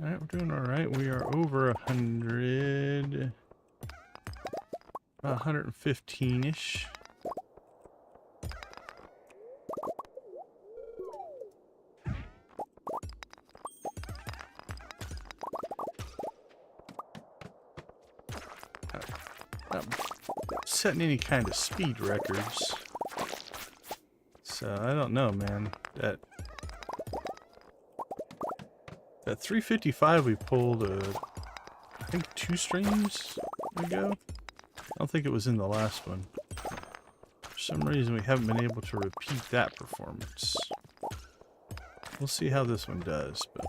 Alright, we're doing alright. We are over 100. 115-ish. Not setting any kind of speed records. So I don't know, man. That 355 we pulled, I think 2 streams ago. I don't think it was in the last one. For some reason, we haven't been able to repeat that performance. We'll see how this one does, but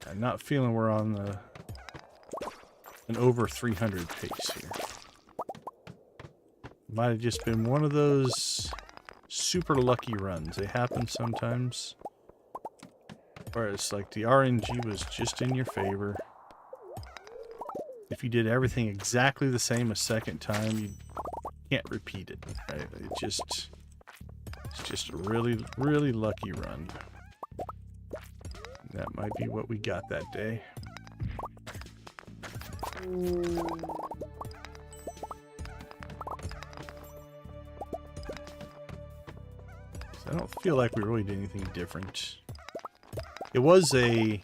I'm not feeling we're on an over 300 pace here. Might have just been one of those super lucky runs. They happen sometimes. Where it's like the RNG was just in your favor. If you did everything exactly the same a second time, you can't repeat it. Right? It's just a really, really lucky run. That might be what we got that day. I don't feel like we really did anything different. It was we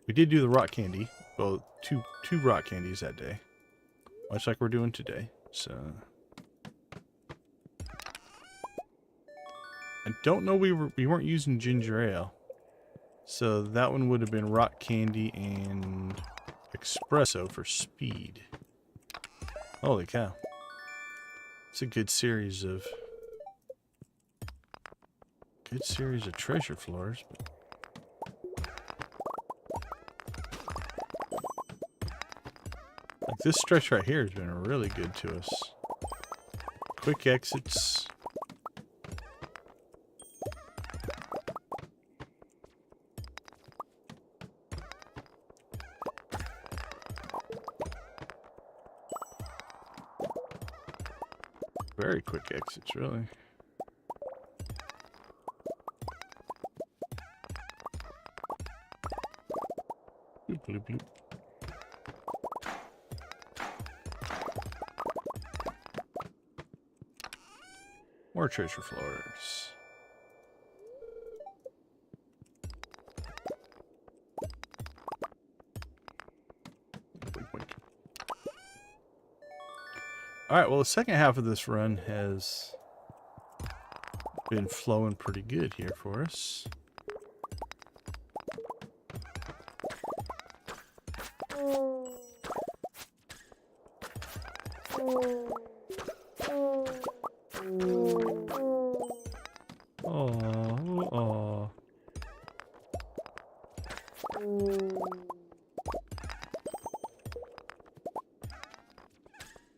did do the rock candy. Well, two rock candies that day. Much like we're doing today. So I don't know we weren't using ginger ale. So that one would have been rock candy and espresso for speed. Holy cow. It's a good series of treasure floors. Like this stretch right here has been really good to us. Quick exits. Very quick exits, really. Bloop, bloop, bloop. More treasure floors. Alright, well the second half of this run has Been flowing pretty good here for us. Oh.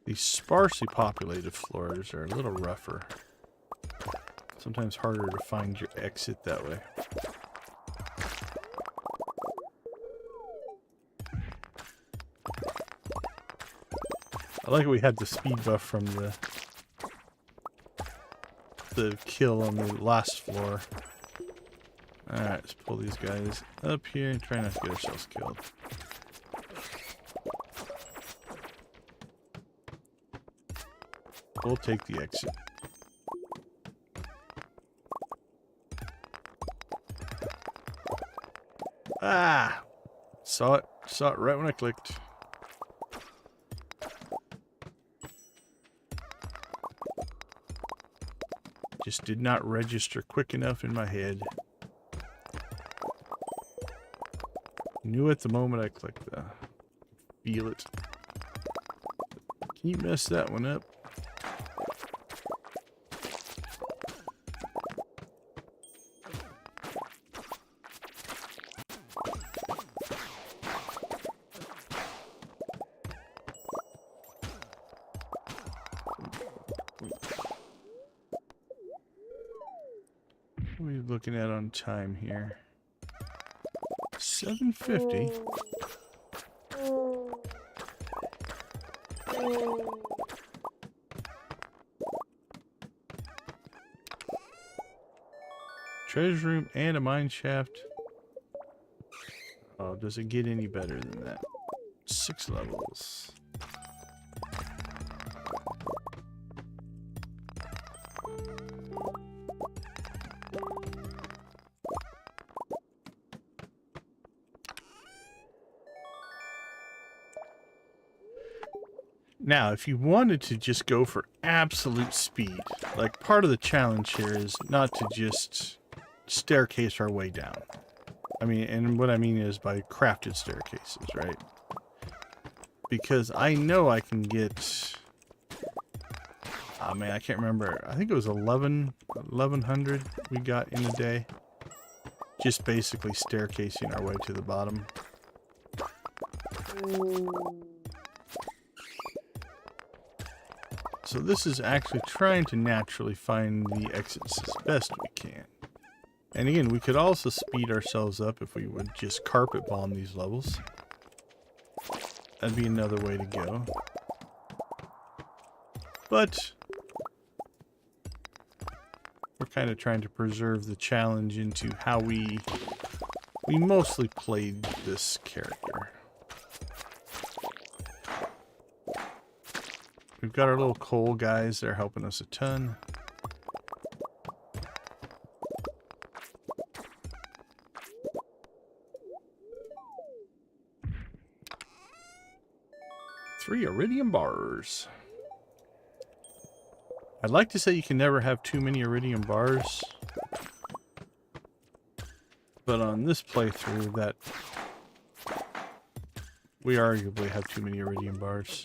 These sparsely populated floors are a little rougher. Sometimes harder to find your exit that way. I like we had the speed buff from the kill on the last floor. Alright, let's pull these guys up here and try not to get ourselves killed. We'll take the exit. Ah! Saw it right when I clicked. Just did not register quick enough in my head. Knew it the moment I clicked. Feel it. Can you mess that one up? What are we looking at on time here? 7:50. Treasure room and a mine shaft. Oh, does it get any better than that? 6 levels. Now, if you wanted to just go for absolute speed, like part of the challenge here is not to just staircase our way down. I mean, and what I mean is by crafted staircases, right? Because I know I can get... Oh man, I can't remember. I think it was 1100 we got in a day. Just basically staircasing our way to the bottom. So this is actually trying to naturally find the exits as best we can. And again, we could also speed ourselves up if we would just carpet bomb these levels. That'd be another way to go. But we're kind of trying to preserve the challenge into how we mostly played this character. We've got our little coal guys. They're helping us a ton. Three iridium bars. I'd like to say you can never have too many iridium bars. But on this playthrough, that we arguably have too many iridium bars.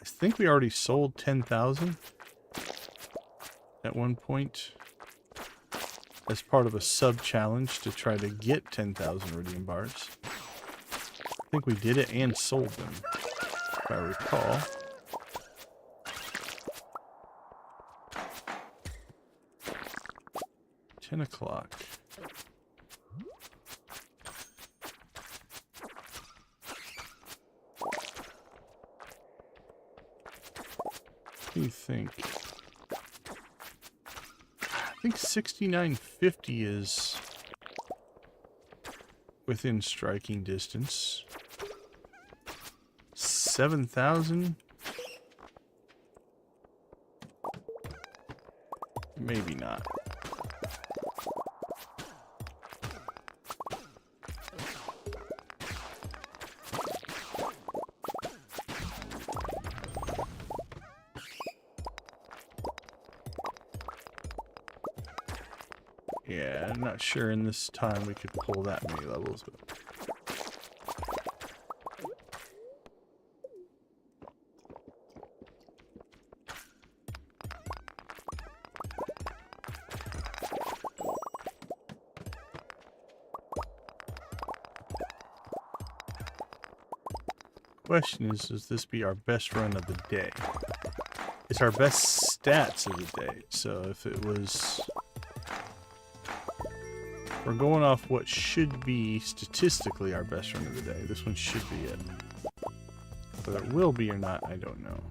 I think we already sold 10,000 at one point as part of a sub-challenge to try to get 10,000 iridium bars. I think we did it and sold them, if I recall. $10 o'clock. What do you think? I think 6950 is within striking distance. 7,000? Maybe not. Yeah, I'm not sure in this time we could pull that many levels, but... Question is this be our best run of the day? It's our best stats of the day. So if it was... We're going off what should be statistically our best run of the day. This one should be it. Whether it will be or not, I don't know.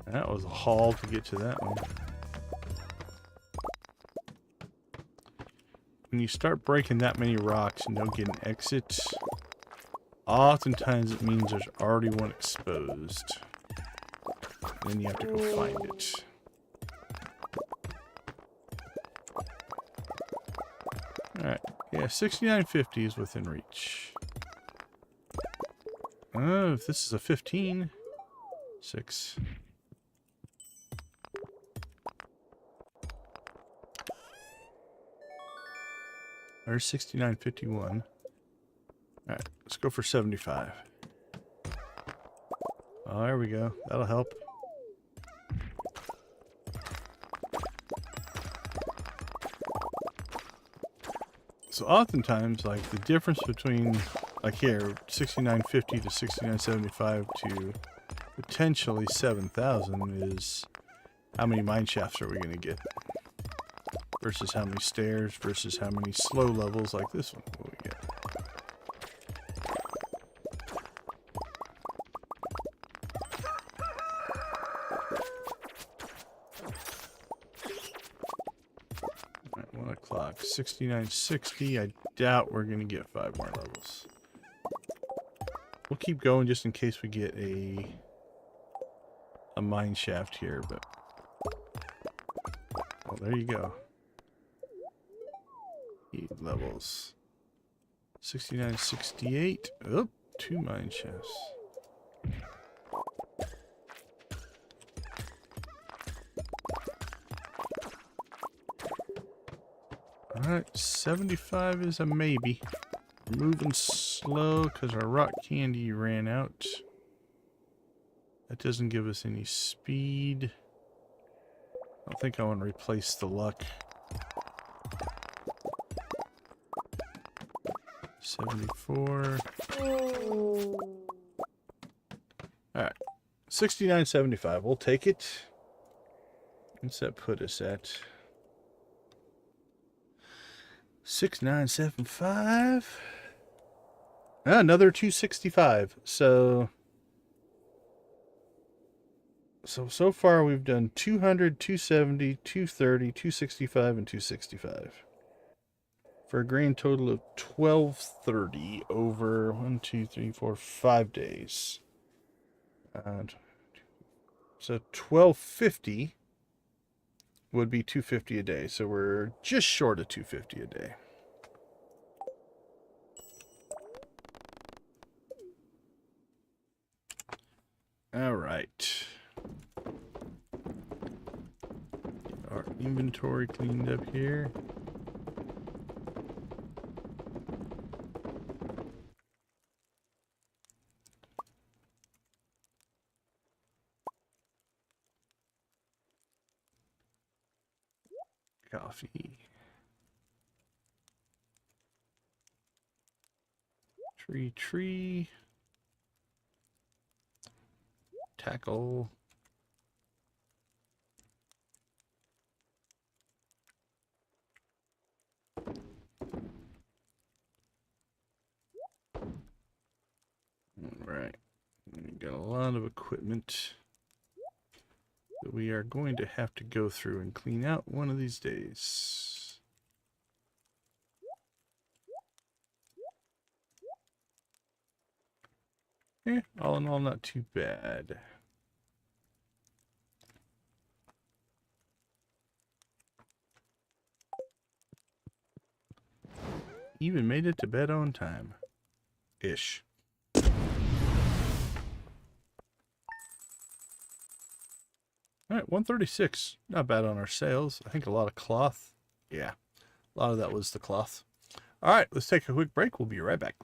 That was a haul to get to that one. When you start breaking that many rocks and don't get an exit, oftentimes it means there's already one exposed. Then you have to go find it. Alright, yeah, 6950 is within reach. If this is a 15, 6. There's 6951. Alright, let's go for 75. Oh, there we go. That'll help. So oftentimes, like, the difference between, like here, 6950 to 6975 to potentially 7,000 is how many mine shafts are we going to get? Versus how many stairs, versus how many slow levels like this one will we get. Alright, 1 o'clock. 6960. I doubt we're going to get 5 more levels. We'll keep going just in case we get a mine shaft here, but... Well, there you go. 8 levels. 69, 68. Oh, 2 mine shafts. Alright, 75 is a maybe. We're moving slow because our rock candy ran out. That doesn't give us any speed. I don't think I want to replace the luck. 74. Alright. 69.75. We'll take it. What's that put us at? 6975. Another 265. So far we've done 200, 270, 230, 265, and 265. For a grand total of 1230 over 1, 2, 3, 4, 5 days. So 1250 would be 250 a day. So we're just short of 250 a day. All right. Our inventory cleaned up here. Coffee. Tree. Tackle. Alright. We got a lot of equipment that we are going to have to go through and clean out one of these days. All in all, not too bad. Even made it to bed on time. Ish. Alright, 136. Not bad on our sales. I think a lot of cloth. Yeah, a lot of that was the cloth. Alright, let's take a quick break. We'll be right back.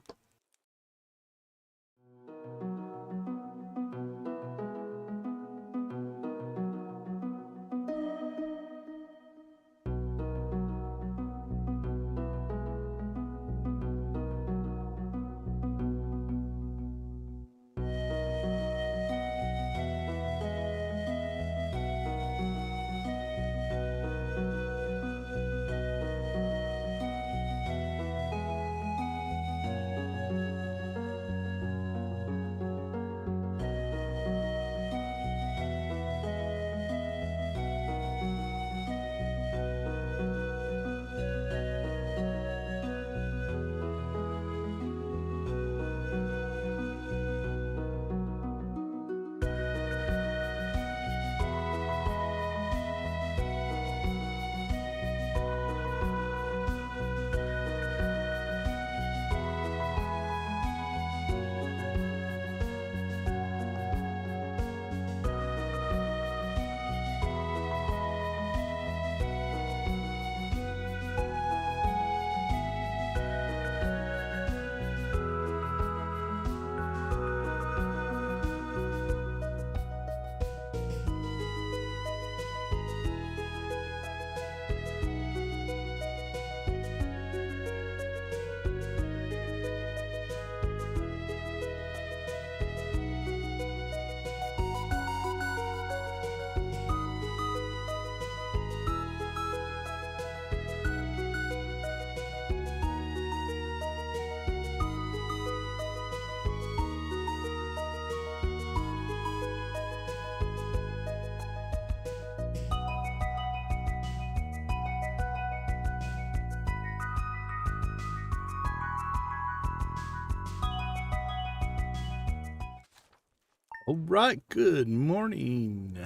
All right, good morning.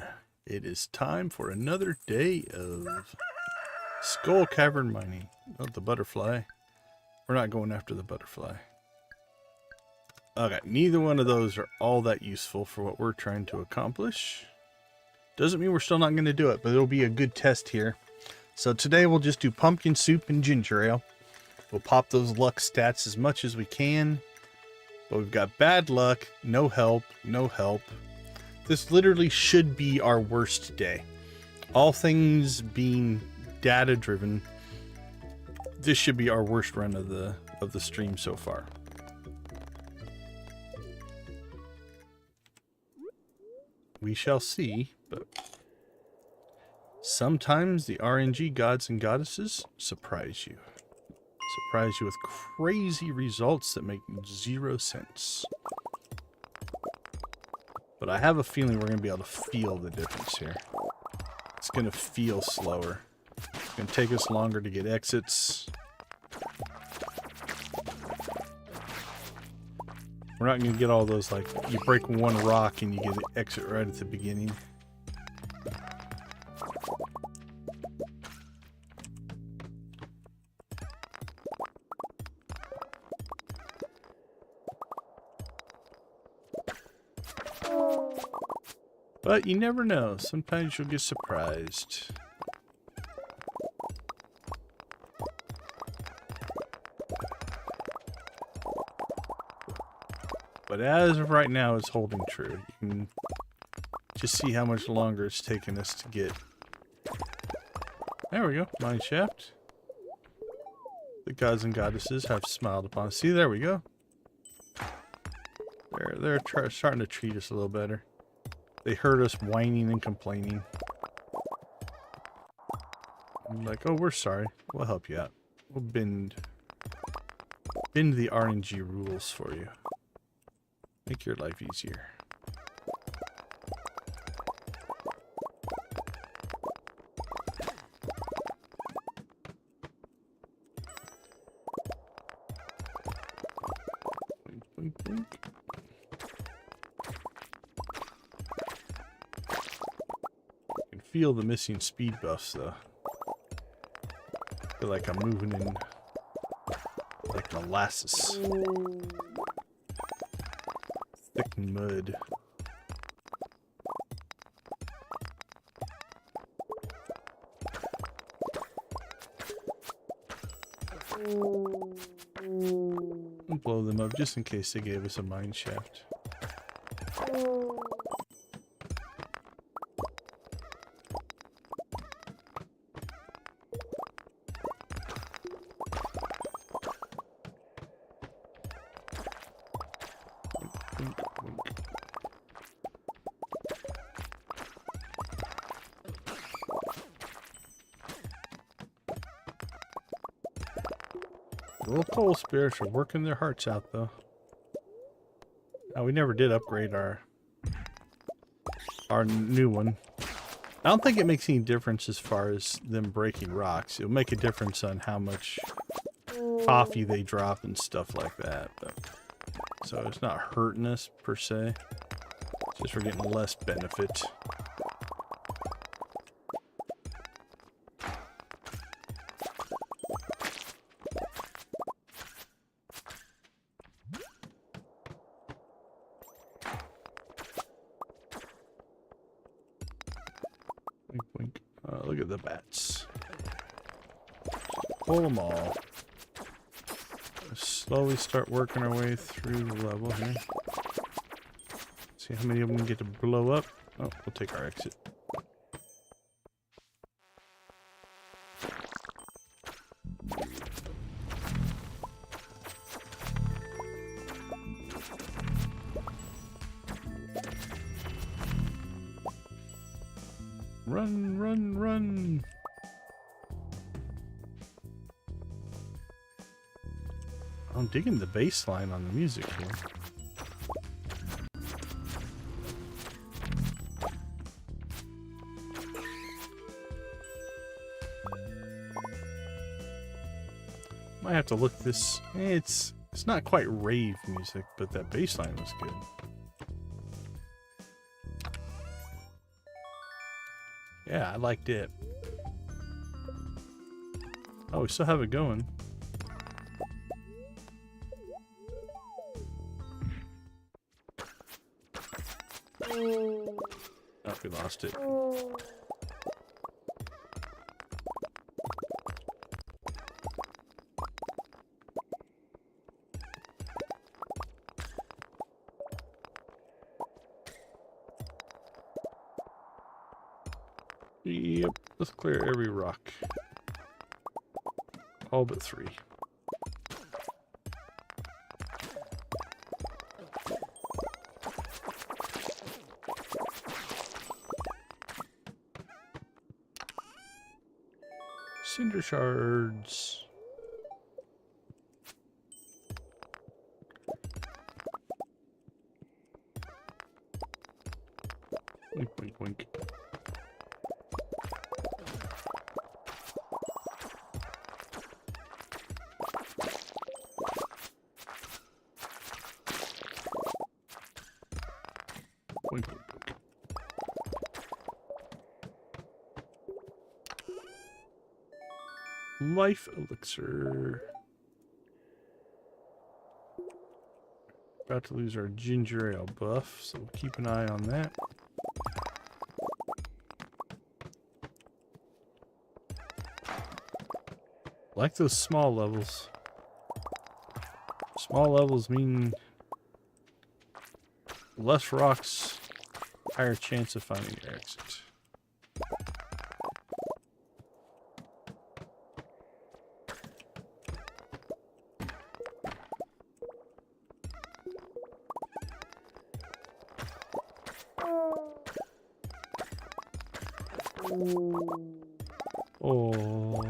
It is time for another day of Skull Cavern mining. Oh, the butterfly. We're not going after the butterfly. Okay, neither one of those are all that useful for what we're trying to accomplish. Doesn't mean we're still not going to do it, but it'll be a good test here. So today we'll just do pumpkin soup and ginger ale. We'll pop those luck stats as much as we can. But we've got bad luck, no help, no help. This literally should be our worst day. All things being data driven, this should be our worst run of the stream so far. We shall see, but sometimes the RNG gods and goddesses surprise you. Surprise you with crazy results that make 0 sense. But I have a feeling we're going to be able to feel the difference here. It's going to feel slower. It's going to take us longer to get exits. We're not going to get all those, like, you break one rock and you get an exit right at the beginning. But you never know. Sometimes you'll get surprised. But as of right now, it's holding true. You can just see how much longer it's taken us to get. There we go. Mine shaft. The gods and goddesses have smiled upon us. See, there we go. They're starting to treat us a little better. They heard us whining and complaining. I'm like, oh, we're sorry. We'll help you out. We'll bend the RNG rules for you. Make your life easier. Blink, blink, blink. feel the missing speed buffs, though. I feel like I'm moving in like molasses. Thick mud. We'll blow them up just in case they gave us a mine shaft. The little coal spirits are working their hearts out, though. Oh, we never did upgrade our new one. I don't think it makes any difference as far as them breaking rocks. It'll make a difference on how much coffee they drop and stuff like that. But, so it's not hurting us per se. It's just we're getting less benefit. Wink, wink. Look at the bats. Pull them all. Slowly start working our way through the level here. See how many of them get to blow up. Oh, we'll take our exit. Run, run, run. I'm digging the bass line on the music here. Might have to look this. It's not quite rave music, but that bass line was good. Yeah, I liked it. Oh, we still have it going. Oh, we lost it. Yep, let's clear every rock. All but 3. Cinder shards. Wink, wink, wink. Wink, wink, wink. Life elixir. About to lose our ginger ale buff, so we'll keep an eye on that. Like those small levels. Small levels mean less rocks, higher chance of finding your exit. Oh.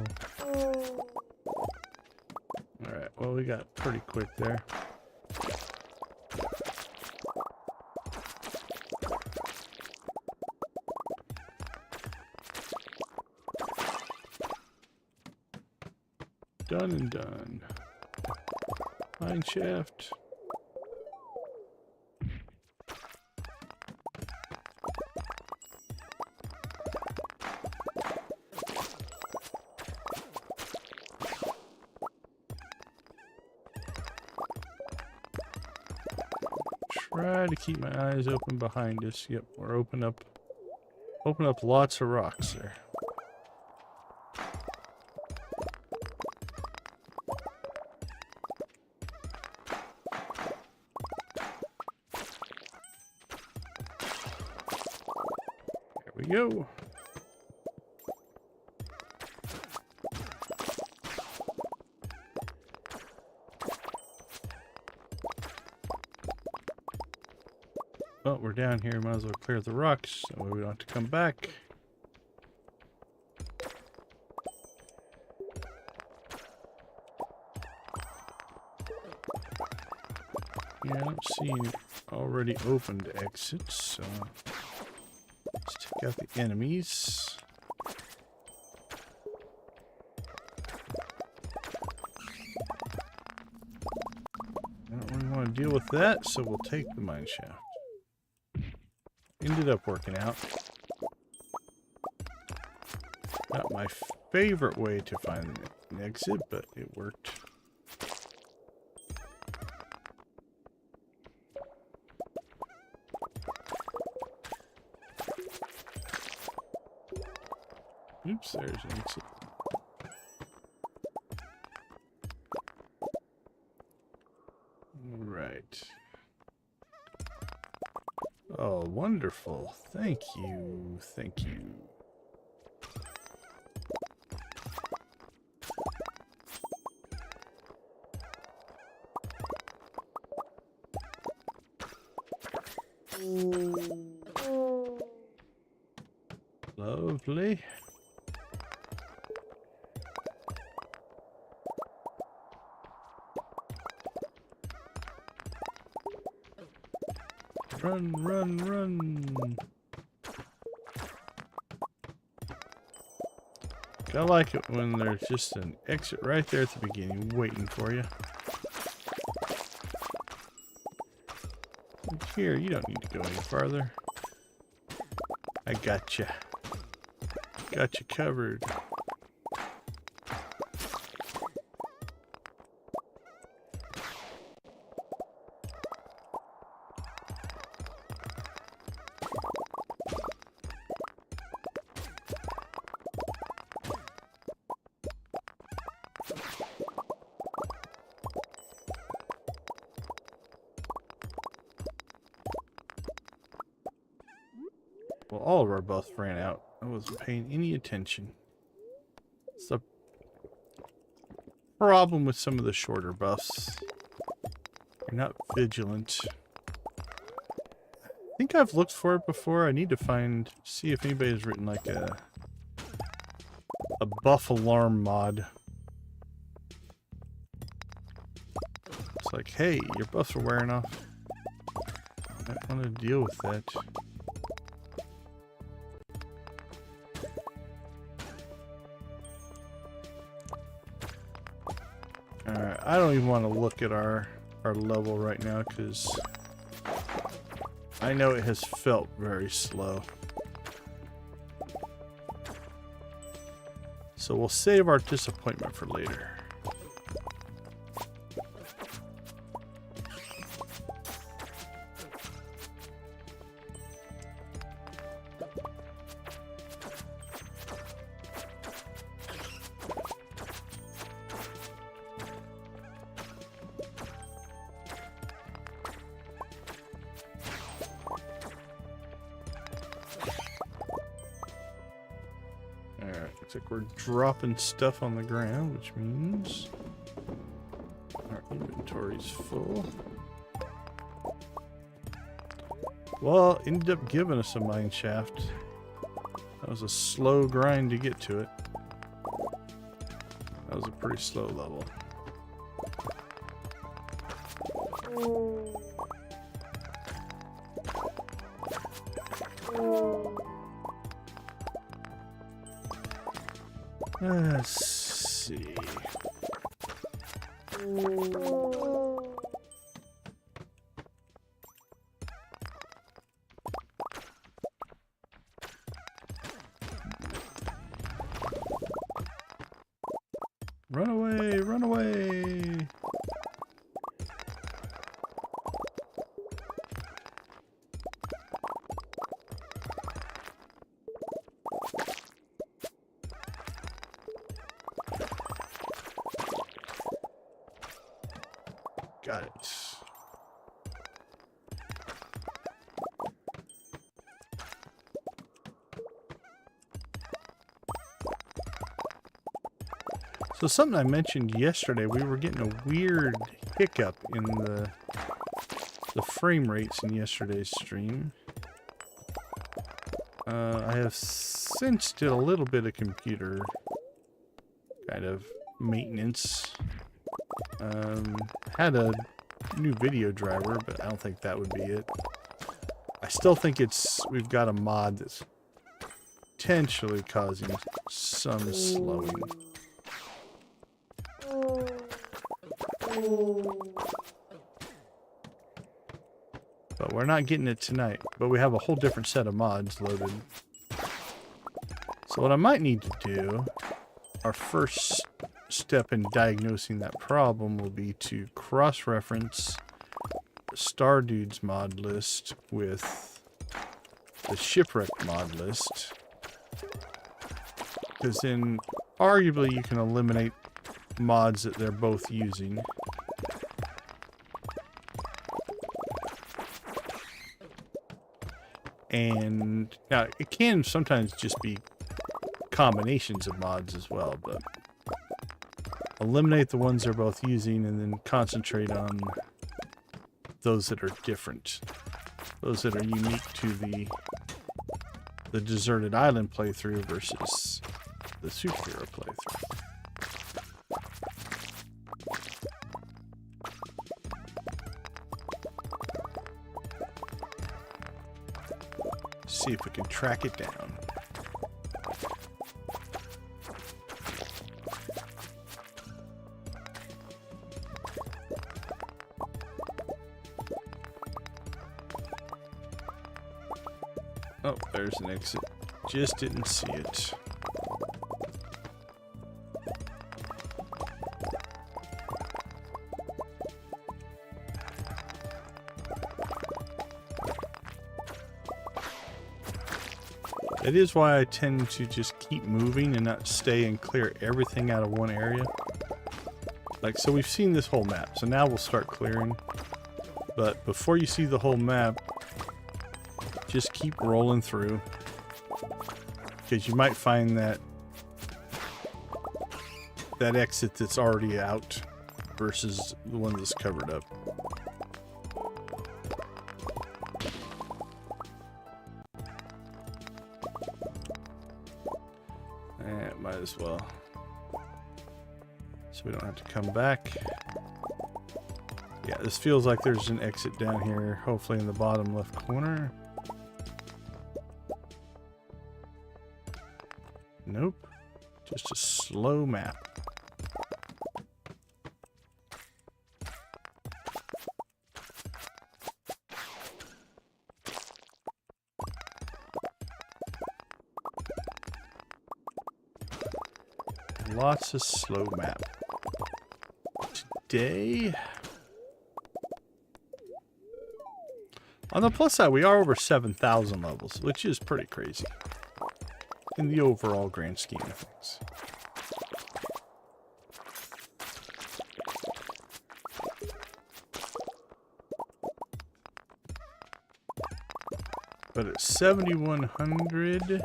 Alright, well, we got pretty quick there. Done and done. Mine shaft. Try to keep my eyes open behind us. Yep, we're open up lots of rocks there. There we go. Well, we're down here. Might as well clear the rocks so we don't have to come back. Yeah, I don't see any already opened exits, so let's take out the enemies. I don't really want to deal with that, so we'll take the mine shaft. Ended up working out. Not my favorite way to find an exit, but it worked. Oops, there's an exit. All right. Oh, wonderful. Thank you. Thank you. Lovely. Run, run, run. I like it when there's just an exit right there at the beginning waiting for you. Here, you don't need to go any farther. I gotcha. Got you covered. Well, all of our buffs ran out. I wasn't paying any attention. It's the problem with some of the shorter buffs. You're not vigilant. I think I've looked for it before. I need to see if anybody's written like a buff alarm mod. It's like, hey, your buffs are wearing off. I don't want to deal with that. Alright, I don't even want to look at our level right now because I know it has felt very slow. So we'll save our disappointment for later. Looks like we're dropping stuff on the ground, which means our inventory's full. Well, it ended up giving us a mine shaft. That was a slow grind to get to it. That was a pretty slow level. Let's see. Run away, run away. Got it. So something I mentioned yesterday, we were getting a weird hiccup in the frame rates in yesterday's stream. I have since did a little bit of computer kind of maintenance. Had a new video driver, but I don't think that would be it. I still think we've got a mod that's potentially causing some slowing. But we're not getting it tonight. But we have a whole different set of mods loaded. So what I might need to do, our first step in diagnosing that problem will be to cross-reference Stardew's mod list with the Shipwreck mod list. Because then, arguably, you can eliminate mods that they're both using. And now it can sometimes just be combinations of mods as well, but eliminate the ones they're both using and then concentrate on those that are different. Those that are unique to the Deserted Island playthrough versus the Superhero playthrough. See if we can track it down. Oh, there's an exit. Just didn't see it. It is why I tend to just keep moving and not stay and clear everything out of one area. Like, so we've seen this whole map, so now we'll start clearing. But before you see the whole map, just keep rolling through. Because you might find that exit that's already out versus the one that's covered up. Might as well. So we don't have to come back. Yeah, this feels like there's an exit down here, hopefully in the bottom left corner. Nope. Just a slow map. Lots of slow map. Today, on the plus side, we are over 7,000 levels, which is pretty crazy in the overall grand scheme of things. But at 7,100...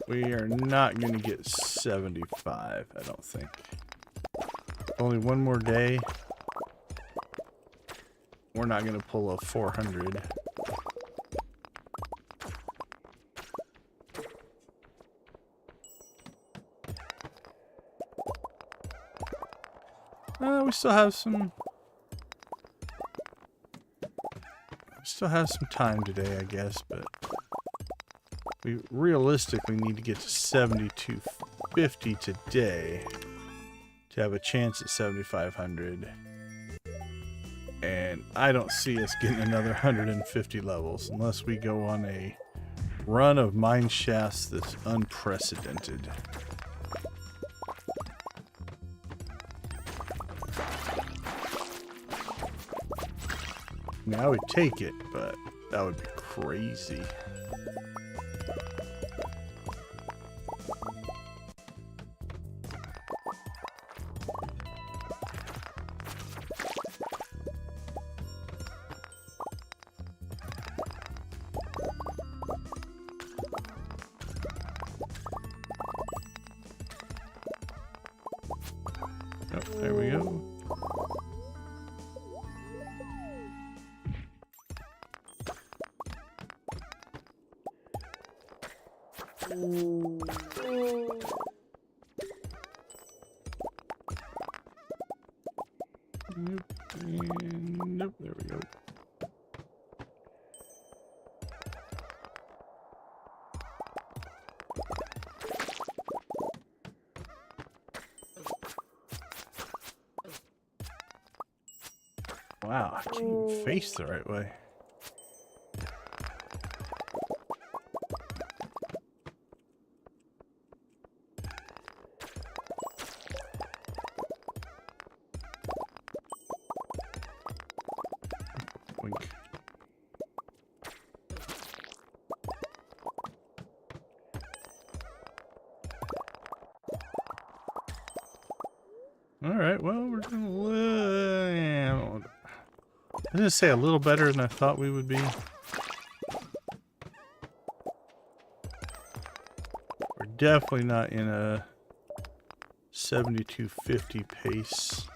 we are not going to get 75, I don't think. Only one more day. We're not going to pull a 400. We still have some... time today, I guess, but... we realistically need to get to 7,250 today to have a chance at 7,500. And I don't see us getting another 150 levels unless we go on a run of mine shafts that's unprecedented. Now I would take it, but that would be crazy. Nope. And nope. There we go. Wow, I can't even face the right way. Wink. All right, well, we're gonna I was gonna say a little better than I thought we would be. We're definitely not in a 7250 pace.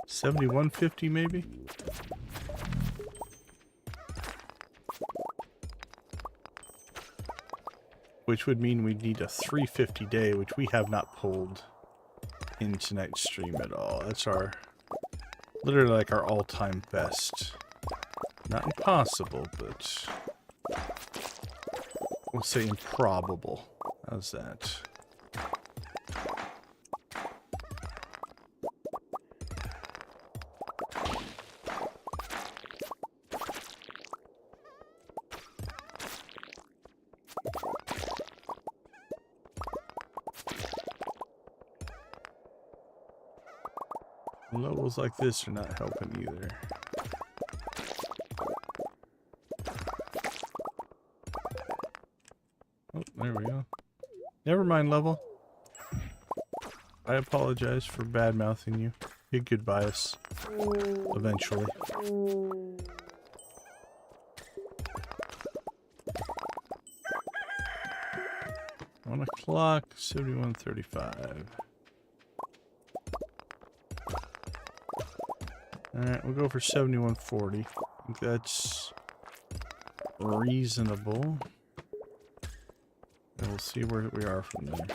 $71.50 maybe? Which would mean we'd need a 350 day, which we have not pulled in tonight's stream at all. That's our, literally like our all-time best. Not impossible, but we'll say improbable. How's that? Levels like this are not helping either. Oh, there we go. Never mind, level. I apologize for bad-mouthing you. Be good bias. Eventually. 1 o'clock, 71:35. Alright, we'll go for 71:40. I think that's reasonable. And we'll see where we are from there.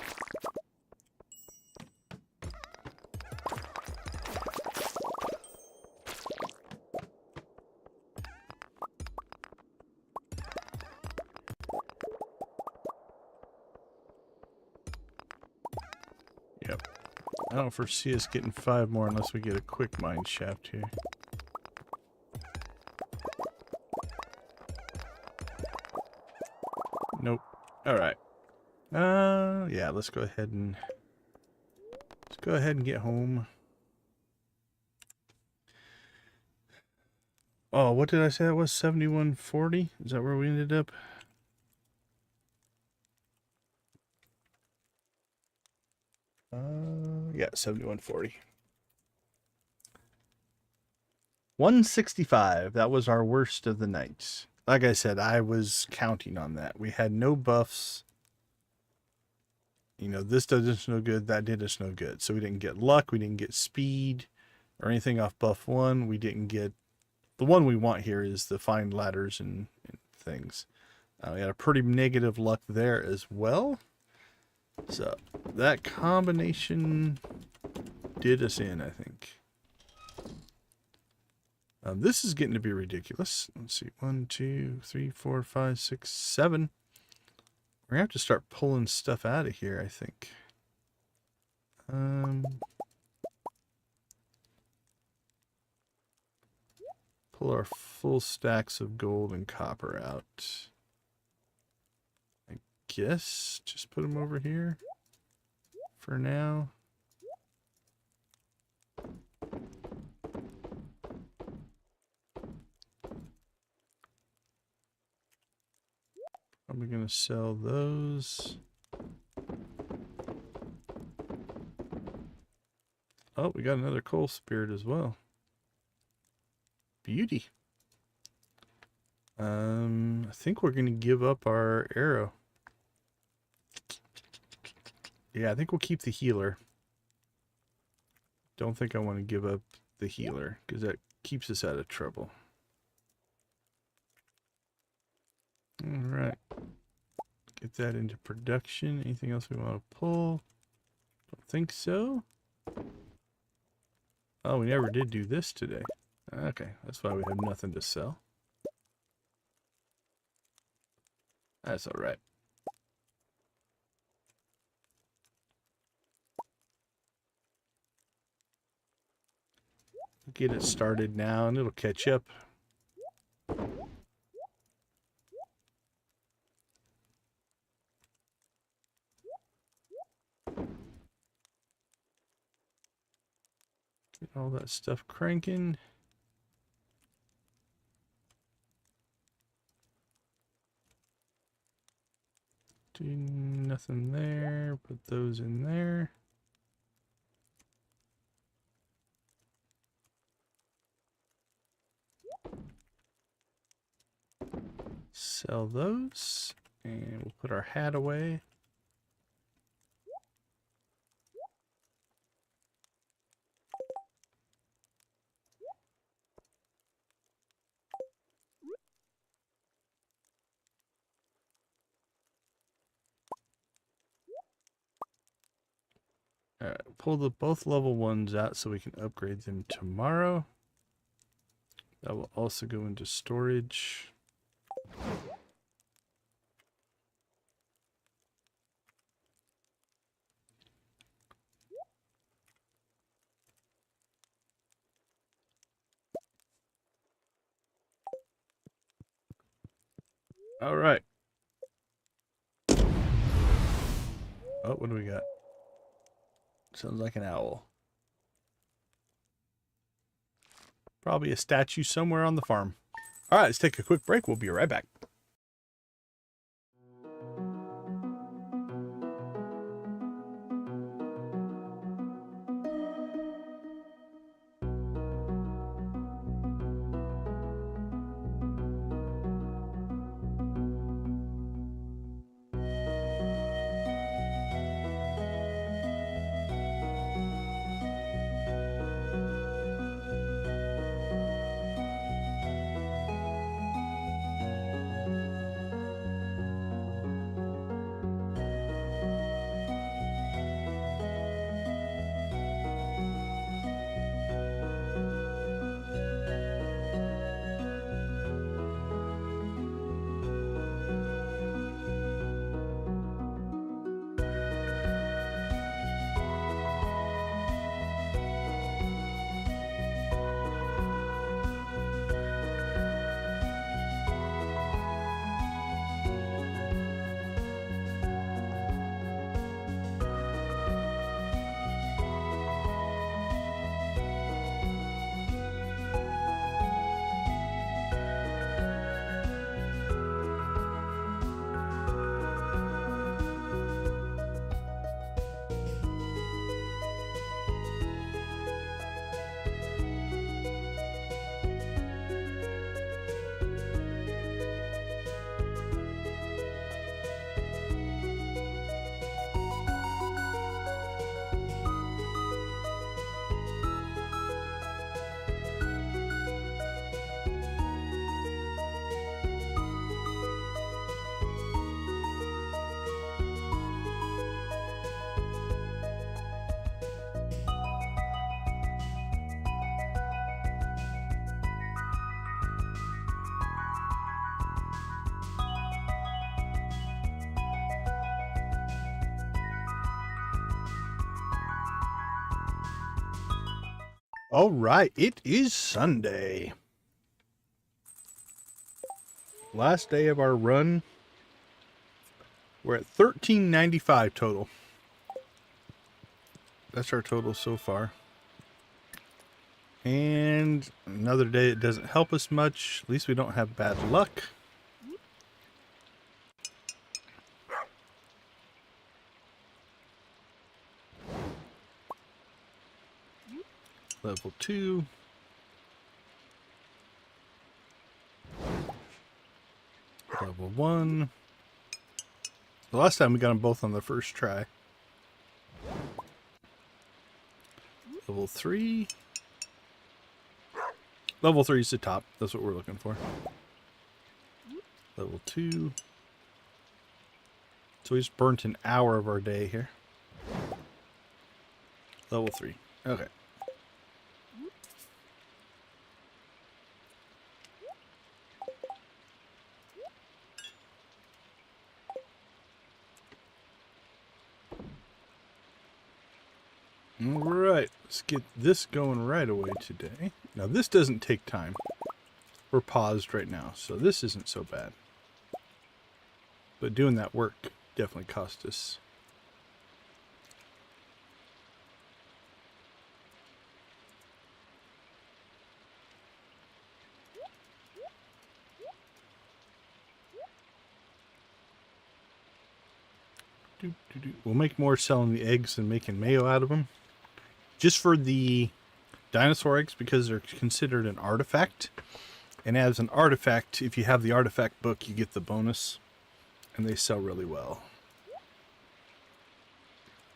Yep. I don't foresee us getting 5 more unless we get a quick mine shaft here. Nope. Alright. Yeah, let's go ahead and get home. Oh, what did I say that was? 71:40? Is that where we ended up? Yeah, 71:40. 165. That was our worst of the nights. Like I said, I was counting on that. We had no buffs. You know, this did us no good, that did us no good. So we didn't get luck, we didn't get speed, or anything off buff 1. We didn't get... The one we want here is the find ladders and things. We had a pretty negative luck there as well. So that combination did us in, I think. This is getting to be ridiculous. Let's see. 1, 2, 3, 4, 5, 6, 7. We're going to have to start pulling stuff out of here, I think. Pull our full stacks of gold and copper out. I guess just put them over here for now. Probably going to sell those. Oh, we got another coal spirit as well. Beauty. I think we're going to give up our arrow. Yeah, I think we'll keep the healer. Don't think I want to give up the healer because that keeps us out of trouble. Alright. Get that into production. Anything else we want to pull? Don't think so. Oh, we never did do this today. Okay, that's why we have nothing to sell. That's alright. Get it started now and it'll catch up. Get all that stuff cranking. Do nothing there. Put those in there. Sell those. And we'll put our hat away. Alright, pull the both level 1s out so we can upgrade them tomorrow. That will also go into storage. Alright. Oh, what do we got? Sounds like an owl. Probably a statue somewhere on the farm. All right, let's take a quick break. We'll be right back. All right, it is Sunday. Last day of our run. We're at $13.95 total. That's our total so far. And another day it doesn't help us much. At least we don't have bad luck. Level 2. Level 1. The last time we got them both on the first try. Level 3. Level 3 is the top. That's what we're looking for. Level 2. So we just burnt an hour of our day here. Level 3. Okay. Alright, let's get this going right away today. Now this doesn't take time. We're paused right now, so this isn't so bad. But doing that work definitely cost us. We'll make more selling the eggs and making mayo out of them. Just for the dinosaur eggs, because they're considered an artifact. And as an artifact, if you have the artifact book, you get the bonus. And they sell really well.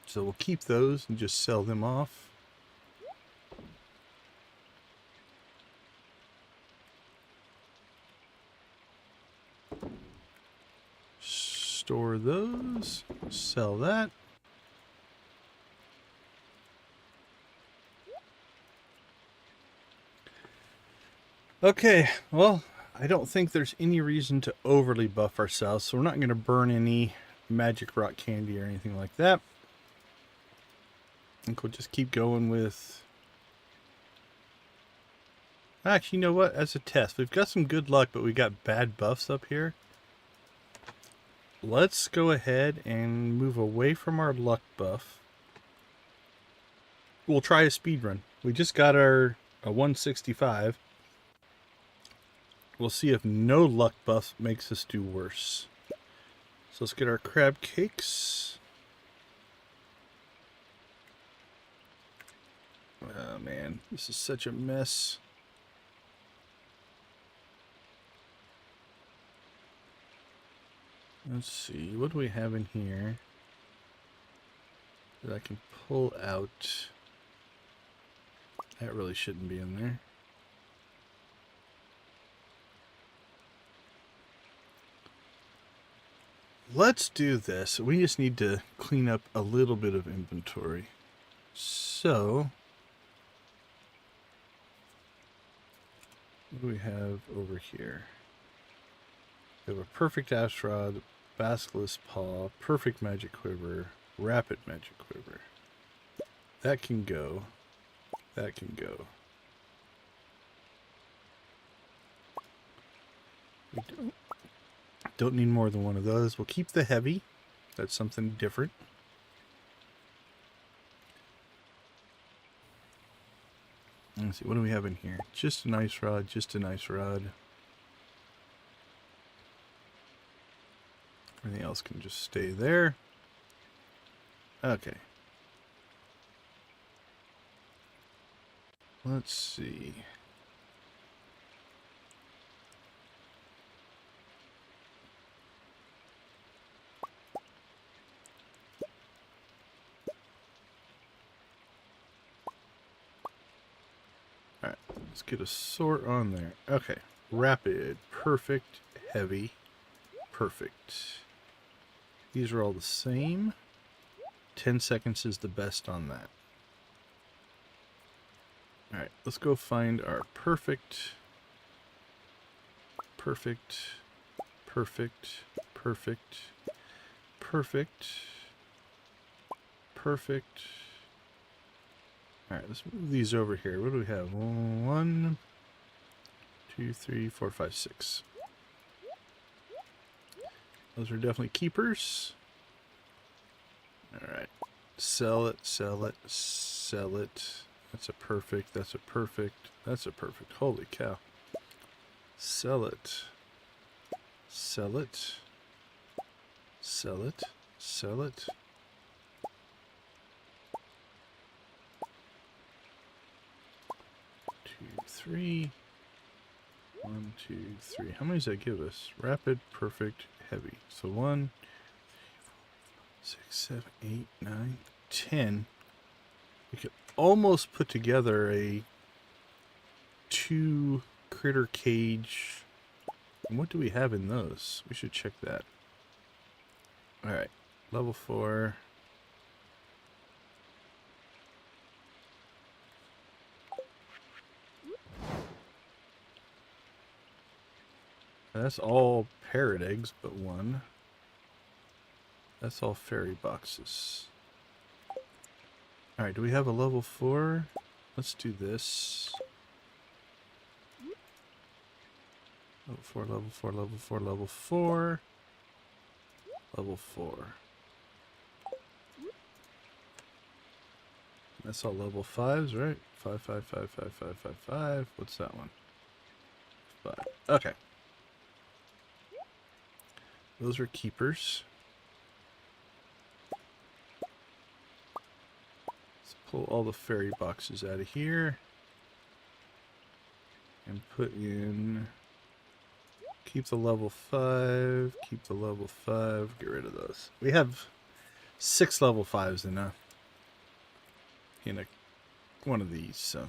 So we'll keep those and just sell them off. Store those. Sell that. Okay, well, I don't think there's any reason to overly buff ourselves, so we're not going to burn any magic rock candy or anything like that. I think we'll just keep going with... Actually, you know what? As a test, we've got some good luck, but we got bad buffs up here. Let's go ahead and move away from our luck buff. We'll try a speed run. We just got our 165. We'll see if no luck buff makes us do worse. So let's get our crab cakes. Oh man, this is such a mess. Let's see, what do we have in here that I can pull out? That really shouldn't be in there. Let's do this. We just need to clean up a little bit of inventory. So, what do we have over here? We have a perfect ash rod, basilisk paw, perfect magic quiver, rapid magic quiver. That can go. That can go. We don't need more than one of those. We'll keep the heavy. That's something different. Let's see, what do we have in here? Just a nice rod, just a nice rod. Everything else can just stay there. Okay. Let's see. Alright, let's get a sort on there. Okay, rapid, perfect, heavy, perfect. These are all the same. 10 seconds is the best on that. Alright, let's go find our perfect, perfect, perfect, perfect, perfect, perfect. Alright, let's move these over here. What do we have? 1, 2, 3, 4, 5, 6. Those are definitely keepers. Alright. Sell it, sell it, sell it. That's a perfect, that's a perfect, that's a perfect. Holy cow. Sell it. Sell it. Sell it. Sell it. Two, three. 1, 2, 3. How many does that give us? Rapid, perfect, heavy. So 1, 6, 7, 8, 9, 10. We could almost put together a 2 critter cage And what do we have in those? We should check that. Alright, level 4. That's all parrot eggs, but one. That's all fairy boxes. Alright, do we have a level 4? Let's do this. Level 4, level 4, level 4, level 4. Level 4. That's all level 5s, right? 5, 5, 5, 5, 5, 5, 5. What's that one? 5. Okay. Those are keepers. Let's pull all the fairy boxes out of here. And put in... Keep the level 5. Keep the level 5. Get rid of those. We have 6 level 5s in one of these, so...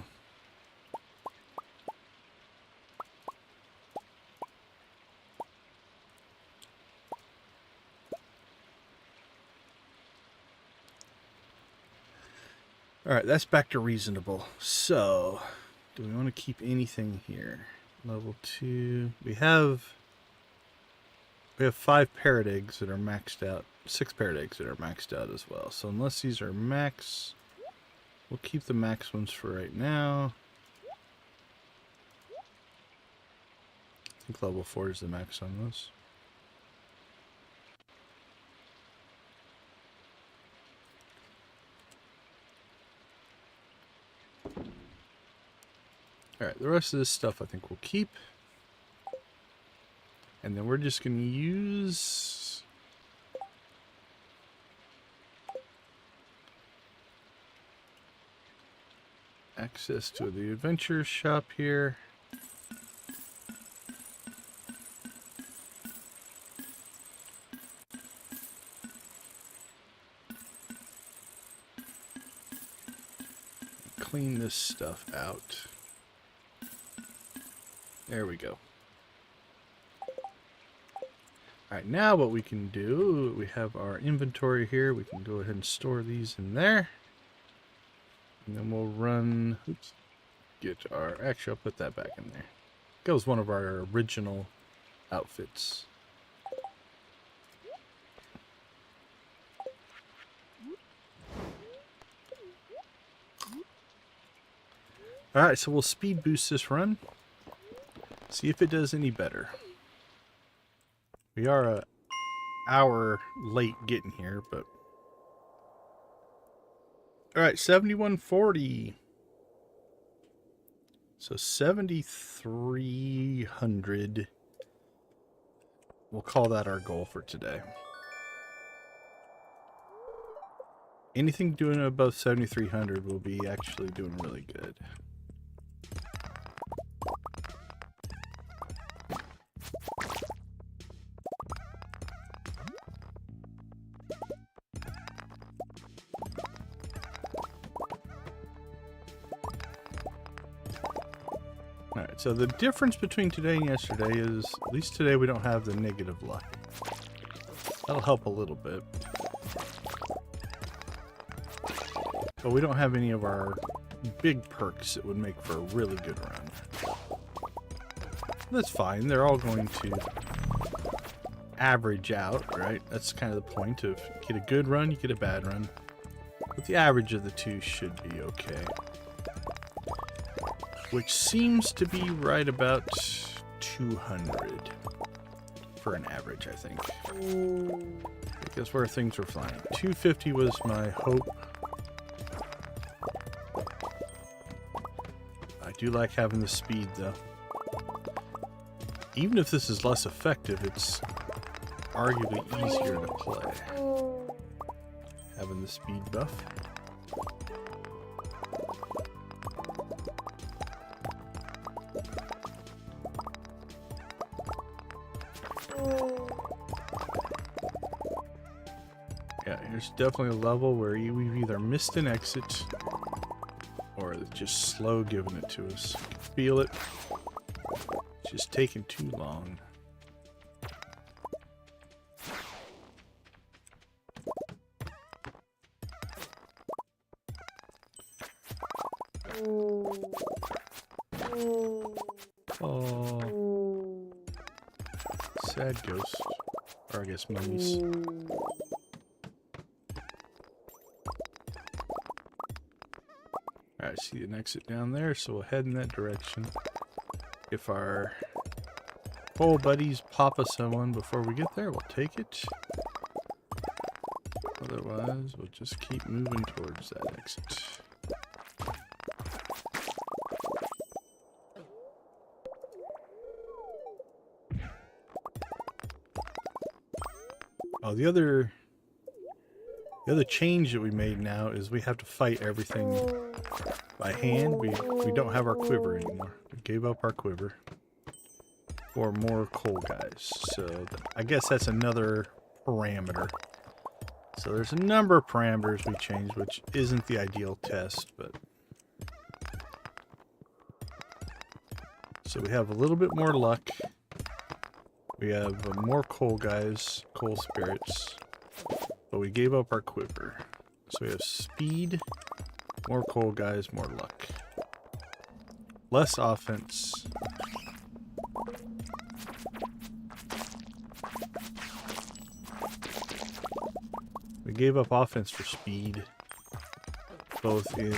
Alright, that's back to reasonable. So, do we want to keep anything here? Level 2. We have 5 parrot eggs that are maxed out. 6 parrot eggs that are maxed out as well. So unless these are max, we'll keep the max ones for right now. I think level 4 is the max on those. Alright, the rest of this stuff I think we'll keep. And then we're just going to use... access to the adventure shop here. Clean this stuff out. There we go. Alright, now what we can do, we have our inventory here. We can go ahead and store these in there. And then we'll run, oops, get our, actually I'll put that back in there. Goes one of our original outfits. Alright, so we'll speed boost this run. See if it does any better. We are an hour late getting here, but... Alright, 7140. So 7,300. We'll call that our goal for today. Anything doing above 7,300 will be actually doing really good. Alright, so the difference between today and yesterday is, at least today we don't have the negative luck. That'll help a little bit. But we don't have any of our big perks that would make for a really good run. That's fine, they're all going to average out, right? That's kind of the point of, you get a good run, you get a bad run. But the average of the two should be okay. Which seems to be right about 200 for an average, I think. Because where things were flying. 250 was my hope. I do like having the speed, though. Even if this is less effective, it's arguably easier to play. Having the speed buff. Yeah, here's definitely a level where we've either missed an exit or it's just slow giving it to us. Feel it. It's just taking too long. Oh. Sad ghost. Or I guess mummies. Alright, see an exit down there, so we'll head in that direction. If our pole buddies pop us someone before we get there, we'll take it. Otherwise, we'll just keep moving towards that exit. Oh, the other change that we made now is we have to fight everything by hand. We don't have our quiver anymore. We gave up our quiver for more coal guys. So I guess that's another parameter. So there's a number of parameters we changed, which isn't the ideal test, but so we have a little bit more luck. We have more coal guys, coal spirits, but we gave up our quiver. So we have speed, more coal guys, more luck. Less offense. We gave up offense for speed, both in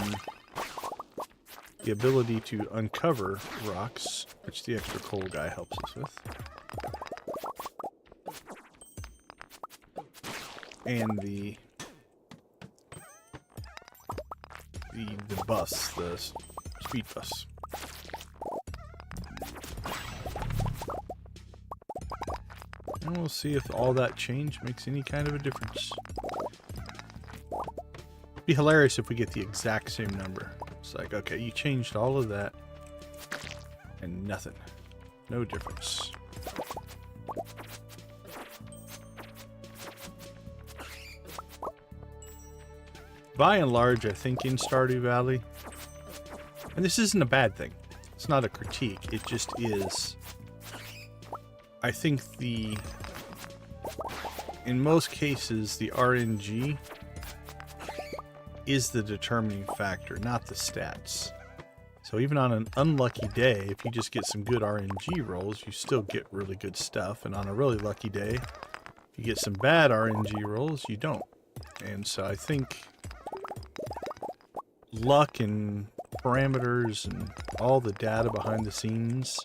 the ability to uncover rocks, which the extra coal guy helps us with, and the bus, the speed bus. And we'll see if all that change makes any kind of a difference. It'd be hilarious if we get the exact same number. It's like, okay, you changed all of that and nothing. No difference. By and large, I think in Stardew Valley, and this isn't a bad thing. It's not a critique. It just is. I think in most cases, the RNG is the determining factor, not the stats. So even on an unlucky day, if you just get some good RNG rolls, you still get really good stuff. And on a really lucky day, if you get some bad RNG rolls, you don't. And so I think luck and parameters and all the data behind the scenes,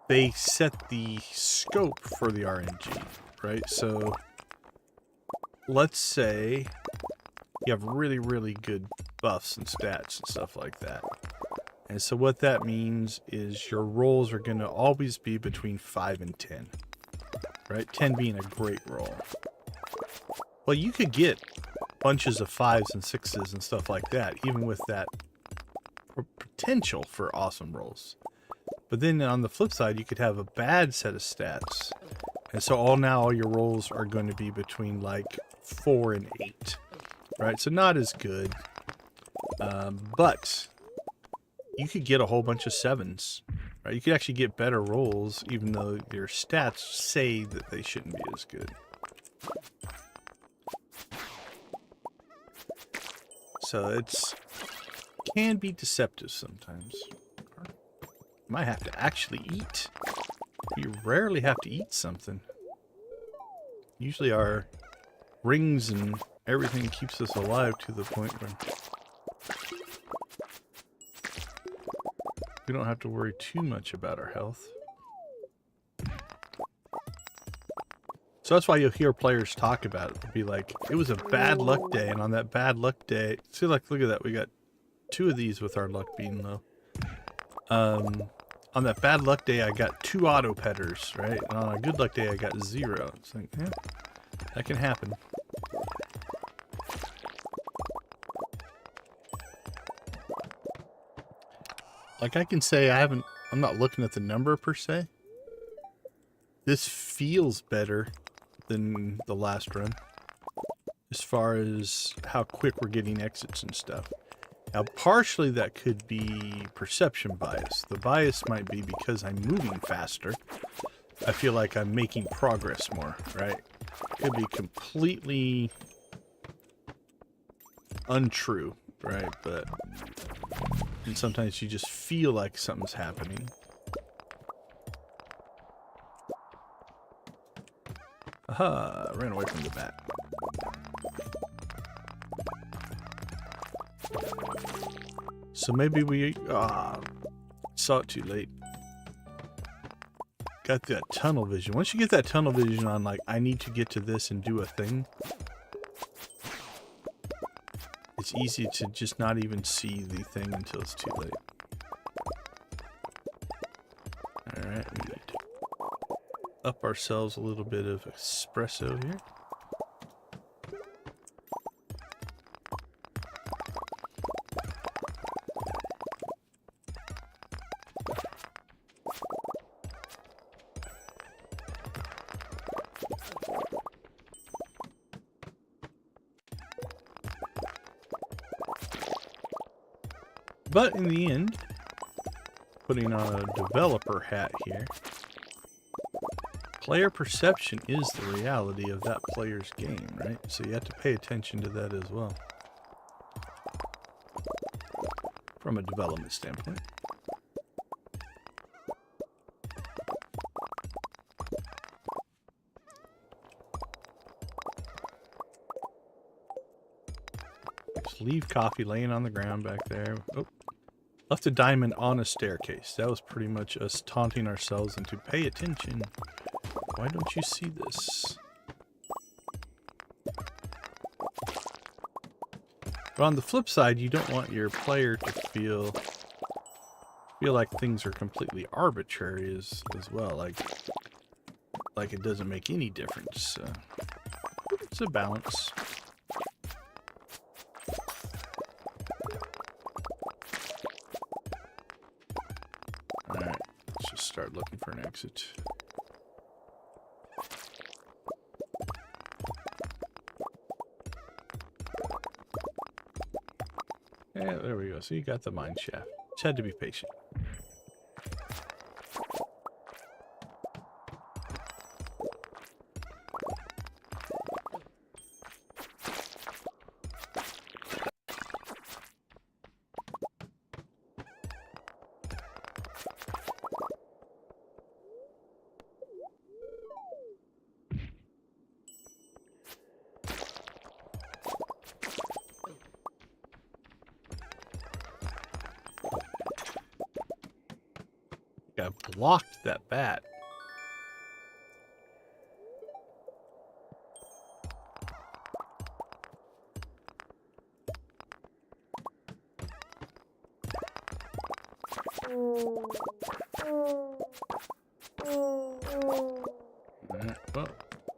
they set the scope for the RNG, right? So let's say you have really, really good buffs and stats and stuff like that. And so what that means is your rolls are going to always be between 5 and 10, right? 10 being a great roll. Well, you could get bunches of 5s and 6s and stuff like that, even with that potential for awesome rolls. But then on the flip side, you could have a bad set of stats. And so all your rolls are going to be between like 4 and 8. Right? So not as good. But you could get a whole bunch of 7s. Right? You could actually get better rolls even though your stats say that they shouldn't be as good. So it's can be deceptive sometimes. You might have to actually eat. You rarely have to eat something. Usually our rings and everything keeps us alive to the point where we don't have to worry too much about our health. So that's why you'll hear players talk about it. They'll be like, it was a bad luck day, and on that bad luck day, see, like, look at that, we got 2 of these with our luck being low. On that bad luck day, I got 2 auto petters, right? And on a good luck day, I got 0. It's like, yeah, that can happen. Like I can say I'm not looking at the number per se. This feels better than the last run as far as how quick we're getting exits and stuff. Now, partially that could be perception bias. The bias might be because I'm moving faster. I feel like I'm making progress more, right? It could be completely untrue, right? But And sometimes you just feel like something's happening. Aha! Ran away from the bat. So maybe we saw it too late. Got that tunnel vision. Once you get that tunnel vision on, like, I need to get to this and do a thing, it's easy to just not even see the thing until it's too late. Alright, we need to up ourselves a little bit of espresso here. But in the end, putting on a developer hat here, player perception is the reality of that player's game, right? So you have to pay attention to that as well, from a development standpoint. Just leave coffee laying on the ground back there. Oh. Left a diamond on a staircase. That was pretty much us taunting ourselves into pay attention. Why don't you see this? But on the flip side, you don't want your player to feel like things are completely arbitrary as well. Like it doesn't make any difference. It's a balance. Start looking for an exit. Yeah, there we go. So you got the mine shaft. Just had to be patient. I blocked that bat. Alright, well,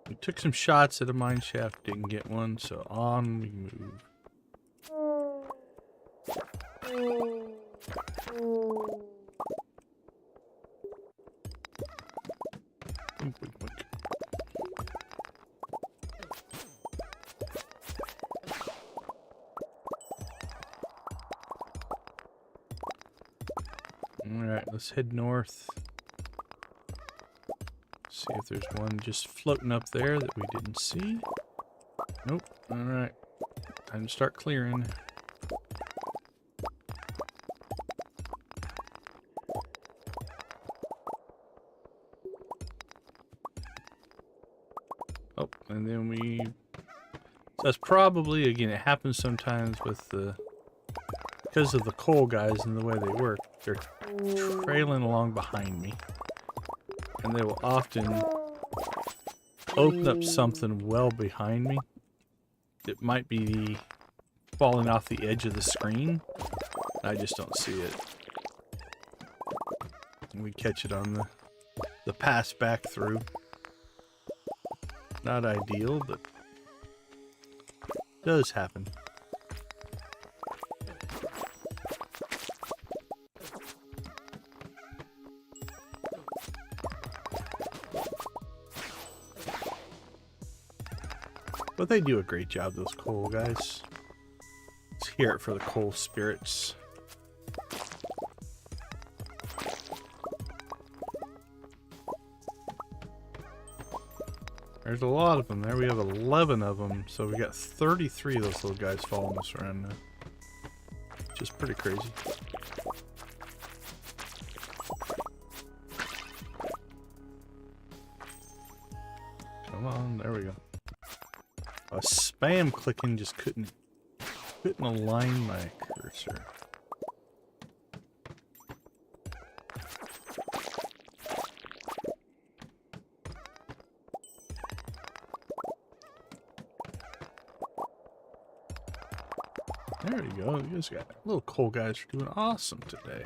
we took some shots at a mine shaft, didn't get one, so on we move. Alright, let's head north. See if there's one just floating up there that we didn't see. Nope. Alright. Time to start clearing. Oh, and then we... So that's probably, again, it happens sometimes with the... Because of the coal guys and the way they work, they're trailing along behind me. And they will often open up something well behind me. It might be falling off the edge of the screen. I just don't see it. And we catch it on the pass back through. Not ideal, but does happen. But they do a great job, those coal guys. Let's hear it for the coal spirits. There's a lot of them there. We have 11 of them, so we got 33 of those little guys following us around now. Which is pretty crazy. spam clicking, just couldn't align my cursor. There you go. You guys got little coal guys are doing awesome today.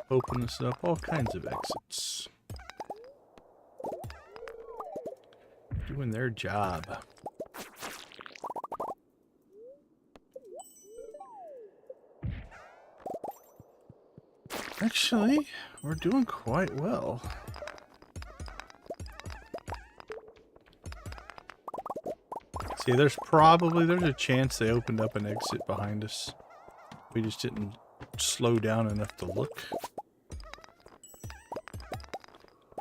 Open this up, all kinds of exits. Doing their job. Actually, we're doing quite well. See, there's a chance they opened up an exit behind us. We just didn't slow down enough to look.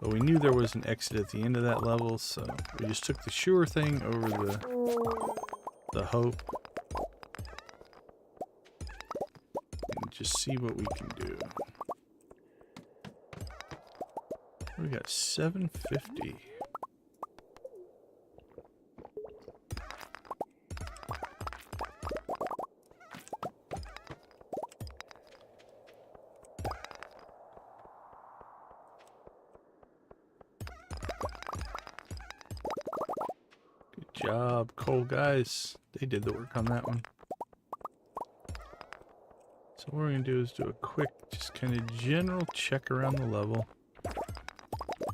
But we knew there was an exit at the end of that level, so we just took the sure thing over the hope. And just see what we can do. We got 750. Job, coal guys. They did the work on that one. So what we're going to do is do a quick, just kind of general check around the level.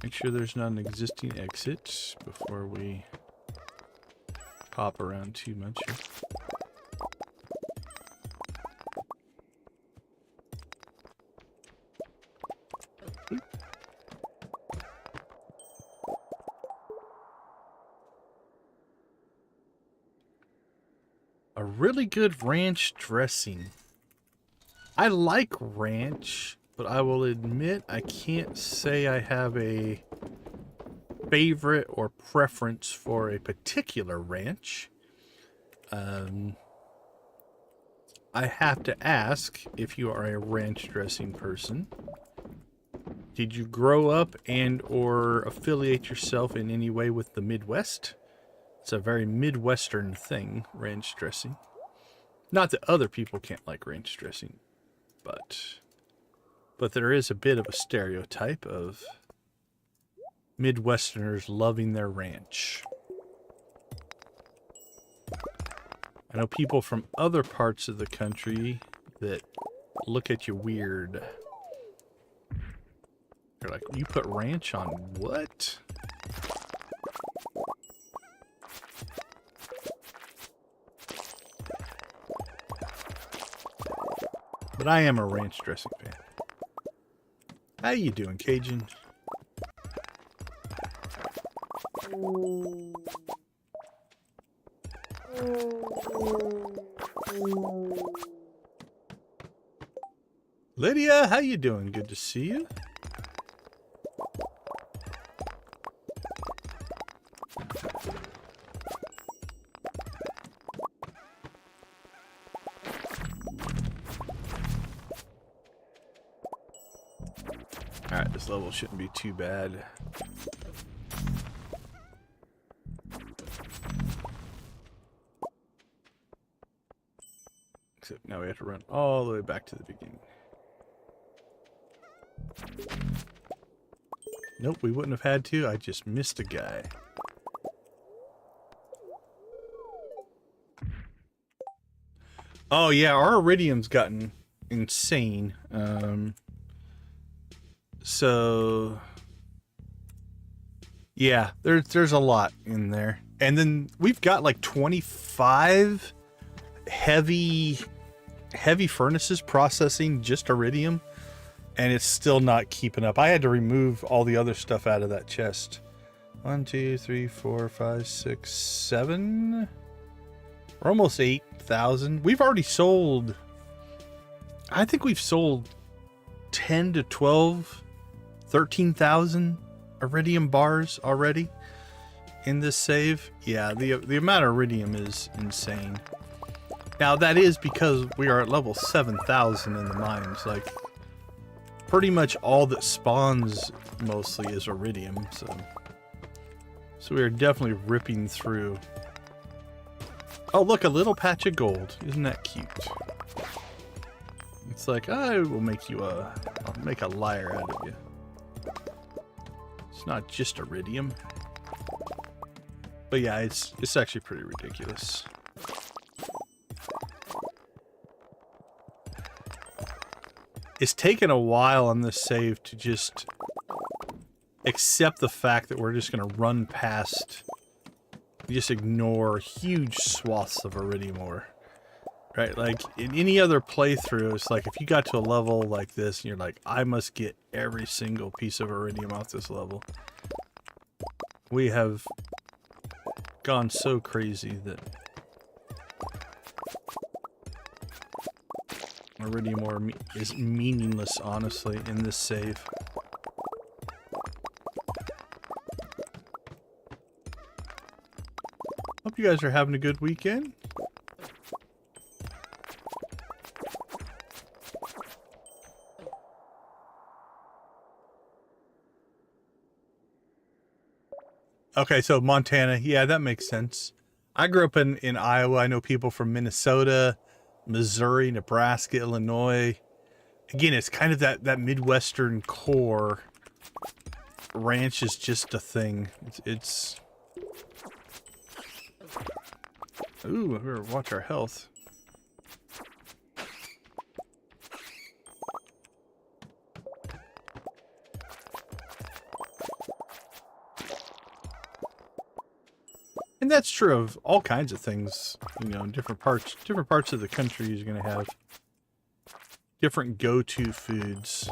Make sure there's not an existing exit before we hop around too much here. A really good ranch dressing. I like ranch, but I will admit I can't say I have a favorite or preference for a particular ranch. I have to ask if you are a ranch dressing person. Did you grow up and or affiliate yourself in any way with the Midwest? It's a very Midwestern thing, ranch dressing. Not that other people can't like ranch dressing, but there is a bit of a stereotype of Midwesterners loving their ranch. I know people from other parts of the country that look at you weird. They're like, you put ranch on what? But I am a ranch dressing fan. How you doing, Cajun? Lydia, how you doing? Good to see you. Alright, this level shouldn't be too bad. Except now we have to run all the way back to the beginning. Nope, we wouldn't have had to. I just missed a guy. Oh yeah, our iridium's gotten insane. So yeah, there's a lot in there. And then we've got like 25 heavy furnaces processing just iridium, and it's still not keeping up. I had to remove all the other stuff out of that chest. 1, 2, 3, 4, 5, 6, 7. We're almost 8,000. We've already sold, I think we've sold 10 to 12, 13,000 iridium bars already in this save. Yeah, the amount of iridium is insane. Now that is because we are at level 7,000 in the mines. Like, pretty much all that spawns mostly is iridium, so So we are definitely ripping through. Oh, look, a little patch of gold. Isn't that cute? It's like, I will make you I'll make a liar out of you. It's not just iridium. But yeah, it's actually pretty ridiculous. It's taken a while on this save to just accept the fact that we're just going to run past, just ignore huge swaths of iridium ore. Right? Like, in any other playthrough, it's like, if you got to a level like this, and you're like, I must get every single piece of iridium off this level. We have gone so crazy that iridium ore is meaningless, honestly, in this save. Hope you guys are having a good weekend. Okay, so Montana, yeah, that makes sense. I grew up in Iowa. I know people from Minnesota, Missouri, Nebraska, Illinois. Again, it's kind of that Midwestern core. Ranch is just a thing. It's ooh, we better watch our health. And that's true of all kinds of things, you know, in different parts of the country you're going to have different go-to foods.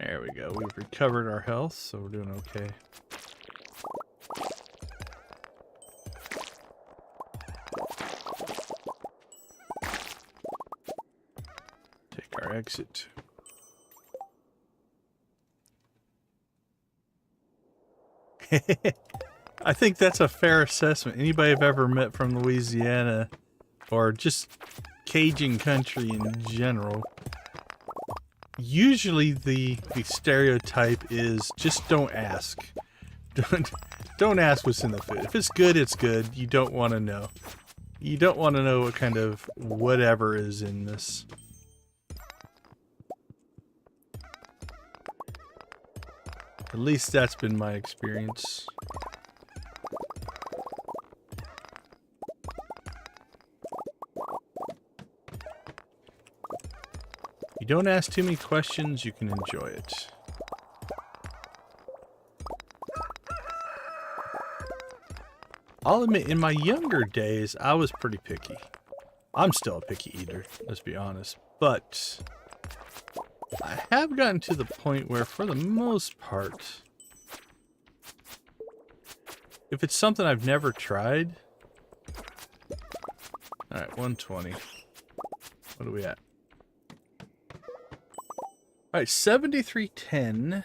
There we go. We've recovered our health, so we're doing okay. Exit. I think that's a fair assessment. Anybody I've ever met from Louisiana or just Cajun country in general, usually the stereotype is just don't ask. Don't ask what's in the food. If it's good, it's good. You don't want to know. You don't want to know what kind of whatever is in this. At least that's been my experience. You don't ask too many questions, you can enjoy it. I'll admit, in my younger days, I was pretty picky. I'm still a picky eater, let's be honest. But I have gotten to the point where, for the most part, if it's something I've never tried... Alright, 120. What are we at? Alright, 7310.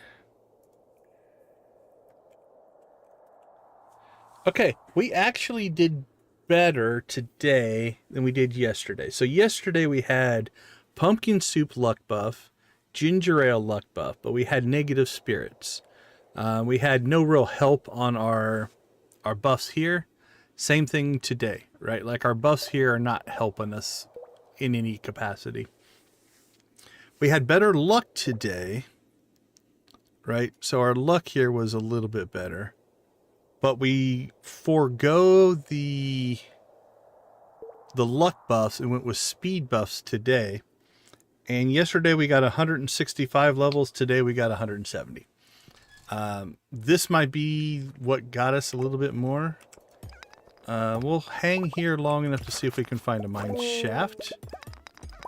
Okay, we actually did better today than we did yesterday. So yesterday we had pumpkin soup luck buff, ginger ale luck buff, but we had negative spirits. We had no real help on our buffs here. Same thing today, right? Like, our buffs here are not helping us in any capacity. We had better luck today, right? So our luck here was a little bit better, but we forego the luck buffs and went with speed buffs today. And yesterday we got 165 levels. Today we got 170. This might be what got us a little bit more. We'll hang here long enough to see if we can find a mine shaft.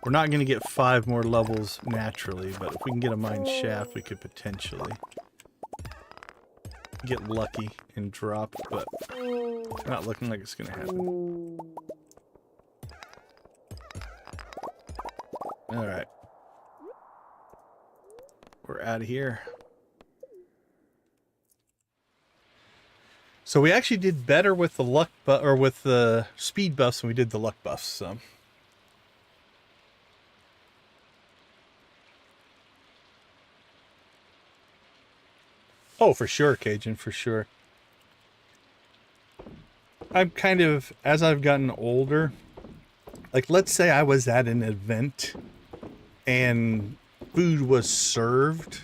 We're not going to get 5 more levels naturally, but if we can get a mine shaft, we could potentially get lucky and drop, but it's not looking like it's going to happen. Alright. We're out of here. So So we actually did better with the luck or with the speed buffs than we did the luck buffs. So. Oh, for sure, Cajun, for sure. I'm kind of, as I've gotten older, like let's say I was at an event and food was served.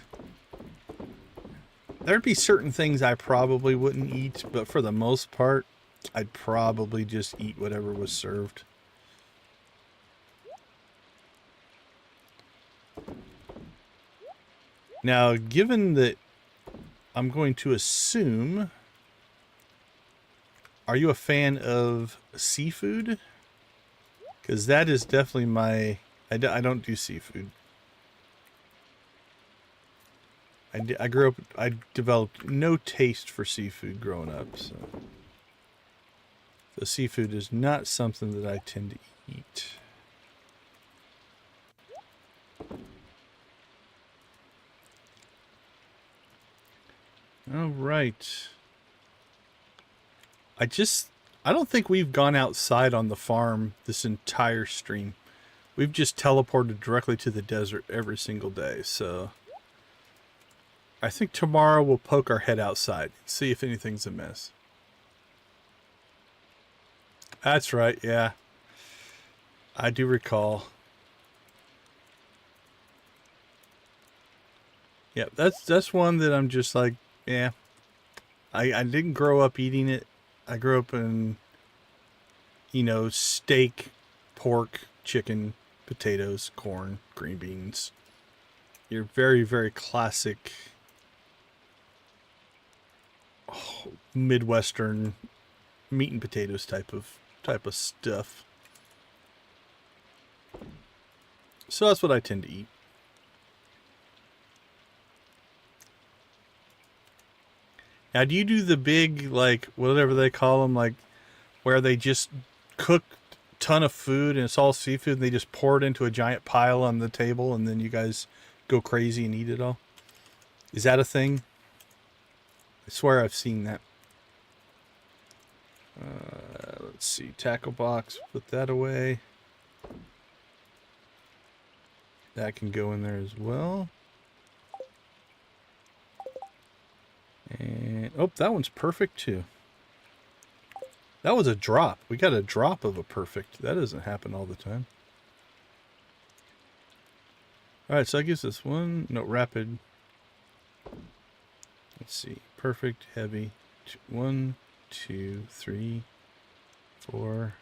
There'd be certain things I probably wouldn't eat, but for the most part, I'd probably just eat whatever was served. Now, given that I'm going to assume, are you a fan of seafood? Because that is definitely my, I don't do seafood. I grew up, I developed no taste for seafood growing up, so. The seafood is not something that I tend to eat. All right. I don't think we've gone outside on the farm this entire stream. We've just teleported directly to the desert every single day, so I think tomorrow we'll poke our head outside, see if anything's amiss. That's right, yeah. I do recall. Yeah, that's one that I'm just like, yeah. I didn't grow up eating it. I grew up in, you know, steak, pork, chicken, potatoes, corn, green beans. Your very, very classic Midwestern meat and potatoes type of stuff. So that's what I tend to eat. Now, do you do the big, like, whatever they call them, like, where they just cook a ton of food and it's all seafood and they just pour it into a giant pile on the table and then you guys go crazy and eat it all? Is that a thing? I swear I've seen that. Let's see. Tackle box. Put that away. That can go in there as well. And, oh, that one's perfect too. That was a drop. We got a drop of a perfect. That doesn't happen all the time. Alright, so I guess this one. No, rapid. Let's see. Perfect, heavy. 1, 2, 3, 4,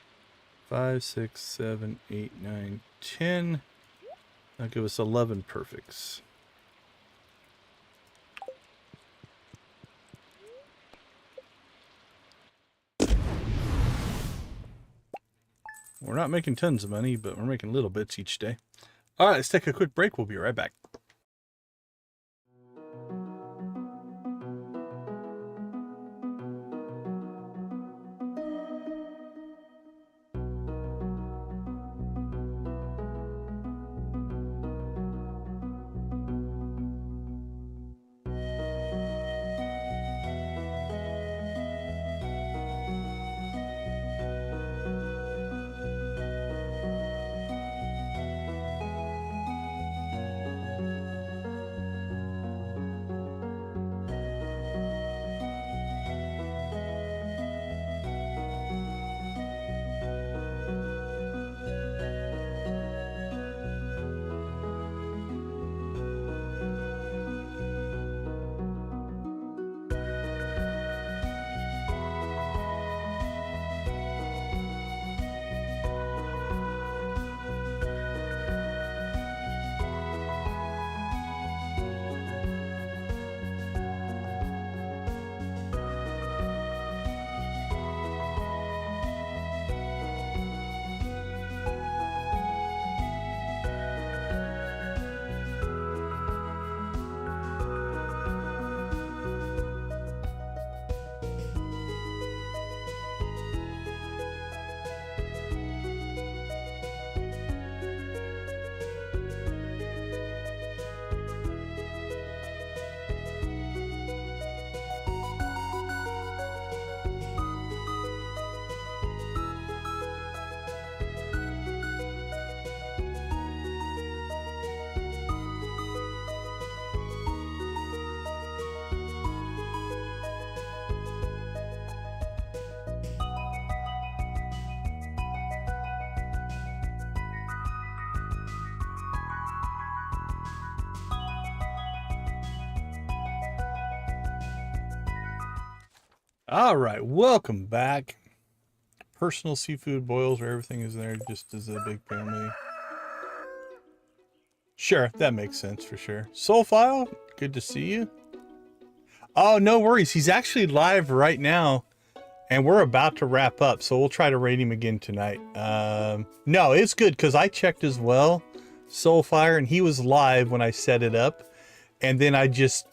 5, 6, 7, 8, 9, 10. That'll give us 11 perfects. We're not making tons of money, but we're making little bits each day. All right, let's take a quick break. We'll be right back. All right, welcome back. Personal seafood boils where everything is there just as a big family. Sure, that makes sense for sure. Soulfile, good to see you. Oh, no worries. He's actually live right now, and we're about to wrap up, so we'll try to raid him again tonight. No, it's good because I checked as well, Soulfire, and he was live when I set it up, and then I just,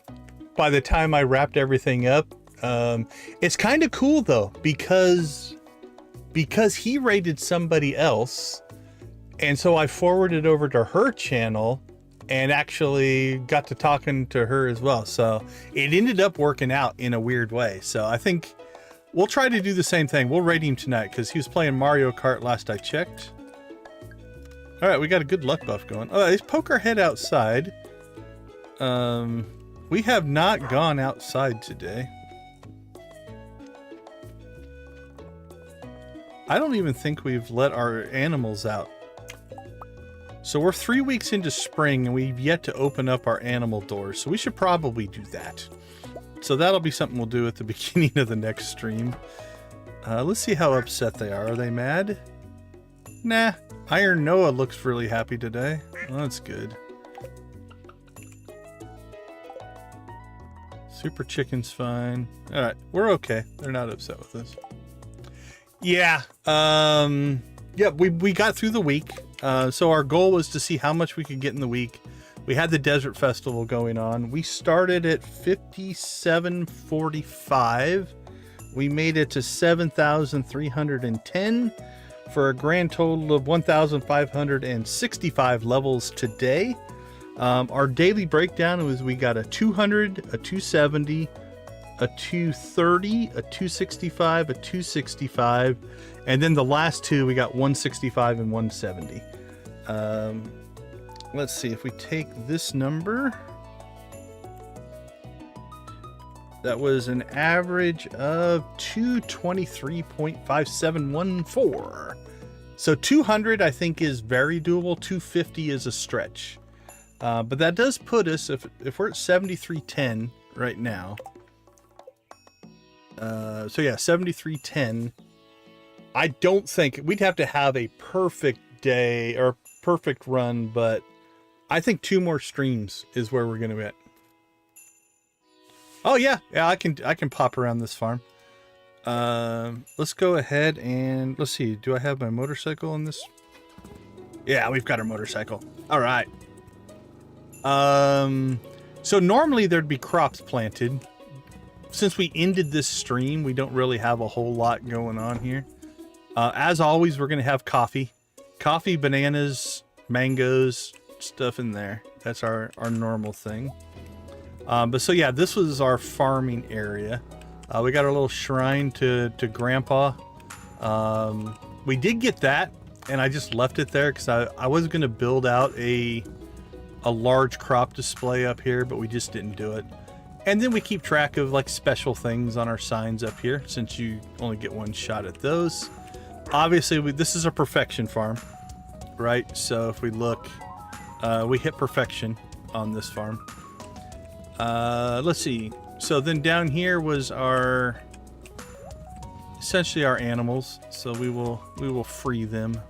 by the time I wrapped everything up, it's kind of cool though because he rated somebody else, and so I forwarded over to her channel and actually got to talking to her as well. So it ended up working out in a weird way. So I think we'll try to do the same thing. We'll raid him tonight because he was playing Mario Kart last I checked. All right, we got a good luck buff going. Oh, let's poke our head outside. We have not gone outside today. I don't even think we've let our animals out. So we're 3 weeks into spring and we've yet to open up our animal doors. So we should probably do that. So that'll be something we'll do at the beginning of the next stream. Let's see how upset they are. Are they mad? Nah. Iron Noah looks really happy today. Well, that's good. Super Chicken's fine. All right, we're okay. They're not upset with us. Yeah. Yeah, we got through the week. So our goal was to see how much we could get in the week. We had the Desert Festival going on. We started at 5745. We made it to 7,310 for a grand total of 1,565 levels today. Our daily breakdown was we got a 200, a 270, a 230, a 265, a 265, and then the last two we got 165 and 170. Let's see if we take this number. That was an average of 223.5714. So 200 I think is very doable. 250 is a stretch. But that does put us, if we're at 7310 right now. So yeah, 7310. I don't think we'd have to have a perfect day or perfect run, but I think 2 more streams is where we're going to be at. Oh yeah, I can pop around this farm. Let's go ahead and let's see. Do I have my motorcycle on this? Yeah, we've got our motorcycle. All right. So normally there'd be crops planted. Since we ended this stream, we don't really have a whole lot going on here. As always, we're going to have coffee, bananas, mangoes, stuff in there. That's our normal thing. But so yeah, this was our farming area. We got our little shrine to Grandpa. We did get that, and I just left it there because I was going to build out a large crop display up here, but we just didn't do it. And then we keep track of like special things on our signs up here, since you only get one shot at those. Obviously, this is a perfection farm, right? So if we look, we hit perfection on this farm. Let's see. So then down here was essentially our animals. So we will free them.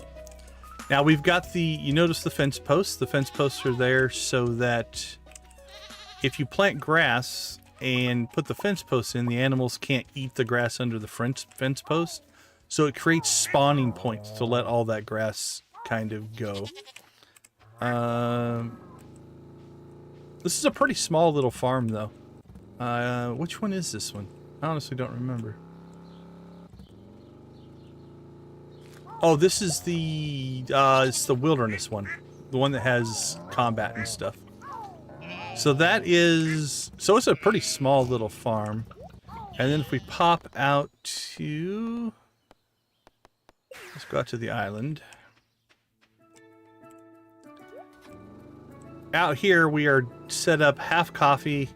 Now we've got you notice the fence posts. The fence posts are there so that if you plant grass and put the fence posts in, the animals can't eat the grass under the fence post. So it creates spawning points to let all that grass kind of go. This is a pretty small little farm though. Which one is this one? I honestly don't remember. Oh, this is it's the wilderness one. The one that has combat and stuff. So it's a pretty small little farm. And then if we pop out to, let's go out to the island. Out here we are set up half coffee,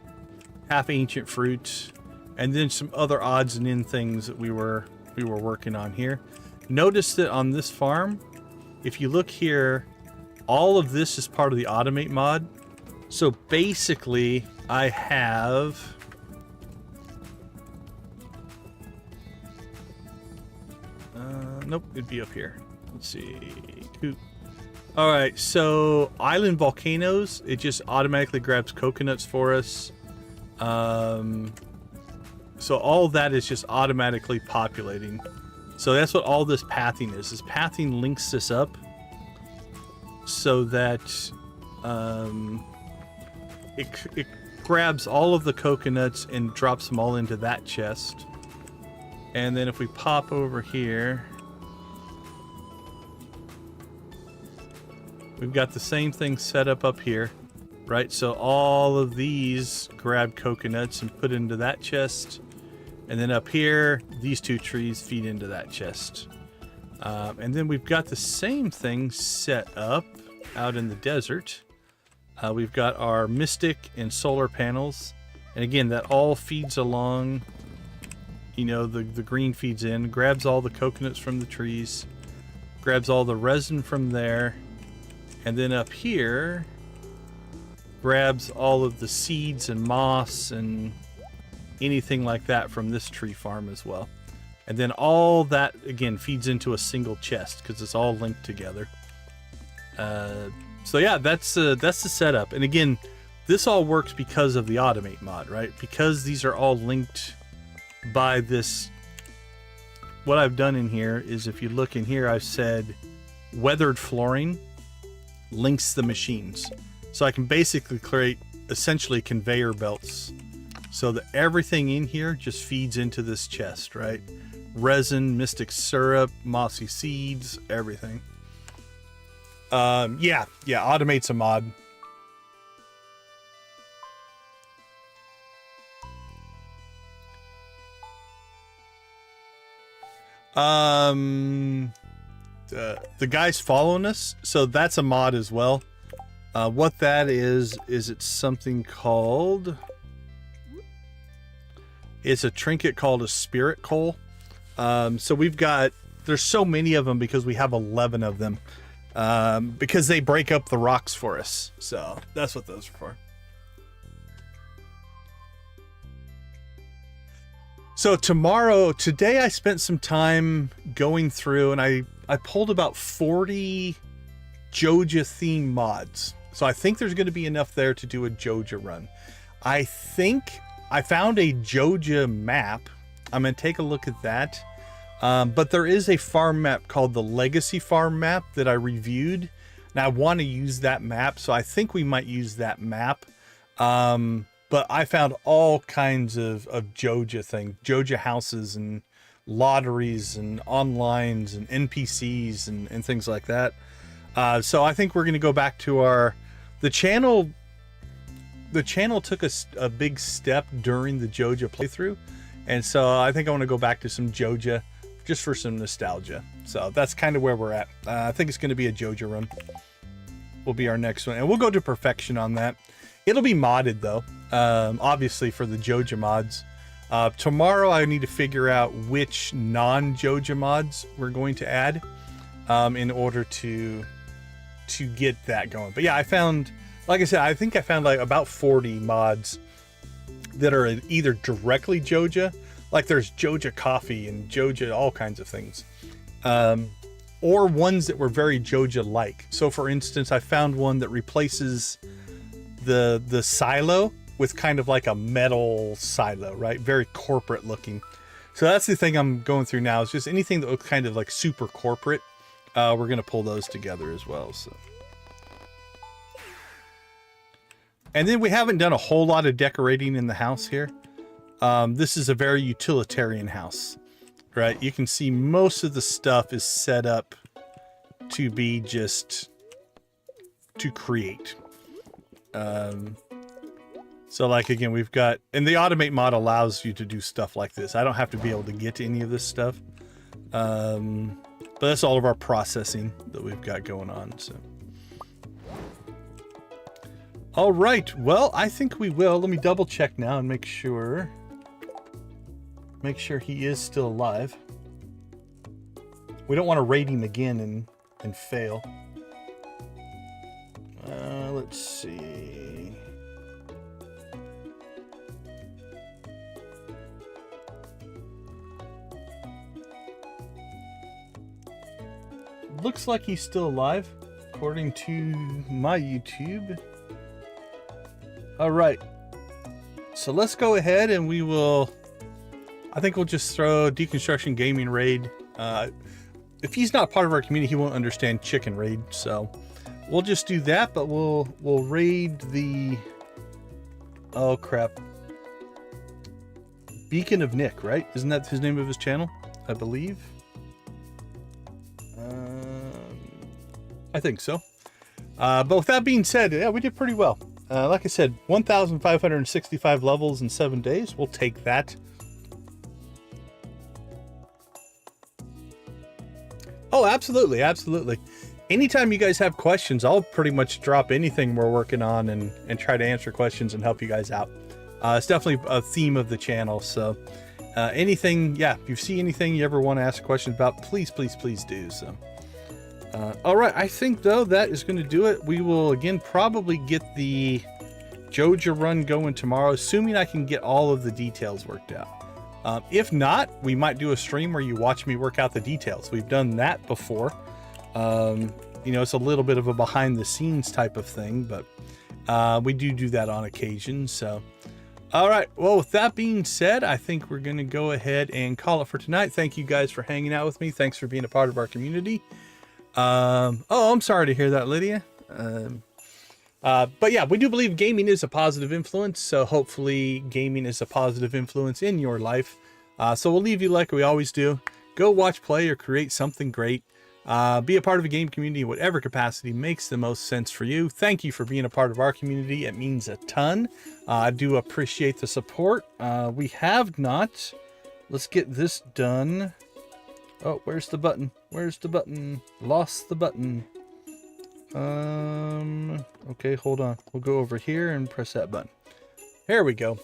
half ancient fruits, and then some other odds and end things that we were working on here. Notice that on this farm, if you look here, all of this is part of the automate mod. So basically I have Nope, it'd be up here. Let's see. All right, so island volcanoes, it just automatically grabs coconuts for us. So all that is just automatically populating. So that's what all this pathing is. This pathing links this up so that it grabs all of the coconuts and drops them all into that chest. And then if we pop over here, we've got the same thing set up here, right? So all of these grab coconuts and put into that chest. And then up here, these two trees feed into that chest. And then we've got the same thing set up out in the desert. We've got our Mystic and solar panels. And again, that all feeds along. You know, the green feeds in, grabs all the coconuts from the trees, grabs all the resin from there. And then up here, grabs all of the seeds and moss and anything like that from this tree farm as well. And then all that, again, feeds into a single chest because it's all linked together. So yeah, that's the setup. And again, this all works because of the Automate mod, right? Because these are all linked by this. What I've done in here is, if you look in here, I've said weathered flooring links the machines. So I can basically create essentially conveyor belts so that everything in here just feeds into this chest, right? Resin, mystic syrup, mossy seeds, everything. Yeah, Automate's a mod. The guy's following us, so that's a mod as well. What that is it's something called, it's a trinket called a spirit coal. So we've got, there's so many of them because we have 11 of them, because they break up the rocks for us. So that's what those are for. So today I spent some time going through, and I pulled about 40 Joja theme mods. So I think there's going to be enough there to do a Joja run. I think I found a Joja map. I'm going to take a look at that. But there is a farm map called the Legacy Farm map that I reviewed. And I want to use that map, so I think we might use that map. But I found all kinds of Joja things, Joja houses and lotteries and onlines and NPCs and things like that. So I think we're going to go back to the channel took a big step during the Joja playthrough. And so I think I want to go back to some Joja just for some nostalgia. So that's kind of where we're at. I think it's going to be a Joja run. Will be our next one. And we'll go to perfection on that. It'll be modded though, obviously for the Joja mods. Tomorrow I need to figure out which non-Joja mods we're going to add in order to get that going. But yeah, I found, like I said, I think I found like about 40 mods that are either directly Joja, like there's Joja coffee and Joja all kinds of things, or ones that were very Joja-like. So for instance, I found one that replaces the silo with kind of like a metal silo, right? Very corporate looking. So that's the thing I'm going through now, is just anything that looks kind of like super corporate. We're going to pull those together as well. So, and then we haven't done a whole lot of decorating in the house here. This is a very utilitarian house, right? You can see most of the stuff is set up to be just to create. So like, again, we've got, and the Automate mod allows you to do stuff like this. I don't have to be able to get to any of this stuff. But that's all of our processing that we've got going on. So, all right. Well, I think we will. Let me double check now and make sure he is still alive. We don't want to raid him again and fail. Let's see. looks like he's still alive, according to my YouTube. All right. So let's go ahead and we will, I think we'll just throw Deconstruction Gaming Raid. If he's not part of our community, he won't understand Chicken Raid. So we'll just do that, but we'll raid the, oh crap, Beacon of Nick, right? Isn't that his name of his channel? I believe. I think so. But with that being said, yeah, we did pretty well. Like I said, 1,565 levels in 7 days. We'll take that. Oh, absolutely, absolutely. Anytime you guys have questions, I'll pretty much drop anything we're working on and try to answer questions and help you guys out. It's definitely a theme of the channel. So anything, yeah, if you see anything you ever want to ask questions about, please, please, please do so. All right, I think though that is going to do it. We will again probably get the Joja run going tomorrow, assuming I can get all of the details worked out. If not, we might do a stream where you watch me work out the details. We've done that before. You know, it's a little bit of a behind the scenes type of thing, but we do that on occasion. So, all right. Well, with that being said, I think we're going to go ahead and call it for tonight. Thank you guys for hanging out with me. Thanks for being a part of our community. Oh, I'm sorry to hear that, Lydia. But yeah, we do believe gaming is a positive influence. So hopefully gaming is a positive influence in your life. So we'll leave you like we always do. Go watch, play, or create something great. Be a part of a game community in whatever capacity makes the most sense for you. Thank you for being a part of our community. It means a ton. I do appreciate the support. We have not. Let's get this done. Oh, where's the button? Where's the button? Lost the button. Okay, hold on. We'll go over here and press that button. There we go.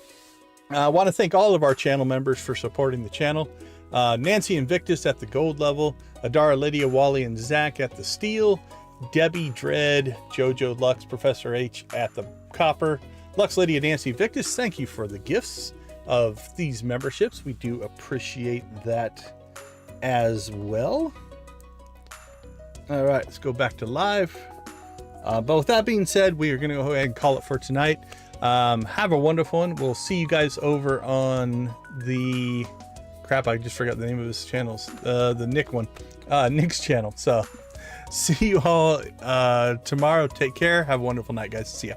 I want to thank all of our channel members for supporting the channel. Nancy Invictus at the gold level, Adara, Lydia, Wally, and Zach at the steel, Debbie, Dread, Jojo, Lux, Professor H at the copper, Lux, Lydia, Nancy Invictus, thank you for the gifts of these memberships. We do appreciate that as well. All right, let's go back to live. But with that being said, we are going to go ahead and call it for tonight. Have a wonderful one. We'll see you guys over on the crap. I just forgot the name of his channels. The Nick one, Nick's channel. So see you all tomorrow. Take care. Have a wonderful night, guys. See ya.